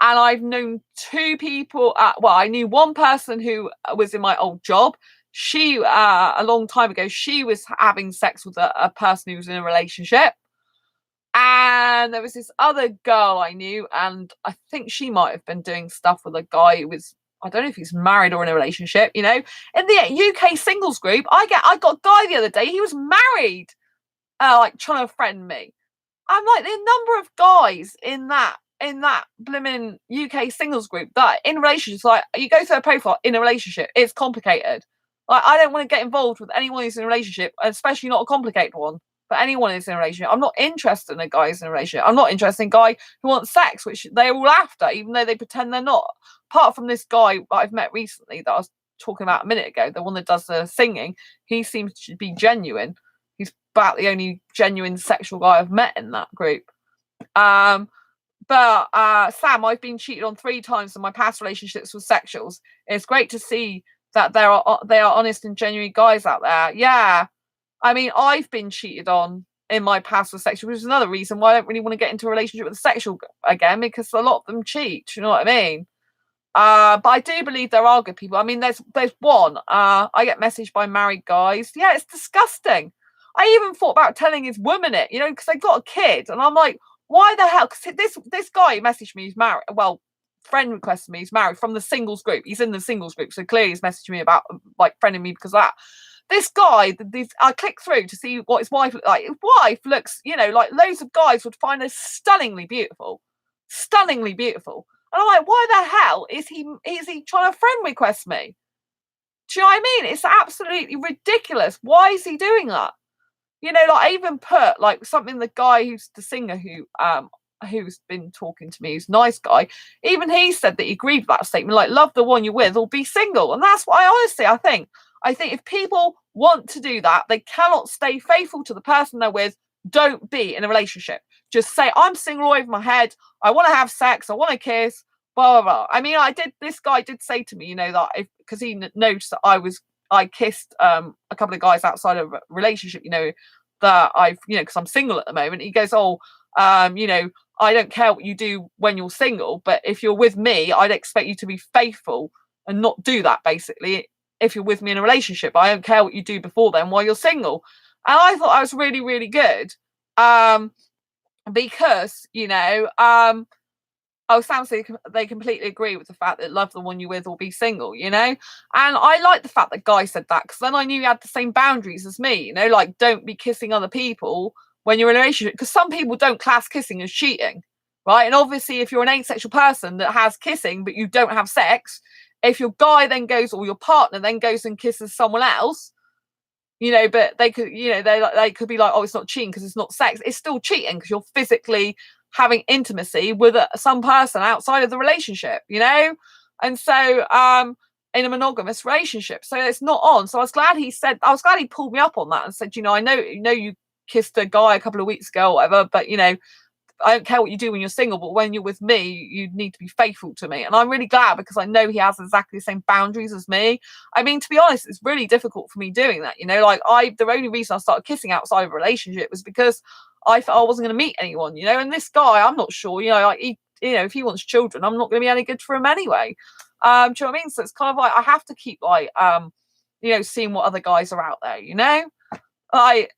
And I've known 2 people, I knew one person who was in my old job. She, a long time ago, she was having sex with a person who was in a relationship. And there was this other girl I knew, and I think she might have been doing stuff with a guy who was, I don't know if he's married or in a relationship, you know. In the UK singles group, I got a guy the other day, he was married, like trying to friend me. I'm like, the number of guys in that blooming UK singles group that in relationships, like you go to a profile in a relationship, it's complicated. Like I don't want to get involved with anyone who's in a relationship, especially not a complicated one. for anyone who's in a relationship. I'm not interested in a guy who's in a relationship. I'm not interested in a guy who wants sex, which they're all after, even though they pretend they're not. Apart from this guy that I've met recently that I was talking about a minute ago, the one that does the singing, he seems to be genuine. He's about the only genuine sexual guy I've met in that group. But Sam, I've been cheated on 3 times in my past relationships with sexuals. It's great to see that they are honest and genuine guys out there. Yeah, I mean, I've been cheated on in my past with sexual, which is another reason why I don't really want to get into a relationship with a sexual again, because a lot of them cheat. You know what I mean? But I do believe there are good people. I mean, there's one. I get messaged by married guys. Yeah, it's disgusting. I even thought about telling his woman it, because they got a kid, and I'm like, why the hell? Because this guy messaged me. He's married. Well, friend requested me. He's married from the singles group. He's in the singles group, so clearly he's messaged me about like friending me because of that. This guy, I click through to see what his wife looks like. His wife looks, like loads of guys would find her stunningly beautiful. Stunningly beautiful. And I'm like, why the hell is he trying to friend request me? Do you know what I mean? It's absolutely ridiculous. Why is he doing that? I even put like something, the guy who's the singer who's been talking to me, who's a nice guy, even he said that he agreed with that statement, like, love the one you're with or be single. And that's what I think if people want to do that, they cannot stay faithful to the person they're with. Don't be in a relationship. Just say, I'm single over my head. I want to have sex. I want to kiss. Blah, blah, blah. I mean, this guy did say to me, that because he noticed that I kissed a couple of guys outside of a relationship, that I've, because I'm single at the moment. He goes, I don't care what you do when you're single, but if you're with me, I'd expect you to be faithful and not do that, basically. If you're with me in a relationship, I don't care what you do before then while you're single. And I thought I was really, really good. Because, sounds like they completely agree with the fact that love the one you're with or be single, and I like the fact that guy said that, because then I knew he had the same boundaries as me, like, don't be kissing other people when you're in a relationship, because some people don't class kissing as cheating, right? And obviously if you're an asexual person that has kissing but you don't have sex, if your guy then goes, or your partner then goes and kisses someone else, but they could, they could be like, oh, it's not cheating because it's not sex. It's still cheating because you're physically having intimacy with some person outside of the relationship, and so in a monogamous relationship, so it's not on. So I was glad he pulled me up on that and said, I know you kissed a guy a couple of weeks ago or whatever, but I don't care what you do when you're single, but when you're with me, you need to be faithful to me. And I'm really glad, because I know he has exactly the same boundaries as me. I mean, to be honest, it's really difficult for me doing that. The only reason I started kissing outside of a relationship was because I thought I wasn't going to meet anyone, and this guy, I'm not sure, if he wants children, I'm not going to be any good for him anyway. Do you know what I mean? So it's kind of like, I have to keep seeing what other guys are out there,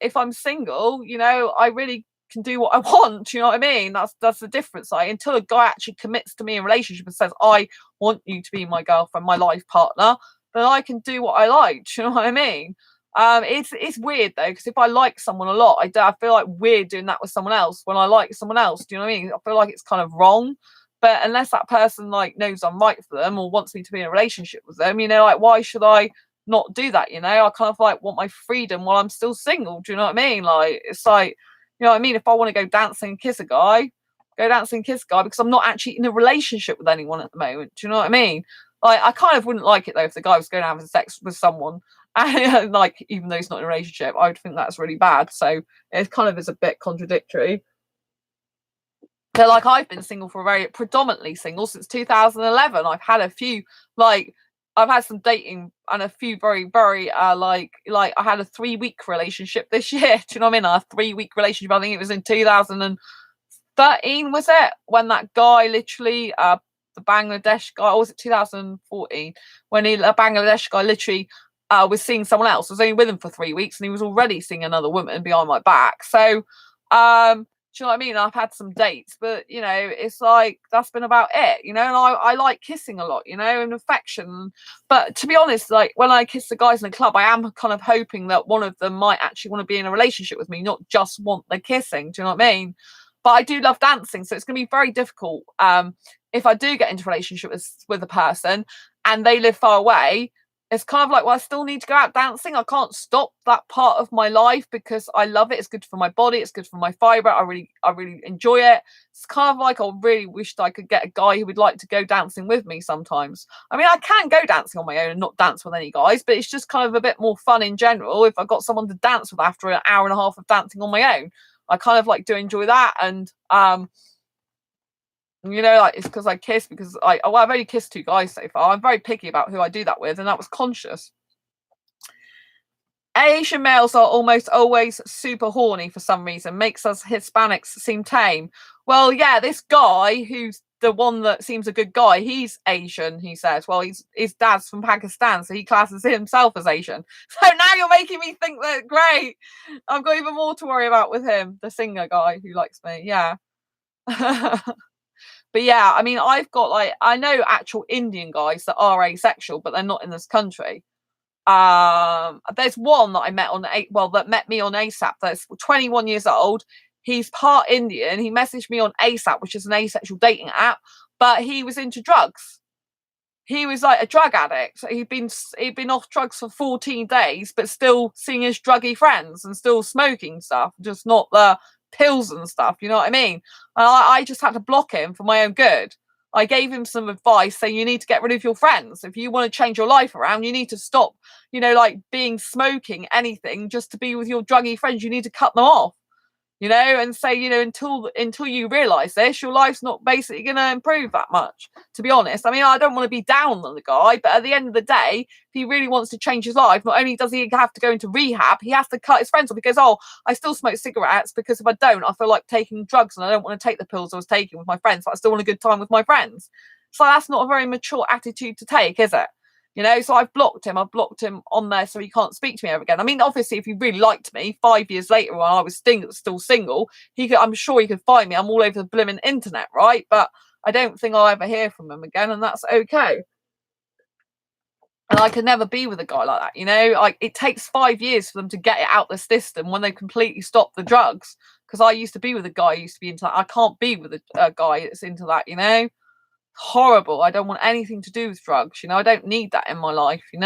if I'm single, I really can do what I want. Do you know what I mean? That's the difference. Until a guy actually commits to me in a relationship and says, I want you to be my girlfriend, my life partner, then I can do what I like. Do you know what I mean? It's weird though, because if I like someone a lot, I feel like weird doing that with someone else when I like someone else. Do you know what I mean? I feel like it's kind of wrong. But unless that person knows I'm right for them or wants me to be in a relationship with them, why should I not do that? I kind of want my freedom while I'm still single. Do you know what I mean? It's like, you know what I mean? If I want to go dancing and kiss a guy, go dancing and kiss a guy, because I'm not actually in a relationship with anyone at the moment. Do you know what I mean? I kind of wouldn't like it though if the guy was going to have sex with someone, and even though he's not in a relationship, I would think that's really bad. So it kind of is a bit contradictory. So I've been single predominantly single since 2011. I've had a few I've had some dating and a few very, very I had a 3-week relationship this year. Do you know what I mean? A 3-week relationship. I think it was in 2013, was it? When that guy literally, the Bangladesh guy, or was it 2014? When a Bangladesh guy literally was seeing someone else. I was only with him for 3 weeks, and he was already seeing another woman behind my back. So do you know what I mean? I've had some dates, but it's that's been about it, and I like kissing a lot, and affection. But to be honest, when I kiss the guys in the club, I am kind of hoping that one of them might actually want to be in a relationship with me, not just want the kissing. Do you know what I mean? But I do love dancing, so it's going to be very difficult if I do get into a relationship with a person and they live far away. it's kind of like, well, I still need to go out dancing. I can't stop that part of my life because I love it. It's good for my body. It's good for my fibre. I really enjoy it. It's kind of like I really wished I could get a guy who would like to go dancing with me sometimes. I mean, I can go dancing on my own and not dance with any guys, but it's just kind of a bit more fun in general if I've got someone to dance with after an hour and a half of dancing on my own. I kind of like do enjoy that. And like it's because I kiss because I've only kissed 2 guys so far. I'm very picky about who I do that with, and that was conscious. Asian males are almost always super horny for some reason, makes us Hispanics seem tame. Well, yeah, this guy who's the one that seems a good guy, he's Asian, he says. Well, his dad's from Pakistan, so he classes himself as Asian. So now you're making me think that, great, I've got even more to worry about with him, the singer guy who likes me, yeah. But yeah, I mean, I know actual Indian guys that are asexual, but they're not in this country. There's one that I met that met me on ASAP. That's 21 years old. He's part Indian. He messaged me on ASAP, which is an asexual dating app, but he was into drugs. He was like a drug addict. So he'd been off drugs for 14 days, but still seeing his druggy friends and still smoking stuff, just not the pills and stuff. You know what I mean? And I just had to block him for my own good. I gave him some advice saying you need to get rid of your friends. If you want to change your life around, you need to stop, like being smoking anything just to be with your druggy friends. You need to cut them off, and say, until you realize this, your life's not basically going to improve that much, to be honest. I mean, I don't want to be down on the guy, but at the end of the day, if he really wants to change his life, not only does he have to go into rehab, he has to cut his friends off because, I still smoke cigarettes because if I don't, I feel like taking drugs and I don't want to take the pills I was taking with my friends, but I still want a good time with my friends. So that's not a very mature attitude to take, is it? So I've blocked him on there so he can't speak to me ever again. I mean, obviously, if he really liked me 5 years later when I was still single, I'm sure he could find me. I'm all over the blimmin' internet, right? But I don't think I'll ever hear from him again, and that's okay. And I could never be with a guy like that, Like, it takes 5 years for them to get it out the system when they completely stop the drugs. Because I used to be with a guy who used to be into that. I can't be with a guy that's into that, horrible. I don't want anything to do with drugs, I don't need that in my life, and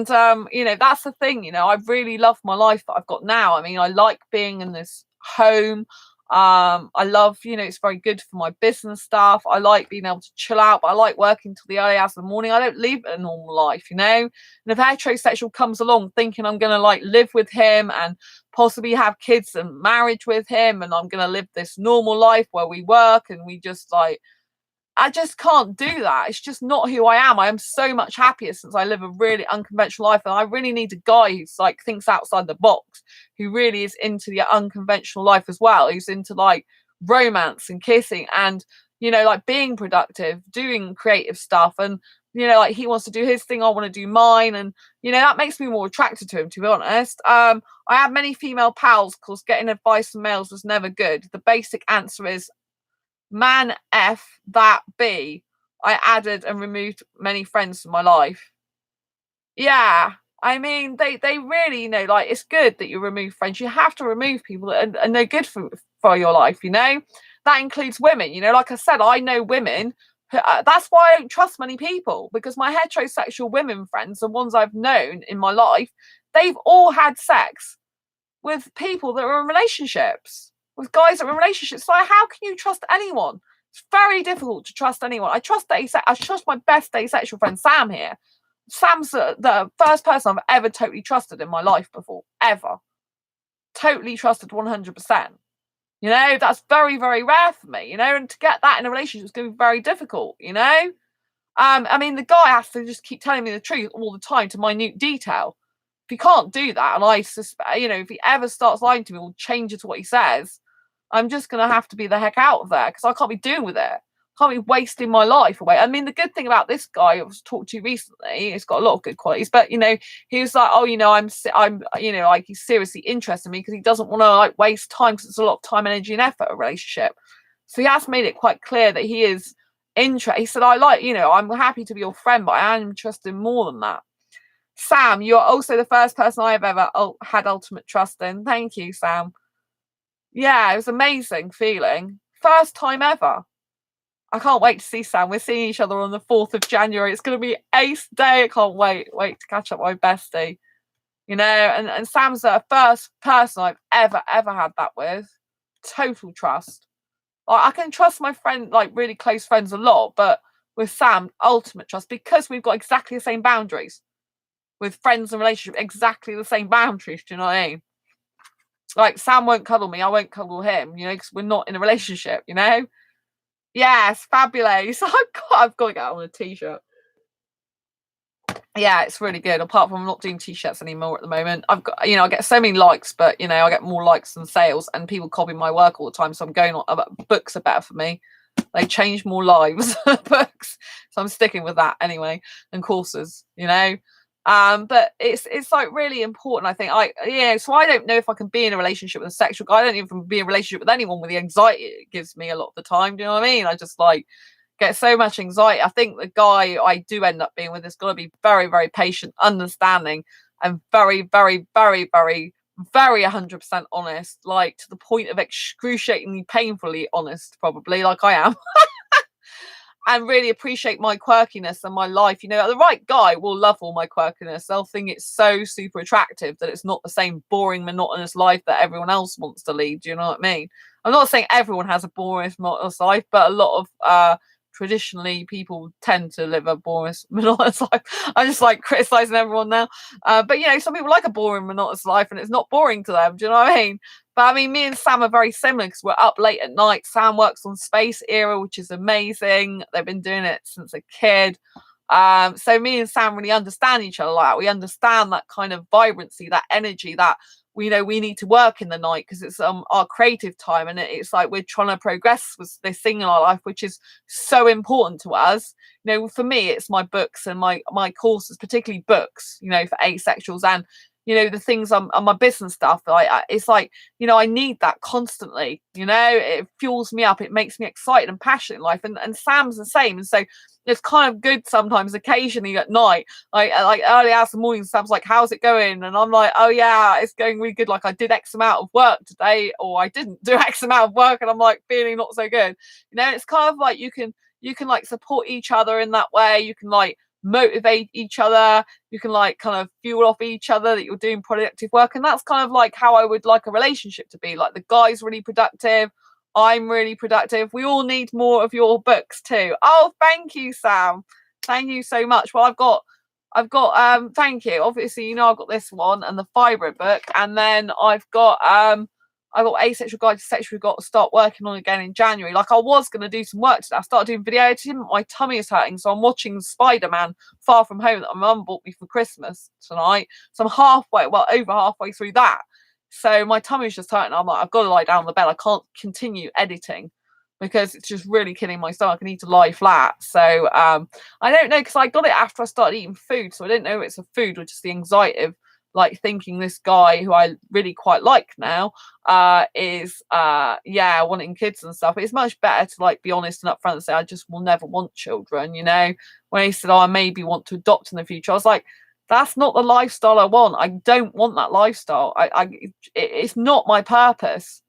that's the thing, I really love my life that I've got now. I mean, I like being in this home. I love, it's very good for my business stuff. I like being able to chill out, but I like working till the early hours of the morning. I don't live a normal life, and if a heterosexual comes along thinking I'm gonna like live with him and possibly have kids and marriage with him, and I'm gonna live this normal life where we work and we just I just can't do that. It's just not who I am. I am so much happier since I live a really unconventional life. And I really need a guy who's like thinks outside the box, who really is into the unconventional life as well. Who's into like romance and kissing and, like being productive, doing creative stuff. And, like he wants to do his thing. I want to do mine. And, that makes me more attracted to him, to be honest. I have many female pals because getting advice from males was never good. The basic answer is man F that B. I added and removed many friends from my life. Yeah. I mean, they really, like, it's good that you remove friends. You have to remove people and they're good for your life, That includes women, like I said, I know women. That's why I don't trust many people, because my heterosexual women friends, the ones I've known in my life, they've all had sex with people that are in relationships, with guys that are in relationships. So how can you trust anyone? It's very difficult to trust anyone. I trust my best asexual friend Sam here. Sam's the first person I've ever totally trusted in my life before, ever. Totally trusted 100%. That's very, very rare for me, and to get that in a relationship is going to be very difficult, I mean, the guy has to just keep telling me the truth all the time to minute detail. If he can't do that, and I suspect, if he ever starts lying to me or changes what he says, I'm just going to have to be the heck out of there because I can't be doing with it. I can't be wasting my life away. I mean, the good thing about this guy I was talked to recently, he's got a lot of good qualities, but he was like, I'm like he's seriously interested in me because he doesn't want to like waste time because it's a lot of time, energy, and effort a relationship. So he has made it quite clear that he is interested. He said, I'm happy to be your friend, but I am interested in more than that. Sam, you're also the first person I've ever had ultimate trust in. Thank you, Sam. Yeah, it was amazing feeling. First time ever. I can't wait to see Sam. We're seeing each other on the 4th of January. It's going to be ace day. I can't wait to catch up with my bestie. You know, and Sam's the first person I've ever had that with. Total trust. Like, I can trust my friend, like really close friends, a lot, but with Sam, ultimate trust, because we've got exactly the same boundaries. With friends and relationships, exactly the same boundaries. Do you know what I mean? Like, Sam won't cuddle me, I won't cuddle him, you know, because we're not in a relationship, you know? Yes, fabulous. I've got to get on a t-shirt. Yeah, it's really good. Apart from I'm not doing t-shirts anymore at the moment. I've got, you know, I get so many likes, but you know, I get more likes than sales, and people copy my work all the time. So I'm going on. Books are better for me. They change more lives. Books. So I'm sticking with that anyway, and courses. You know, but it's like really important. I think So I don't know if I can be in a relationship with a sexual guy. I don't even be in a relationship with anyone with the anxiety it gives me a lot of the time. Do you know what I mean? I just like get so much anxiety. I think the guy I do end up being with is going to be very, very patient, understanding, and very, very, very, very, very 100% honest, like to the point of excruciatingly painfully honest, probably, like I am. And really appreciate my quirkiness and my life. You know, the right guy will love all my quirkiness. They'll think it's so super attractive that it's not the same boring, monotonous life that everyone else wants to lead. Do you know what I mean? I'm not saying everyone has a boring, monotonous life, but a lot of traditionally people tend to live a boring, monotonous life. I'm just like criticizing everyone now. But you know, some people like a boring, monotonous life and it's not boring to them. Do you know what I mean? But I mean, me and Sam are very similar because we're up late at night. Sam works on Space Era, which is amazing. They've been doing it since a kid. So me and Sam really understand each other like that. We understand that kind of vibrancy, that energy, that we know we need to work in the night because it's our creative time, and it's like we're trying to progress with this thing in our life, which is so important to us. You know, for me, it's my books and my courses, particularly books. You know, for asexuals, and you know the things on my business stuff. It's like, you know, I need that constantly. You know, it fuels me up. It makes me excited and passionate in life. And Sam's the same. And so it's kind of good sometimes, occasionally at night, like early hours in the morning, Sam's like, how's it going? And I'm like, oh yeah, it's going really good. Like I did X amount of work today, or I didn't do X amount of work, and I'm like feeling not so good. You know, it's kind of like you can like support each other in that way. You can like motivate each other. You can like kind of fuel off each other that you're doing productive work. And that's kind of like how I would like a relationship to be. Like the guy's really productive, I'm really productive. We all need more of your books too. Oh, thank you, Sam. Thank you so much. Well, thank you. Obviously, you know, I've got this one and the fibro book, and then I've got Asexual Guide to Sexual. We've got to start working on again in January. Like I was going to do some work today. I started doing video editing. My tummy is hurting, so I'm watching Spider-Man Far From Home that my mum bought me for Christmas tonight. So I'm over halfway through that. So my tummy's just hurting. I'm like, I've got to lie down on the bed. I can't continue editing because it's just really killing my stomach. I need to lie flat. So I don't know, because I got it after I started eating food. So I don't know if it's a food or just the anxiety of like thinking this guy who I really quite like now is wanting kids and stuff. It's much better to like be honest and upfront and say I just will never want children. You know, when he said, oh, I maybe want to adopt in the future, I was like, that's not the lifestyle I want. I don't want that lifestyle. It's not my purpose.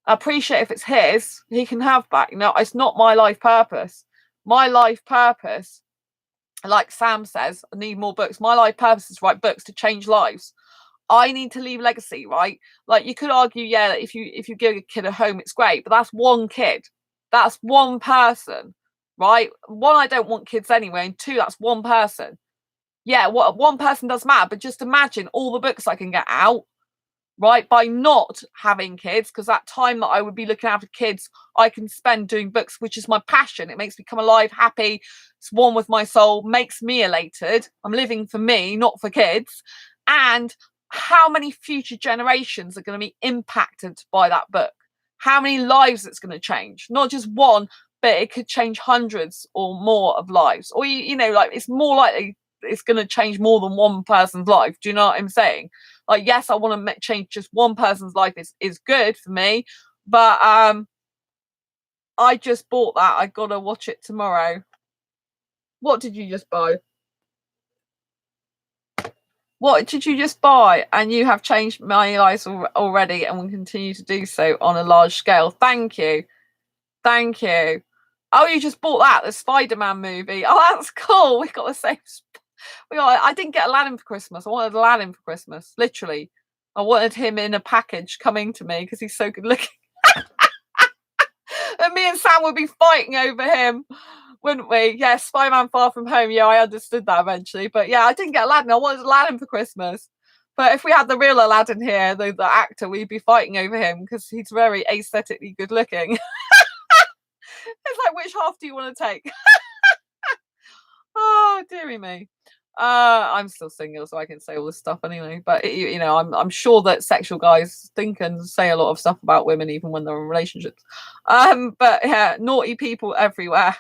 I appreciate if it's his, he can have that. You know, it's not my life purpose. My life purpose, like Sam says, I need more books. My life purpose is to write books to change lives. I need to leave legacy, right? Like you could argue, yeah, that if you give a kid a home, it's great, but that's one kid. That's one person, right? One, I don't want kids anyway, and two, that's one person. Yeah, what one person does matter, but just imagine all the books I can get out, right, by not having kids, because that time that I would be looking after kids, I can spend doing books, which is my passion. It makes me come alive, happy, it's one with my soul, makes me elated. I'm living for me, not for kids. And how many future generations are going to be impacted by that book? How many lives it's going to change? Not just one, but it could change hundreds or more of lives. Or, you know, like it's more likely it's going to change more than one person's life. Do you know what I'm saying? Like, yes, I want to change just one person's life is good for me, but I just bought that. I gotta watch it tomorrow. What did you just buy? What did you just buy? And you have changed my life already and will continue to do so on a large scale. Thank you. Thank you. Oh, you just bought that, the Spider-Man movie. Oh, that's cool. We got the same. I didn't get Aladdin for Christmas. I wanted Aladdin for Christmas. Literally, I wanted him in a package coming to me because he's so good looking. And me and Sam would be fighting over him, wouldn't we? Yeah, Spider-Man Far From Home. Yeah, I understood that eventually. But yeah, I didn't get Aladdin. I wanted Aladdin for Christmas. But if we had the real Aladdin here, the actor, we'd be fighting over him because he's very aesthetically good looking. It's like, which half do you want to take? Oh, dearie me. I'm still single, so I can say all this stuff anyway. But you know, I'm sure that sexual guys think and say a lot of stuff about women, even when they're in relationships. But yeah, naughty people everywhere.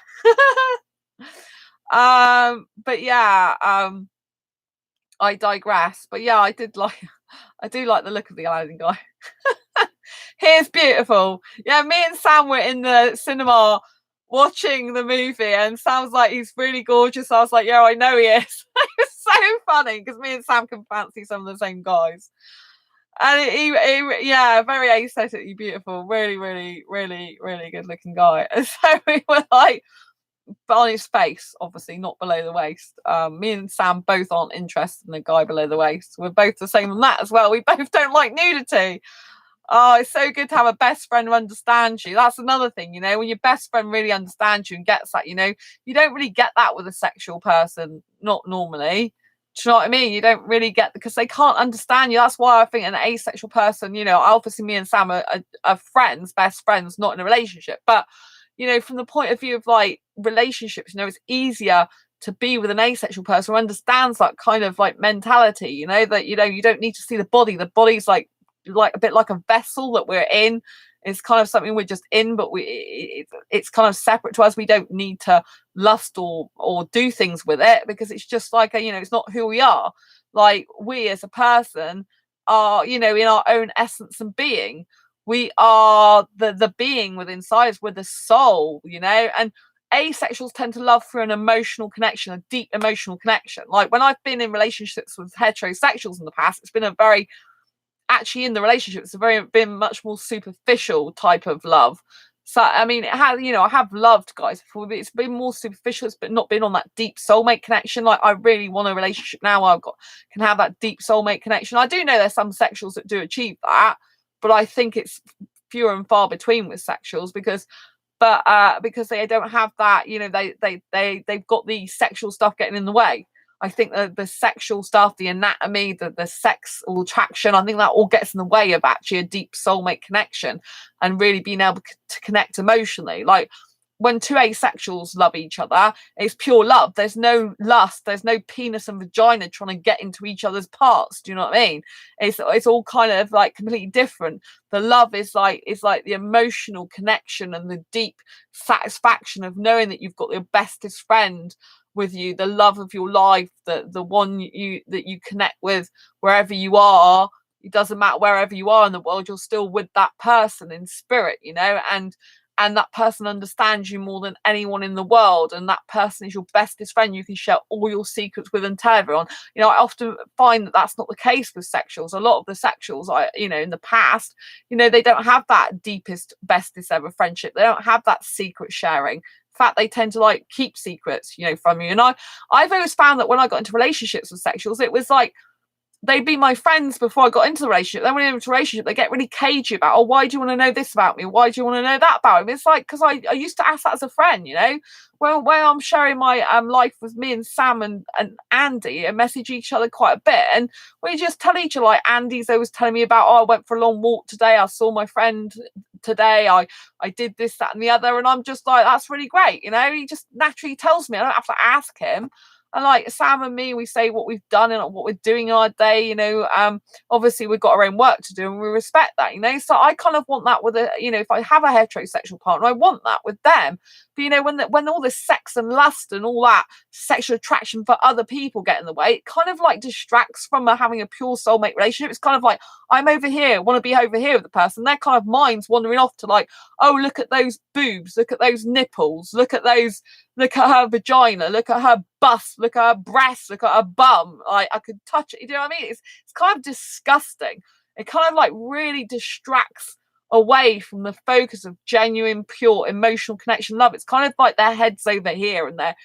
But yeah, I digress. But yeah, I do like the look of the Aladdin guy. He's beautiful. Yeah, me and Sam were in the cinema watching the movie, and Sam's like, he's really gorgeous. I was like, yeah, I know he is. It's so funny because me and Sam can fancy some of the same guys. And yeah, very aesthetically beautiful, really, really, really, really good looking guy. And so we were like, but on his face, obviously, not below the waist. Me and Sam both aren't interested in a guy below the waist. We're both the same on that as well. We both don't like nudity. Oh, it's so good to have a best friend who understands you. That's another thing, you know, when your best friend really understands you and gets that, you know, you don't really get that with a sexual person, not normally. Do you know what I mean? You don't really get, because they can't understand you. That's why I think an asexual person, you know, obviously me and Sam are friends, best friends, not in a relationship. But, you know, from the point of view of like relationships, you know, it's easier to be with an asexual person who understands that kind of like mentality, you know, that, you know, you don't need to see the body. The body's like a bit like a vessel that we're in. It's kind of something we're just in, but it's kind of separate to us. We don't need to lust or do things with it, because it's just like you know, it's not who we are. Like, we as a person are, you know, in our own essence and being, we are the being within inside us. We're the soul, you know. And asexuals tend to love through an emotional connection, a deep emotional connection. Like, when I've been in relationships with heterosexuals in the past, it's been a very, actually in the relationship, it's been much more superficial type of love. So I mean, it has, you know, I have loved guys before, but it's been more superficial. It's not been on that deep soulmate connection. Like, I really want a relationship now where can have that deep soulmate connection. I do know there's some sexuals that do achieve that, but I think it's fewer and far between with sexuals, because they don't have that, you know, they've got the sexual stuff getting in the way. I think the sexual stuff, the anatomy, the sexual attraction, I think that all gets in the way of actually a deep soulmate connection and really being able to connect emotionally. Like, when two asexuals love each other, it's pure love. There's no lust. There's no penis and vagina trying to get into each other's parts. Do you know what I mean? It's all kind of like completely different. The love is like the emotional connection and the deep satisfaction of knowing that you've got your bestest friend with you, the love of your life, the one that you connect with wherever you are. It doesn't matter wherever you are in the world, you're still with that person in spirit, you know, and that person understands you more than anyone in the world, and that person is your bestest friend. You can share all your secrets with and tell everyone. You know, I often find that that's not the case with sexuals. A lot of the sexuals, you know, in the past, you know, they don't have that deepest, bestest ever friendship. They don't have that secret sharing. In fact, they tend to like keep secrets, you know, from you. And I've always found that when I got into relationships with sexuals, it was like they'd be my friends before I got into the relationship. Then when you're into a relationship, they get really cagey about, oh, why do you want to know this about me? Why do you want to know that about me? It's like, because I used to ask that as a friend, you know, well, when I'm sharing my life with me and Sam and Andy, and message each other quite a bit, and we just tell each other, like, Andy's always telling me about, oh, I went for a long walk today, I saw my friend today, I did this, that, and the other, and I'm just like, that's really great, you know. He just naturally tells me, I don't have to ask him. And like Sam and me, we say what we've done and what we're doing in our day, you know. Obviously we've got our own work to do, and we respect that, you know. So I kind of want that with a, you know, if I have a heterosexual partner, I want that with them. But you know, when all this sex and lust and all that sexual attraction for other people get in the way, it kind of like distracts from having a pure soulmate relationship. It's kind of like, I'm over here, want to be over here with the person. Their kind of mind's wandering off to like, oh, look at those boobs, look at those nipples, look at her vagina, look at her bust, look at her breasts, look at her bum. Like, I could touch it. You know what I mean? It's kind of disgusting. It kind of like really distracts away from the focus of genuine, pure, emotional connection, love. It's kind of like their heads over here and their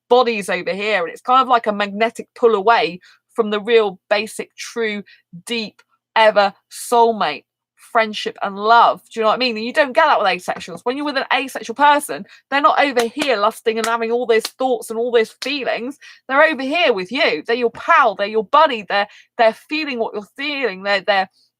bodies over here, and it's kind of like a magnetic pull away from the real, basic, true, deep, ever soulmate friendship and love. Do you know what I mean? And you don't get that with asexuals. When you're with an asexual person, they're not over here lusting and having all these thoughts and all these feelings. They're over here with you. They're your pal, they're your buddy, they're feeling what you're feeling.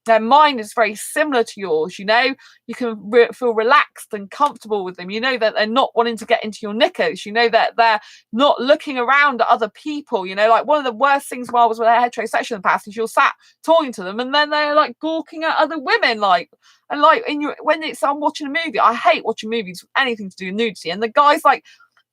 Their mind is very similar to yours. You know, you can feel relaxed and comfortable with them. You know that they're not wanting to get into your knickers. You know that they're not looking around at other people. You know, like one of the worst things while I was with a heterosexual in the past is you're sat talking to them and then they're like gawking at other women, like, and like when I'm watching a movie, I hate watching movies with anything to do with nudity, and the guy's like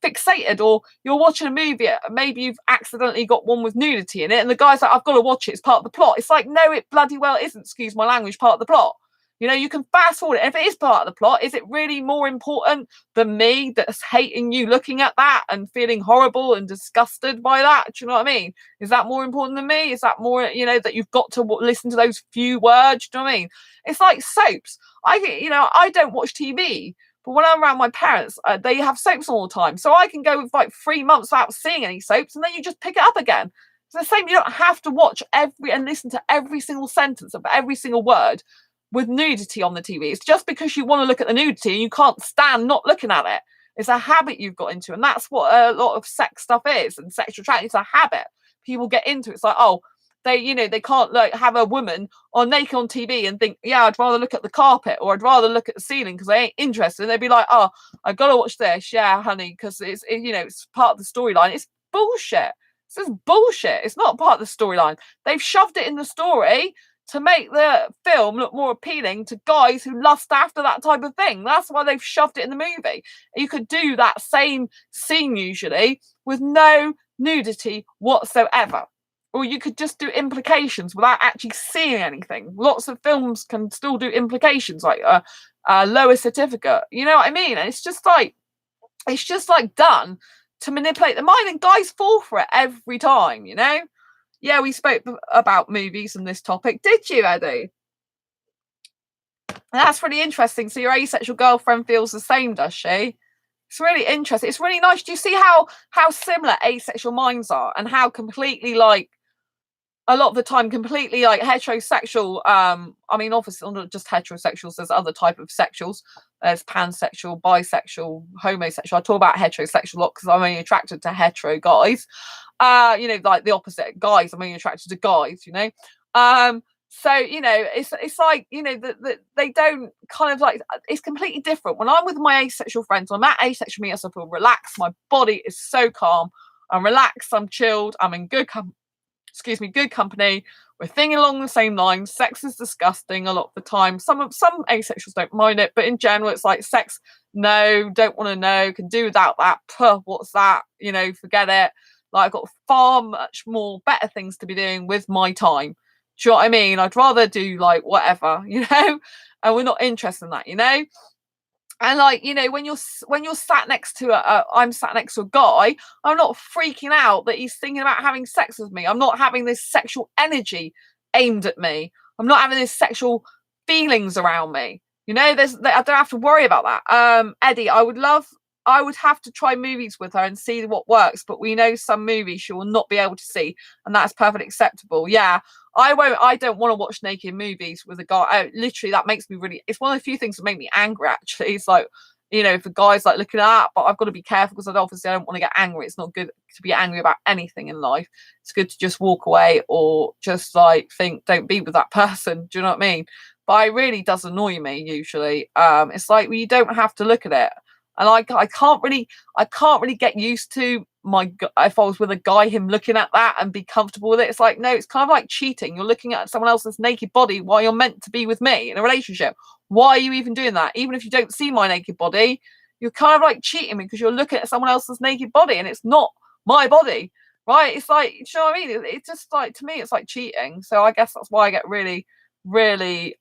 fixated, or you're watching a movie, maybe you've accidentally got one with nudity in it, and the guy's like, I've got to watch it, it's part of the plot. It's like, no, it bloody well isn't, excuse my language, part of the plot. You know, you can fast forward it. If it is part of the plot, is it really more important than me that's hating you looking at that and feeling horrible and disgusted by that? Do you know what I mean? Is that more important than me? Is that more, you know, that you've got to listen to those few words? Do you know what I mean? It's like soaps. I don't watch TV, but when I'm around my parents, they have soaps all the time. So I can go with like 3 months without seeing any soaps, and then you just pick it up again. It's the same. You don't have to watch and listen to every single sentence of every single word with nudity on the TV. It's just because you want to look at the nudity and you can't stand not looking at it. It's a habit you've got into. And that's what a lot of sex stuff is, and sexual attraction. It's a habit. People get into it. It's like, oh, they can't like have a woman on naked on TV and think, yeah, I'd rather look at the carpet or I'd rather look at the ceiling because they ain't interested. And they'd be like, oh, I've got to watch this, yeah, honey, because it's part of the storyline. It's bullshit. This is bullshit. It's not part of the storyline. They've shoved it in the story to make the film look more appealing to guys who lust after that type of thing. That's why they've shoved it in the movie. You could do that same scene usually with no nudity whatsoever. Or you could just do implications without actually seeing anything. Lots of films can still do implications, like a lower certificate. You know what I mean? And it's just like done to manipulate the mind, and guys fall for it every time, you know? Yeah, we spoke about movies and this topic. Did you, Eddie? And that's really interesting. So your asexual girlfriend feels the same, does she? It's really interesting. It's really nice. Do you see how similar asexual minds are, and how completely like a lot of the time completely like heterosexual, I mean, obviously not just heterosexuals, there's other type of sexuals. There's pansexual, bisexual, homosexual. I talk about heterosexual a lot because I'm only attracted to hetero guys. You know, like the opposite, guys, I'm only attracted to guys, you know. So, you know, it's like, you know, that they don't kind of like, it's completely different. When I'm with my asexual friends, when I'm at asexual meetups, I feel relaxed. My body is so calm. I'm relaxed, I'm chilled, I'm in good company. We're thinking along the same lines. Sex is disgusting a lot of the time. Some asexuals don't mind it, but in general, it's like sex. No, don't want to know. Can do without that. Puh, what's that? You know, forget it. Like I've got far much more better things to be doing with my time. Do you know what I mean? I'd rather do like whatever, you know. And we're not interested in that, you know. And like, you know, when you're sat next to I'm sat next to a guy, I'm not freaking out that he's thinking about having sex with me. I'm not having this sexual energy aimed at me. I'm not having this sexual feelings around me. You know, I don't have to worry about that. Eddie, I would have to try movies with her and see what works, but we know some movies she will not be able to see, and that's perfectly acceptable. Yeah, I don't want to watch naked movies with a guy. Literally, that makes me really, it's one of the few things that make me angry, actually. It's like, you know, if a guy's like looking at that, but I've got to be careful because obviously I don't want to get angry. It's not good to be angry about anything in life. It's good to just walk away or just like think, don't be with that person. Do you know what I mean? But it really does annoy me usually. It's like, well, you don't have to look at it. And I can't really get used to if I was with a guy, him looking at that and be comfortable with it. It's like, no, it's kind of like cheating. You're looking at someone else's naked body while you're meant to be with me in a relationship. Why are you even doing that? Even if you don't see my naked body, you're kind of like cheating me because you're looking at someone else's naked body and it's not my body, right? It's like, you know what I mean? It's just like, to me, it's like cheating. So I guess that's why I get really, really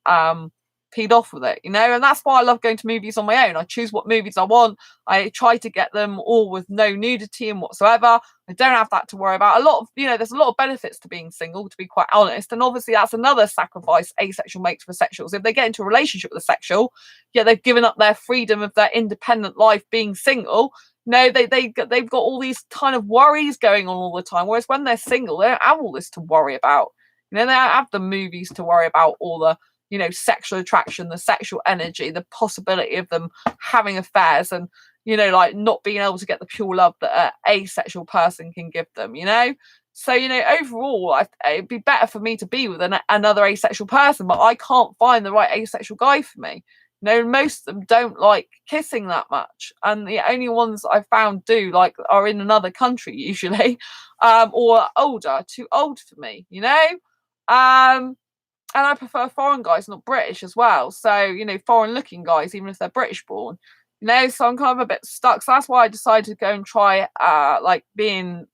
peed off with it, you know. And that's why I love going to movies on my own. I choose what movies I want. I try to get them all with no nudity and whatsoever. I don't have that to worry about. A lot of, you know, there's a lot of benefits to being single, to be quite honest. And obviously that's another sacrifice asexual makes for sexuals. If they get into a relationship with a sexual, yeah, they've given up their freedom of their independent life being single. No, they've got all these kind of worries going on all the time. Whereas when they're single, they don't have all this to worry about. You know, they don't have the movies to worry about, all the, you know, sexual attraction, the sexual energy, the possibility of them having affairs, and, you know, like not being able to get the pure love that an asexual person can give them, you know. So, you know, overall, it'd be better for me to be with another asexual person, but I can't find the right asexual guy for me. You know, most of them don't like kissing that much, and the only ones I've found do like are in another country usually, or older, too old for me, you know. And I prefer foreign guys, not British as well. So, you know, foreign looking guys, even if they're British born, you know. So I'm kind of a bit stuck. So that's why I decided to go and try like being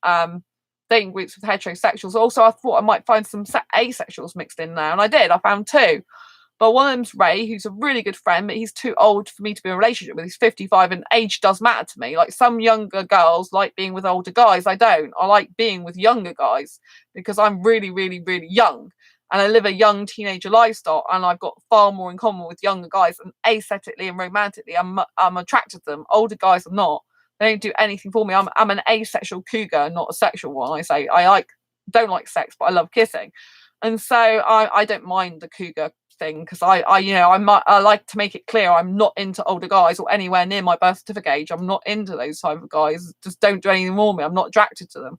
dating groups with heterosexuals. Also, I thought I might find some asexuals mixed in there, and I did. I found two. But one of them's Ray, who's a really good friend, but he's too old for me to be in a relationship with. He's 55, and age does matter to me. Like, some younger girls like being with older guys. I don't. I like being with younger guys because I'm really, really, really young. And I live a young teenager lifestyle, and I've got far more in common with younger guys. And aesthetically and romantically, I'm attracted to them. Older guys are not. They don't do anything for me. I'm an asexual cougar, not a sexual one. I say I don't like sex, but I love kissing. And so I don't mind the cougar thing, because I you know, I like to make it clear I'm not into older guys or anywhere near my birth certificate age. I'm not into those type of guys. Just don't do anything for me. I'm not attracted to them.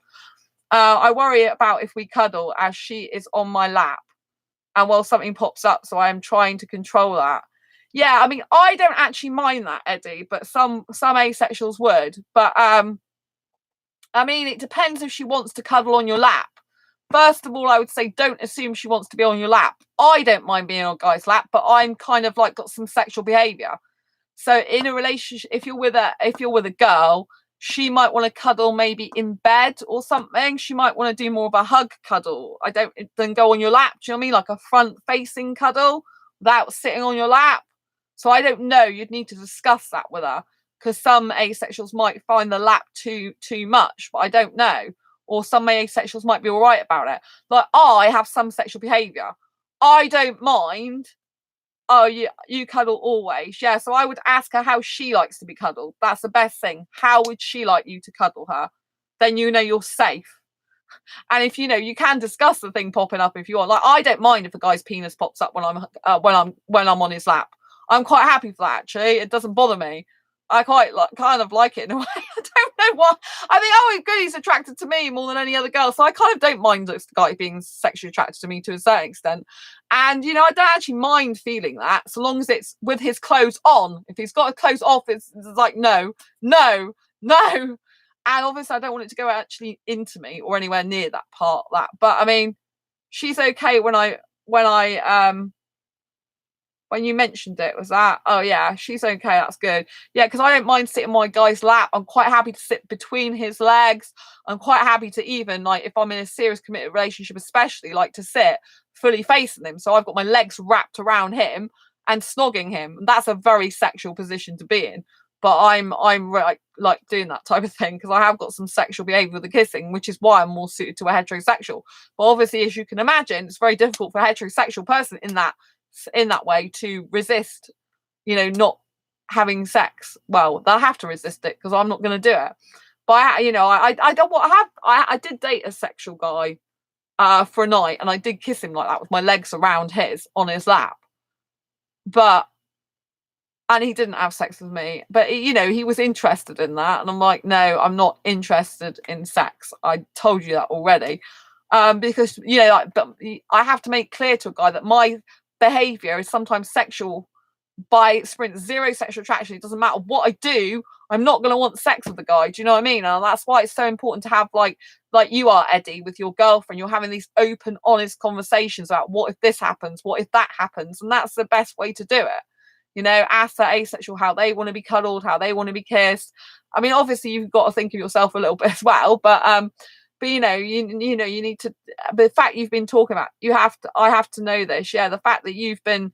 I worry about if we cuddle as she is on my lap, and well, something pops up, so I am trying to control that. Yeah, I mean, I don't actually mind that, Eddie, but some asexuals would. But I mean, it depends if she wants to cuddle on your lap. First of all, I would say don't assume she wants to be on your lap. I don't mind being on a guy's lap, but I'm kind of like got some sexual behavior. So in a relationship, if you're with a girl, she might want to cuddle maybe in bed or something. She might want to do more of a hug cuddle. Then go on your lap. Do you know what I mean? Like a front facing cuddle without sitting on your lap. So I don't know. You'd need to discuss that with her, because some asexuals might find the lap too much, but I don't know. Or some asexuals might be all right about it. Like, I have some sexual behavior. I don't mind. Oh, you cuddle always. Yeah, so I would ask her how she likes to be cuddled. That's the best thing. How would she like you to cuddle her? Then you know you're safe. And if you know, you can discuss the thing popping up if you want. Like, I don't mind if a guy's penis pops up when I'm on his lap. I'm quite happy for that, actually. It doesn't bother me. I kind of like it in a way. I don't know why. I think, oh, good, he's attracted to me more than any other girl. So I kind of don't mind this guy being sexually attracted to me to a certain extent. And, you know, I don't actually mind feeling that, so long as it's with his clothes on. If he's got his clothes off, it's like, no. And obviously I don't want it to go actually into me or anywhere near that part of that. But I mean, she's okay when you mentioned it, was that, oh yeah, she's okay, that's good. Yeah, because I don't mind sitting on my guy's lap. I'm quite happy to sit between his legs. I'm quite happy to, even like if I'm in a serious committed relationship, especially, like to sit fully facing him. So I've got my legs wrapped around him and snogging him. That's a very sexual position to be in. But I'm like doing that type of thing because I have got some sexual behavior with the kissing, which is why I'm more suited to a heterosexual. But obviously, as you can imagine, it's very difficult for a heterosexual person in that way to resist, you know, not having sex. Well, they'll have to resist it because I'm not going to do it. But I did date a sexual guy for a night, and I did kiss him like that with my legs around his on his lap. And he didn't have sex with me, but he was interested in that, and I'm like, no, I'm not interested in sex. I told you that already, because but I have to make clear to a guy that my behavior is sometimes sexual by experience. Zero sexual attraction. It doesn't matter what I do, I'm not going to want sex with the guy. Do you know what I mean? And that's why it's so important to have like you are, Eddie, with your girlfriend. You're having these open, honest conversations about what if this happens, what if that happens, and that's the best way to do it. Ask that asexual how they want to be cuddled, how they want to be kissed. I mean, obviously you've got to think of yourself a little bit as well, but you need to. The fact you've been talking about, I have to know this. Yeah, the fact that you've been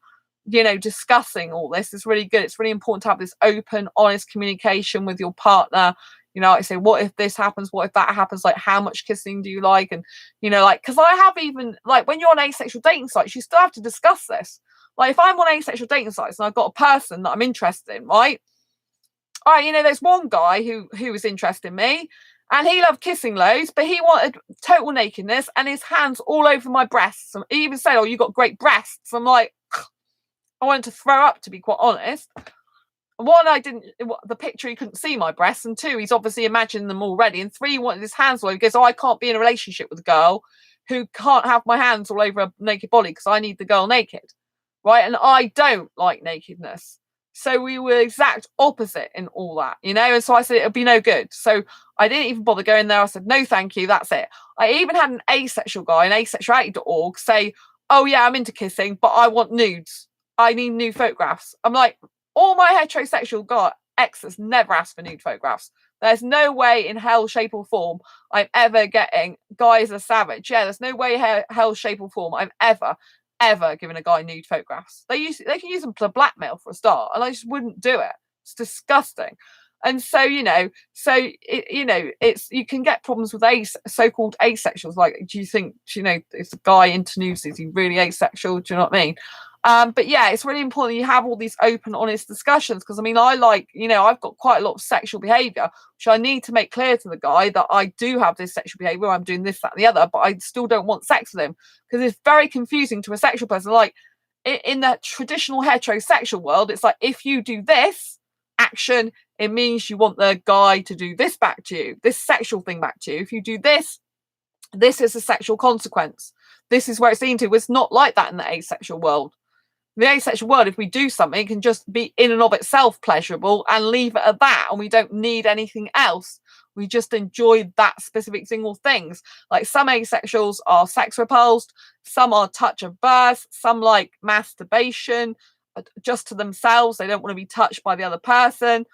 you know, discussing all this is really good. It's really important to have this open, honest communication with your partner. You know, like I say, what if this happens? What if that happens? Like, how much kissing do you like? And, you know, like, because I have even, like, when you're on asexual dating sites, you still have to discuss this. Like, if I'm on asexual dating sites and I've got a person that I'm interested in, right? All right, you know, there's one guy who was interested in me, and he loved kissing loads, but he wanted total nakedness and his hands all over my breasts. And he even said, "Oh, you got great breasts." I'm like, I wanted to throw up, to be quite honest. One, the picture, he couldn't see my breasts, and two, he's obviously imagined them already, and three, he wanted his hands all over. He goes, "Oh, I can't be in a relationship with a girl who can't have my hands all over a naked body because I need the girl naked." Right? And I don't like nakedness. So we were exact opposite in all that, you know? And so I said, it'll be no good. So I didn't even bother going there. I said, no, thank you. That's it. I even had an asexual guy, an asexuality.org, say, "Oh, yeah, I'm into kissing, but I want nudes. I need nude photographs." I'm like, all my heterosexual guy exes never asked for nude photographs. There's no way in hell, shape, or form I'm ever getting guys are savage. Yeah, there's no way hell, shape, or form I'm ever given a guy nude photographs. They can use them to blackmail for a start, and I just wouldn't do it. It's disgusting. And so, you know, it's, you can get problems with so-called asexuals. Like, do you think, you know, is the guy into nudes, is he really asexual? Do you know what I mean? But yeah, it's really important you have all these open, honest discussions, because I mean, I like, you know, I've got quite a lot of sexual behavior, which I need to make clear to the guy that I do have this sexual behavior. I'm doing this, that, and the other, but I still don't want sex with him, because it's very confusing to a sexual person. Like, in the traditional heterosexual world, it's like, if you do this action, it means you want the guy to do this back to you, this sexual thing back to you. If you do this, this is a sexual consequence. This is where it's leading to. It's not like that in the asexual world. The asexual world, if we do something, it can just be in and of itself pleasurable and leave it at that, and we don't need anything else. We just enjoy that specific single things. Like, some asexuals are sex repulsed, some are touch averse, some like masturbation just to themselves. They don't want to be touched by the other person.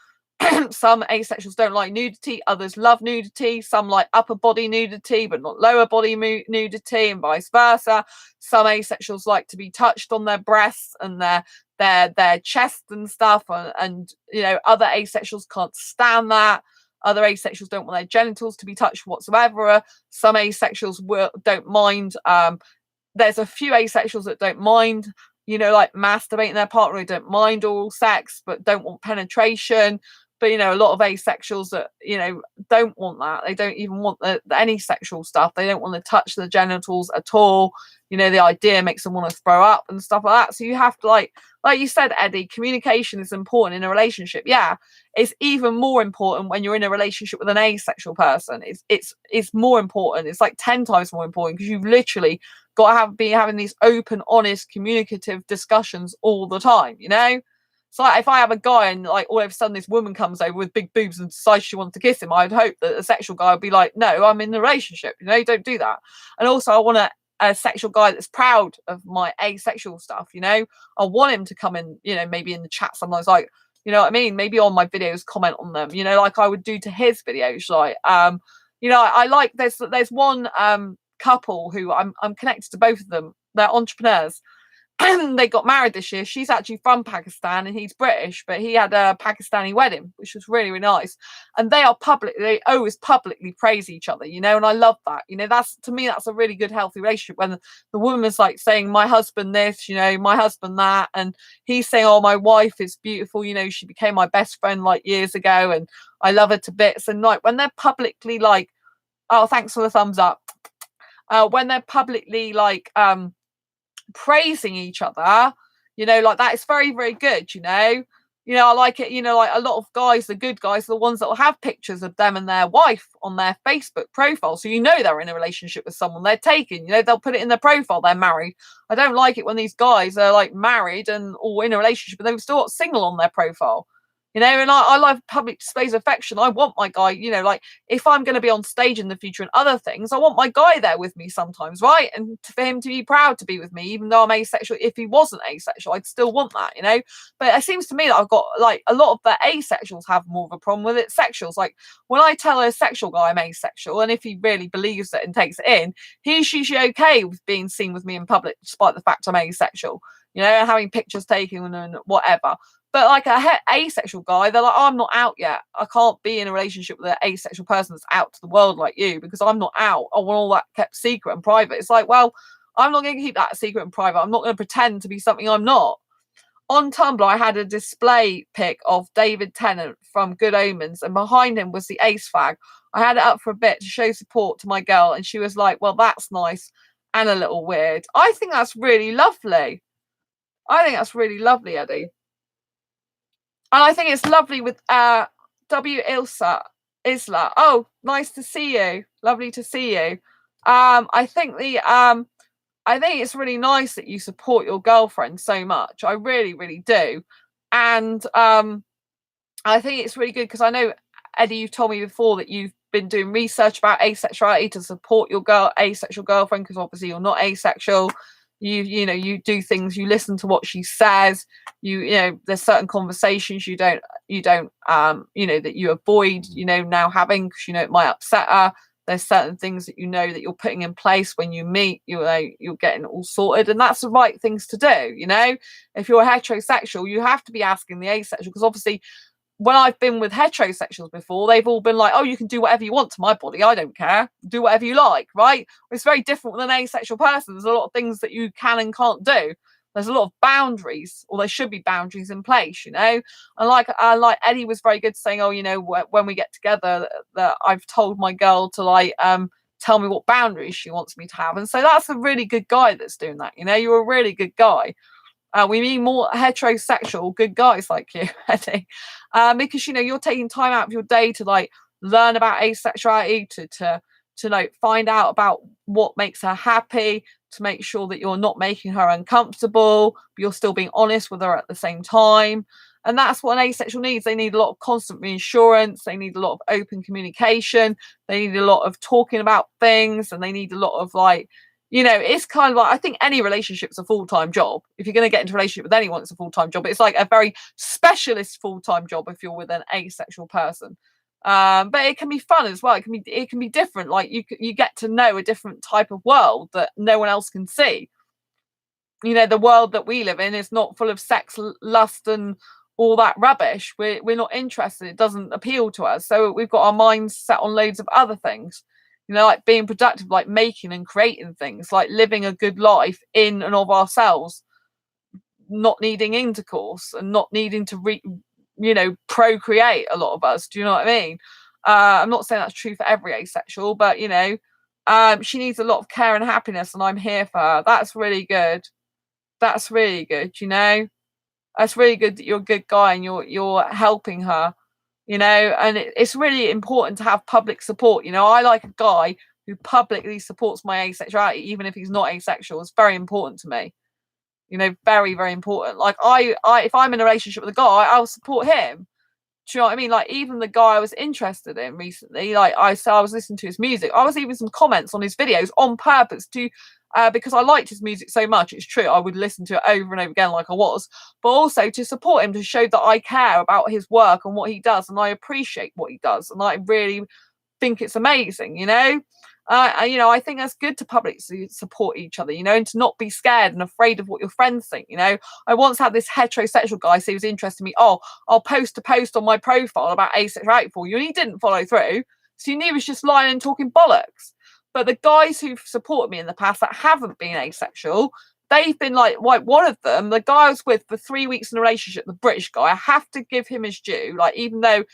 Some asexuals don't like nudity, others love nudity. Some like upper body nudity but not lower body nudity, and vice versa. Some asexuals like to be touched on their breasts and their chest and stuff, and you know, other asexuals can't stand that. Other asexuals don't want their genitals to be touched whatsoever. Some asexuals don't mind. There's a few asexuals that don't mind, you know, like masturbating their partner. They don't mind oral sex but don't want penetration. But, you know, a lot of asexuals that, you know, don't want that. They don't even want any sexual stuff. They don't want to touch the genitals at all. You know, the idea makes them want to throw up and stuff like that. So you have to, like you said, Eddie, communication is important in a relationship. Yeah, it's even more important when you're in a relationship with an asexual person. It's more important. It's like 10 times more important, because you've literally got to be having these open, honest, communicative discussions all the time, you know? So like, if I have a guy and like all of a sudden this woman comes over with big boobs and decides she wants to kiss him, I'd hope that a sexual guy would be like, "No, I'm in a relationship, you know, don't do that." And also, I want a sexual guy that's proud of my asexual stuff, you know. I want him to come in, you know, maybe in the chat sometimes, like, you know what I mean, maybe on my videos, comment on them, you know, like I would do to his videos. Like, you know, I like, there's one couple who I'm connected to, both of them. They're entrepreneurs. They got married this year. She's actually from Pakistan and he's British, but he had a Pakistani wedding, which was really, really nice. And they always publicly praise each other, you know, and I love that. You know, that's, to me, that's a really good, healthy relationship, when the woman is like saying, "My husband this, you know, my husband that," and he's saying, "Oh, my wife is beautiful, you know, she became my best friend like years ago and I love her to bits." And like, when they're publicly like, "Oh, thanks for the thumbs up," when they're publicly like praising each other, you know, like that, is very, very good, you know. I like it, you know, like a lot of guys, the good guys, are the ones that will have pictures of them and their wife on their Facebook profile, so you know they're in a relationship with someone. They're taken, you know, they'll put it in their profile, they're married. I don't like it when these guys are like married and or in a relationship but they've still got single on their profile, you know. And I like public displays of affection. I want my guy, you know, like if I'm going to be on stage in the future and other things, I want my guy there with me sometimes, right? And for him to be proud to be with me, even though I'm asexual. If he wasn't asexual, I'd still want that, you know. But it seems to me that I've got, like, a lot of the asexuals have more of a problem with it. Sexuals, like when I tell a sexual guy I'm asexual, and if he really believes it and takes it in, he's usually okay with being seen with me in public, despite the fact I'm asexual. you know, having pictures taken and whatever. But like a asexual guy, they're like, oh, I'm not out yet. I can't be in a relationship with an asexual person that's out to the world like you because I'm not out. I want all that kept secret and private. It's like, well, I'm not going to keep that secret and private. I'm not going to pretend to be something I'm not. On Tumblr, I had a display pic of David Tennant from Good Omens, and behind him was the ace flag. I had it up for a bit to show support to my girl, and she was like, well, that's nice and a little weird. I think that's really lovely. I think that's really lovely, Eddie. And I think it's lovely with W. Isla. Oh, nice to see you. Lovely to see you. I think it's really nice that you support your girlfriend so much. I really, really do. And I think it's really good because I know, Eddie, you've told me before that you've been doing research about asexuality to support your asexual girlfriend, because obviously you're not asexual. You know, you do things, you listen to what she says, you know, there's certain conversations you don't you know, that you avoid, you know, now having, because you know it might upset her. There's certain things that you know that you're putting in place when you meet, you're getting all sorted, and that's the right things to do. You know, if you're heterosexual, you have to be asking the asexual, because obviously when I've been with heterosexuals before, they've all been like, oh, you can do whatever you want to my body. I don't care. Do whatever you like, right? It's very different with an asexual person. There's a lot of things that you can and can't do. There's a lot of boundaries, or there should be boundaries in place, you know? And like Eddie was very good saying, oh, you know, when we get together, that I've told my girl to like, tell me what boundaries she wants me to have. And so that's a really good guy that's doing that, you know? You're a really good guy. We need more heterosexual good guys like you, Eddie, because you know you're taking time out of your day to like learn about asexuality, to like find out about what makes her happy, to make sure that you're not making her uncomfortable, but you're still being honest with her at the same time. And that's what an asexual needs. They need a lot of constant reassurance. They need a lot of open communication. They need a lot of talking about things, and they need a lot of like, you know, it's kind of like, I think any relationship's a full-time job. If you're going to get into a relationship with anyone, it's a full-time job. It's like a very specialist full-time job if you're with an asexual person. But it can be fun as well. It can be different. Like you get to know a different type of world that no one else can see. You know, the world that we live in is not full of sex, lust, and all that rubbish. We're not interested. It doesn't appeal to us. So we've got our minds set on loads of other things. You know, like being productive, like making and creating things, like living a good life in and of ourselves, not needing intercourse and not needing to procreate. A lot of us, do you know what I mean? I'm not saying that's true for every asexual, but you know, she needs a lot of care and happiness, and I'm here for her. That's really good. That's really good. You know, that's really good that you're a good guy and you're helping her. You know, and it's really important to have public support. You know, I like a guy who publicly supports my asexuality, even if he's not asexual. It's very important to me. You know, very, very important. Like I if I'm in a relationship with a guy, I'll support him. Do you know what I mean? Like even the guy I was interested in recently, like I was listening to his music. I was leaving some comments on his videos on purpose to because I liked his music so much. It's true, I would listen to it over and over again like I was, but also to support him, to show that I care about his work and what he does, and I appreciate what he does, and I really think it's amazing, you know. You know, I think that's good to publicly support each other, you know, and to not be scared and afraid of what your friends think. You know, I once had this heterosexual guy say he was interested in me. Oh, I'll post a post on my profile about asexuality for you, and he didn't follow through, so you knew he was just lying and talking bollocks. But the guys who've supported me in the past that haven't been asexual, they've been like one of them, the guy I was with for 3 weeks in a relationship, the British guy, I have to give him his due. Like even though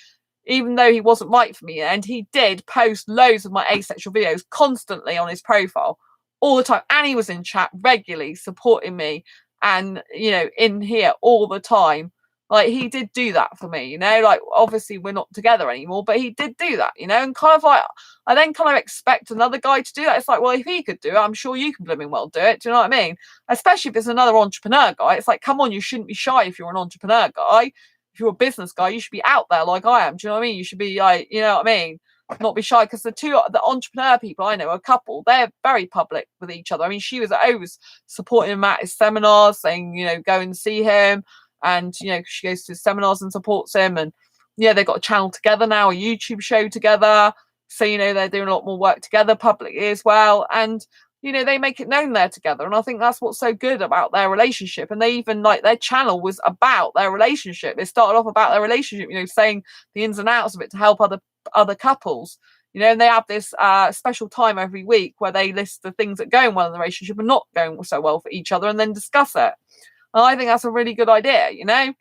he wasn't right for me, and he did post loads of my asexual videos constantly on his profile all the time, and he was in chat regularly supporting me, and you know, in here all the time. Like he did do that for me, you know, like obviously we're not together anymore, but he did do that, you know. And kind of like I then kind of expect another guy to do that. It's like, well, if he could do it, I'm sure you can blooming well do it. Do you know what I mean? Especially if it's another entrepreneur guy. It's like, come on, you shouldn't be shy if you're an entrepreneur guy. If you're a business guy, you should be out there like I am. Do you know what I mean? You should be like, you know what I mean? Not be shy, because the entrepreneur people I know, a couple, they're very public with each other. I mean, she was always supporting him at his seminars, saying, you know, go and see him. And you know, she goes to seminars and supports him, and yeah, they've got a channel together now, a YouTube show together, so you know they're doing a lot more work together publicly as well. And you know, they make it known they're together. And I think that's what's so good about their relationship. And they even, like, their channel was about their relationship. It started off about their relationship, you know, saying the ins and outs of it to help other couples. You know, and they have this special time every week where they list the things that are going well in the relationship and not going so well for each other, and then discuss it. And I think that's a really good idea, you know.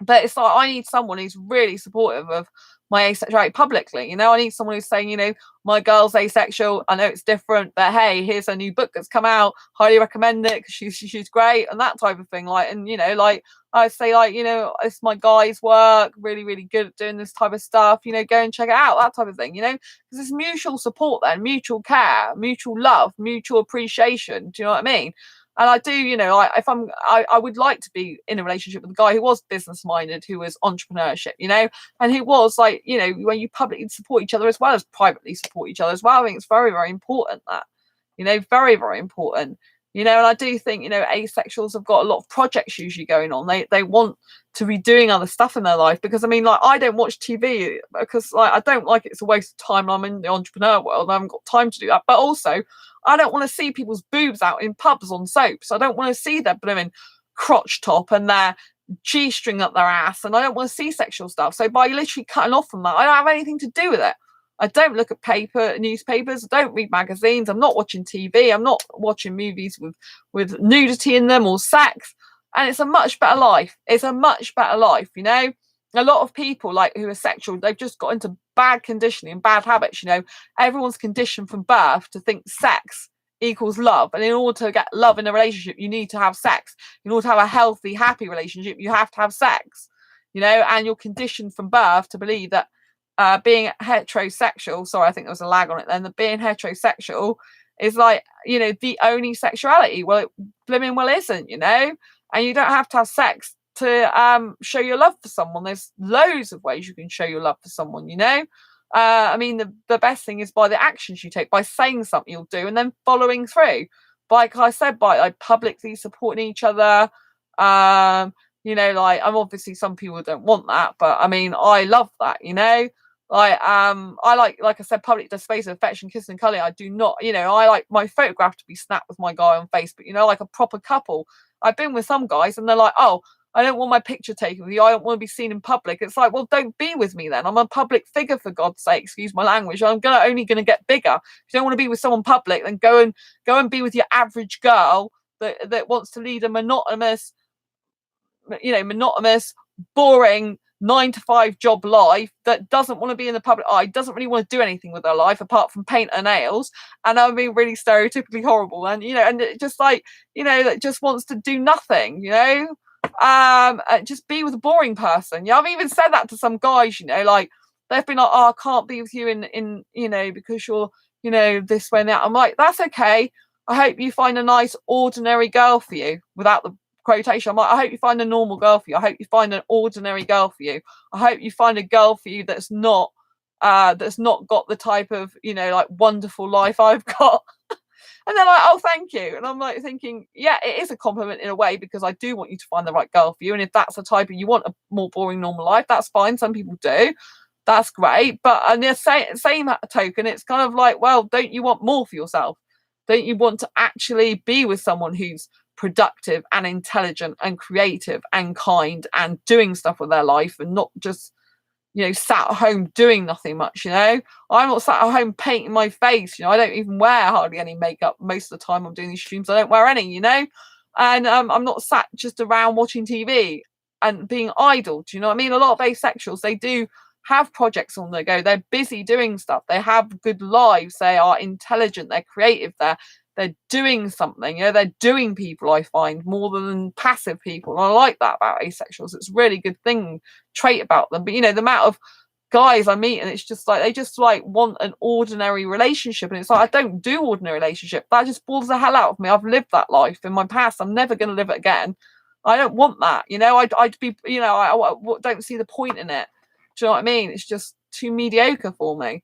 But it's like, I need someone who's really supportive of my asexuality publicly. You know, I need someone who's saying, you know, my girl's asexual. I know it's different, but hey, here's a new book that's come out. Highly recommend it because she's great, and that type of thing. Like, and you know, like I say, like, you know, it's my guy's work, really, really good at doing this type of stuff. You know, go and check it out, that type of thing. You know, because it's mutual support, then mutual care, mutual love, mutual appreciation. Do you know what I mean? And I do, you know, I would like to be in a relationship with a guy who was business minded, who was entrepreneurship, you know, and who was like, you know, when you publicly support each other as well as privately support each other as well. I think it's very, very important that, you know, very, very important, you know. And I do think, you know, asexuals have got a lot of projects usually going on. They want to be doing other stuff in their life, because I mean, like, I don't watch TV because, like, I don't like it. It's a waste of time. I'm in the entrepreneur world. I haven't got time to do that. But also, I don't want to see people's boobs out in pubs on soaps. I don't want to see their blooming crotch top and their G-string up their ass, and I don't want to see sexual stuff. So by literally cutting off from that, I don't have anything to do with it. I don't look at newspapers. I don't read magazines. I'm not watching TV. I'm not watching movies with nudity in them or sex. And it's a much better life. It's a much better life, you know. A lot of people, like, who are sexual, they've just got into bad conditioning, bad habits. You know, everyone's conditioned from birth to think sex equals love, and in order to get love in a relationship, you need to have sex. In order to have a healthy, happy relationship, you have to have sex. You know, and you're conditioned from birth to believe that being heterosexual, sorry, I think there was a lag on it then, that being heterosexual is, like, you know, the only sexuality. Well, it blooming well isn't, you know. And you don't have to have sex to show your love for someone. There's loads of ways you can show your love for someone, you know. I mean, the best thing is by the actions you take, by saying something you'll do and then following through. Like I said, by, like, publicly supporting each other. You know, like, I'm obviously, some people don't want that, but I mean, I love that, you know. Like, I like I said, public displays of affection, kissing and cuddling. I do not, you know, I like my photograph to be snapped with my guy on Facebook, you know, like a proper couple. I've been with some guys and they're like, oh, I don't want my picture taken with you. I don't want to be seen in public. It's like, well, don't be with me then. I'm a public figure, for God's sake. Excuse my language. I'm only gonna get bigger. If you don't want to be with someone public, then go and be with your average girl that wants to lead a monotonous, boring 9 to 5 job life, that doesn't want to be in the public eye, doesn't really want to do anything with her life apart from paint her nails. And I'm being really stereotypically horrible, and you know, and it just, like, you know, that just wants to do nothing, you know. Just be with a boring person. Yeah, I've even said that to some guys, you know, like, they've been like, oh, I can't be with you in you know, because you're, you know, this way and that. I'm like, that's okay. I hope you find a nice ordinary girl for you, without the quotation. I'm like, I hope you find a normal girl for you. I hope you find an ordinary girl for you. I hope you find a girl for you that's not got the type of, you know, like, wonderful life I've got. And they're like, oh, thank you. And I'm like thinking, yeah, it is a compliment in a way, because I do want you to find the right girl for you. And if that's the type of, you want a more boring normal life, that's fine. Some people do. That's great. But on the same token, it's kind of like, well, don't you want more for yourself? Don't you want to actually be with someone who's productive and intelligent and creative and kind and doing stuff with their life, and not just, you know, sat at home doing nothing much, you know? I'm not sat at home painting my face, you know. I don't even wear hardly any makeup most of the time I'm doing these streams. I don't wear any, you know? And I'm not sat just around watching TV and being idle. Do you know what I mean? A lot of asexuals, they do have projects on the go. They're busy doing stuff. They have good lives. They are intelligent. They're creative. They're doing something, you know. They're doing people, I find, more than passive people. And I like that about asexuals. It's a really good trait about them. But, you know, the amount of guys I meet, and it's just like, they just, like, want an ordinary relationship, and it's like, I don't do ordinary relationship. That just bores the hell out of me. I've lived that life in my past. I'm never going to live it again. I don't want that, you know. I'd be, you know, I don't see the point in it. Do you know what I mean? It's just too mediocre for me.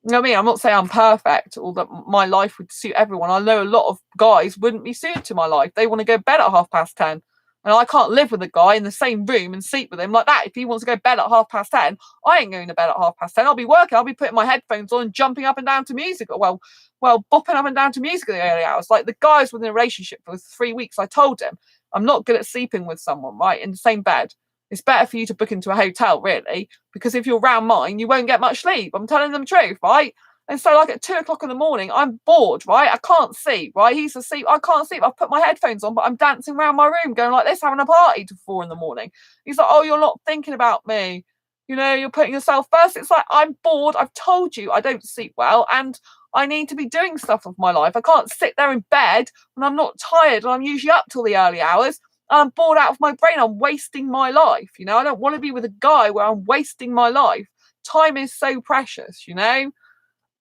You know what I mean? I'm not saying I'm perfect or that my life would suit everyone. I know a lot of guys wouldn't be suited to my life. They want to go to bed at 10:30. And I can't live with a guy in the same room and sleep with him like that. If he wants to go to bed at 10:30, I ain't going to bed at 10:30. I'll be working. I'll be putting my headphones on and jumping up and down to music. Well, bopping up and down to music in the early hours. Like the guy was within a relationship for 3 weeks. I told him, I'm not good at sleeping with someone, right, in the same bed. It's better for you to book into a hotel, really, because if you're around mine, you won't get much sleep. I'm telling them the truth, right? And so, like at 2 o'clock in the morning, I'm bored, right? I can't sleep, right? He's asleep. I can't sleep. I've put my headphones on, but I'm dancing around my room, going like this, having a party till 4 in the morning. He's like, oh, you're not thinking about me. You know, you're putting yourself first. It's like, I'm bored. I've told you I don't sleep well, and I need to be doing stuff with my life. I can't sit there in bed when I'm not tired, and I'm usually up till the early hours. And I'm bored out of my brain. I'm wasting my life. You know, I don't want to be with a guy where I'm wasting my life. Time is so precious, you know?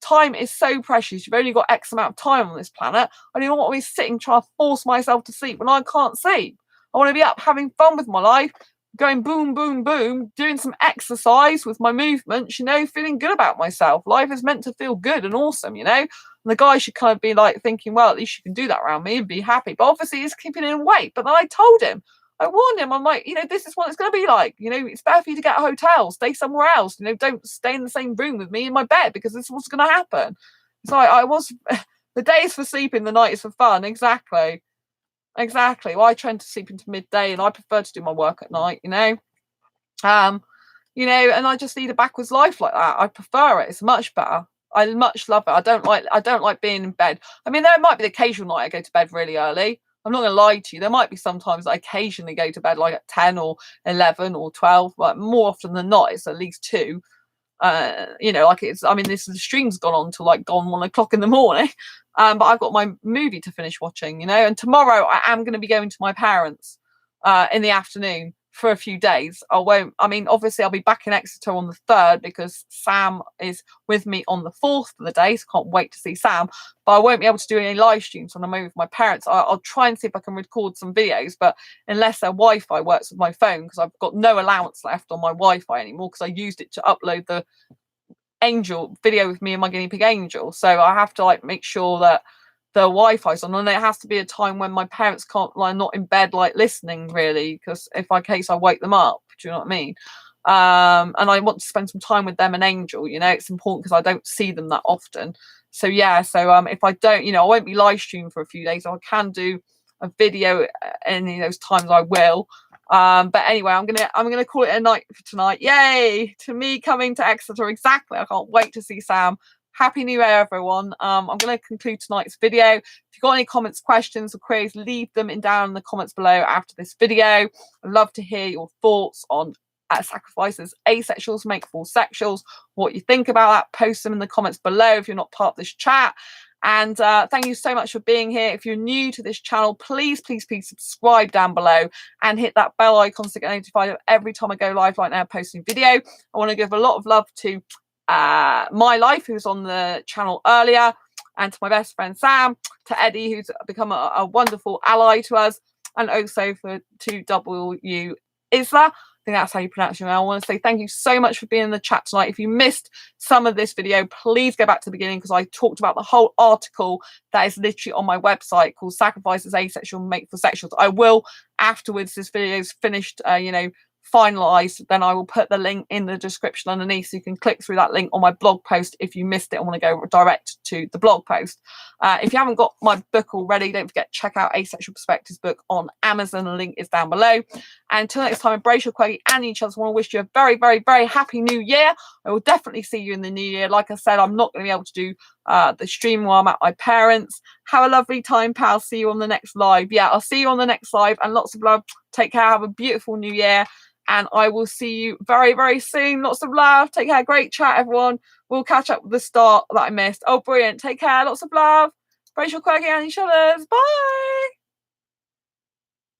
Time is so precious. You've only got X amount of time on this planet. I don't want to be sitting trying to force myself to sleep when I can't sleep. I want to be up having fun with my life, going boom, boom, boom, doing some exercise with my movements, you know, feeling good about myself. Life is meant to feel good and awesome, you know? And the guy should kind of be like thinking, well, at least you can do that around me and be happy. But obviously he's keeping in weight. But then I told him, I warned him, I'm like, you know, this is what it's going to be like. You know, it's better for you to get a hotel, stay somewhere else. You know, don't stay in the same room with me in my bed because this is what's going to happen. So the day is for sleeping, the night is for fun. Exactly. Well, I tend to sleep into midday and I prefer to do my work at night, you know. You know, and I just lead a backwards life like that. I prefer it. It's much better. I much love it. I don't like being in bed. I mean, there might be the occasional night I go to bed really early. I'm not going to lie to you. There might be sometimes I occasionally go to bed like at 10 or 11 or 12, but more often than not, it's at least 2. You know, like the stream's gone on till like 1 o'clock in the morning. But I've got my movie to finish watching, you know, and tomorrow I am going to be going to my parents in the afternoon for a few days. Obviously I'll be back in Exeter on the 3rd because Sam is with me on the 4th for the day, so can't wait to see Sam. But I won't be able to do any live streams when I'm over with my parents. I'll try and see if I can record some videos, but unless their Wi-Fi works with my phone, because I've got no allowance left on my Wi-Fi anymore because I used it to upload the angel video with me and my guinea pig angel. So I have to like make sure that the Wi-Fi's on, and it has to be a time when my parents can't, like, not in bed, like listening really, because if in case I wake them up, do you know what I mean? And I want to spend some time with them and Angel. You know, it's important because I don't see them that often. So yeah, so if I don't, you know, I won't be live streaming for a few days. I can do a video any of those times. I will. But anyway, I'm gonna call it a night for tonight. Yay to me coming to Exeter. Exactly. I can't wait to see Sam. Happy New Year, everyone. I'm going to conclude tonight's video. If you've got any comments, questions, or queries, leave them down in the comments below after this video. I'd love to hear your thoughts on sacrifices asexuals make for sexuals. What you think about that, post them in the comments below if you're not part of this chat. And thank you so much for being here. If you're new to this channel, please subscribe down below and hit that bell icon to get notified of every time I go live right now posting video. I want to give a lot of love to my life, who's on the channel earlier, and to my best friend Sam, to Eddie, who's become a wonderful ally to us, and also to W Isla. I think that's how you pronounce your name. I want to say thank you so much for being in the chat tonight. If you missed some of this video, please go back to the beginning because I talked about the whole article that is literally on my website called Sacrifices Asexual Make for Sexuals. I will, afterwards this video is finished, finalized, then I will put the link in the description underneath so you can click through that link on my blog post if you missed it and want to go direct to the blog post. If you haven't got my book already, don't forget to check out Asexual Perspectives book on Amazon. The link is down below. And until next time, embrace your quirky and each other. I want to wish you a very, very, very happy new year. I will definitely see you in the new year. Like I said, I'm not going to be able to do the stream while I'm at my parents. Have a lovely time, pal. See you on the next live. Yeah, I'll see you on the next live, and lots of love. Take care. Have a beautiful new year. And I will see you very, very soon. Lots of love. Take care. Great chat, everyone. We'll catch up with the start that I missed. Oh, brilliant. Take care. Lots of love. Brace your quirky and each other's. Bye.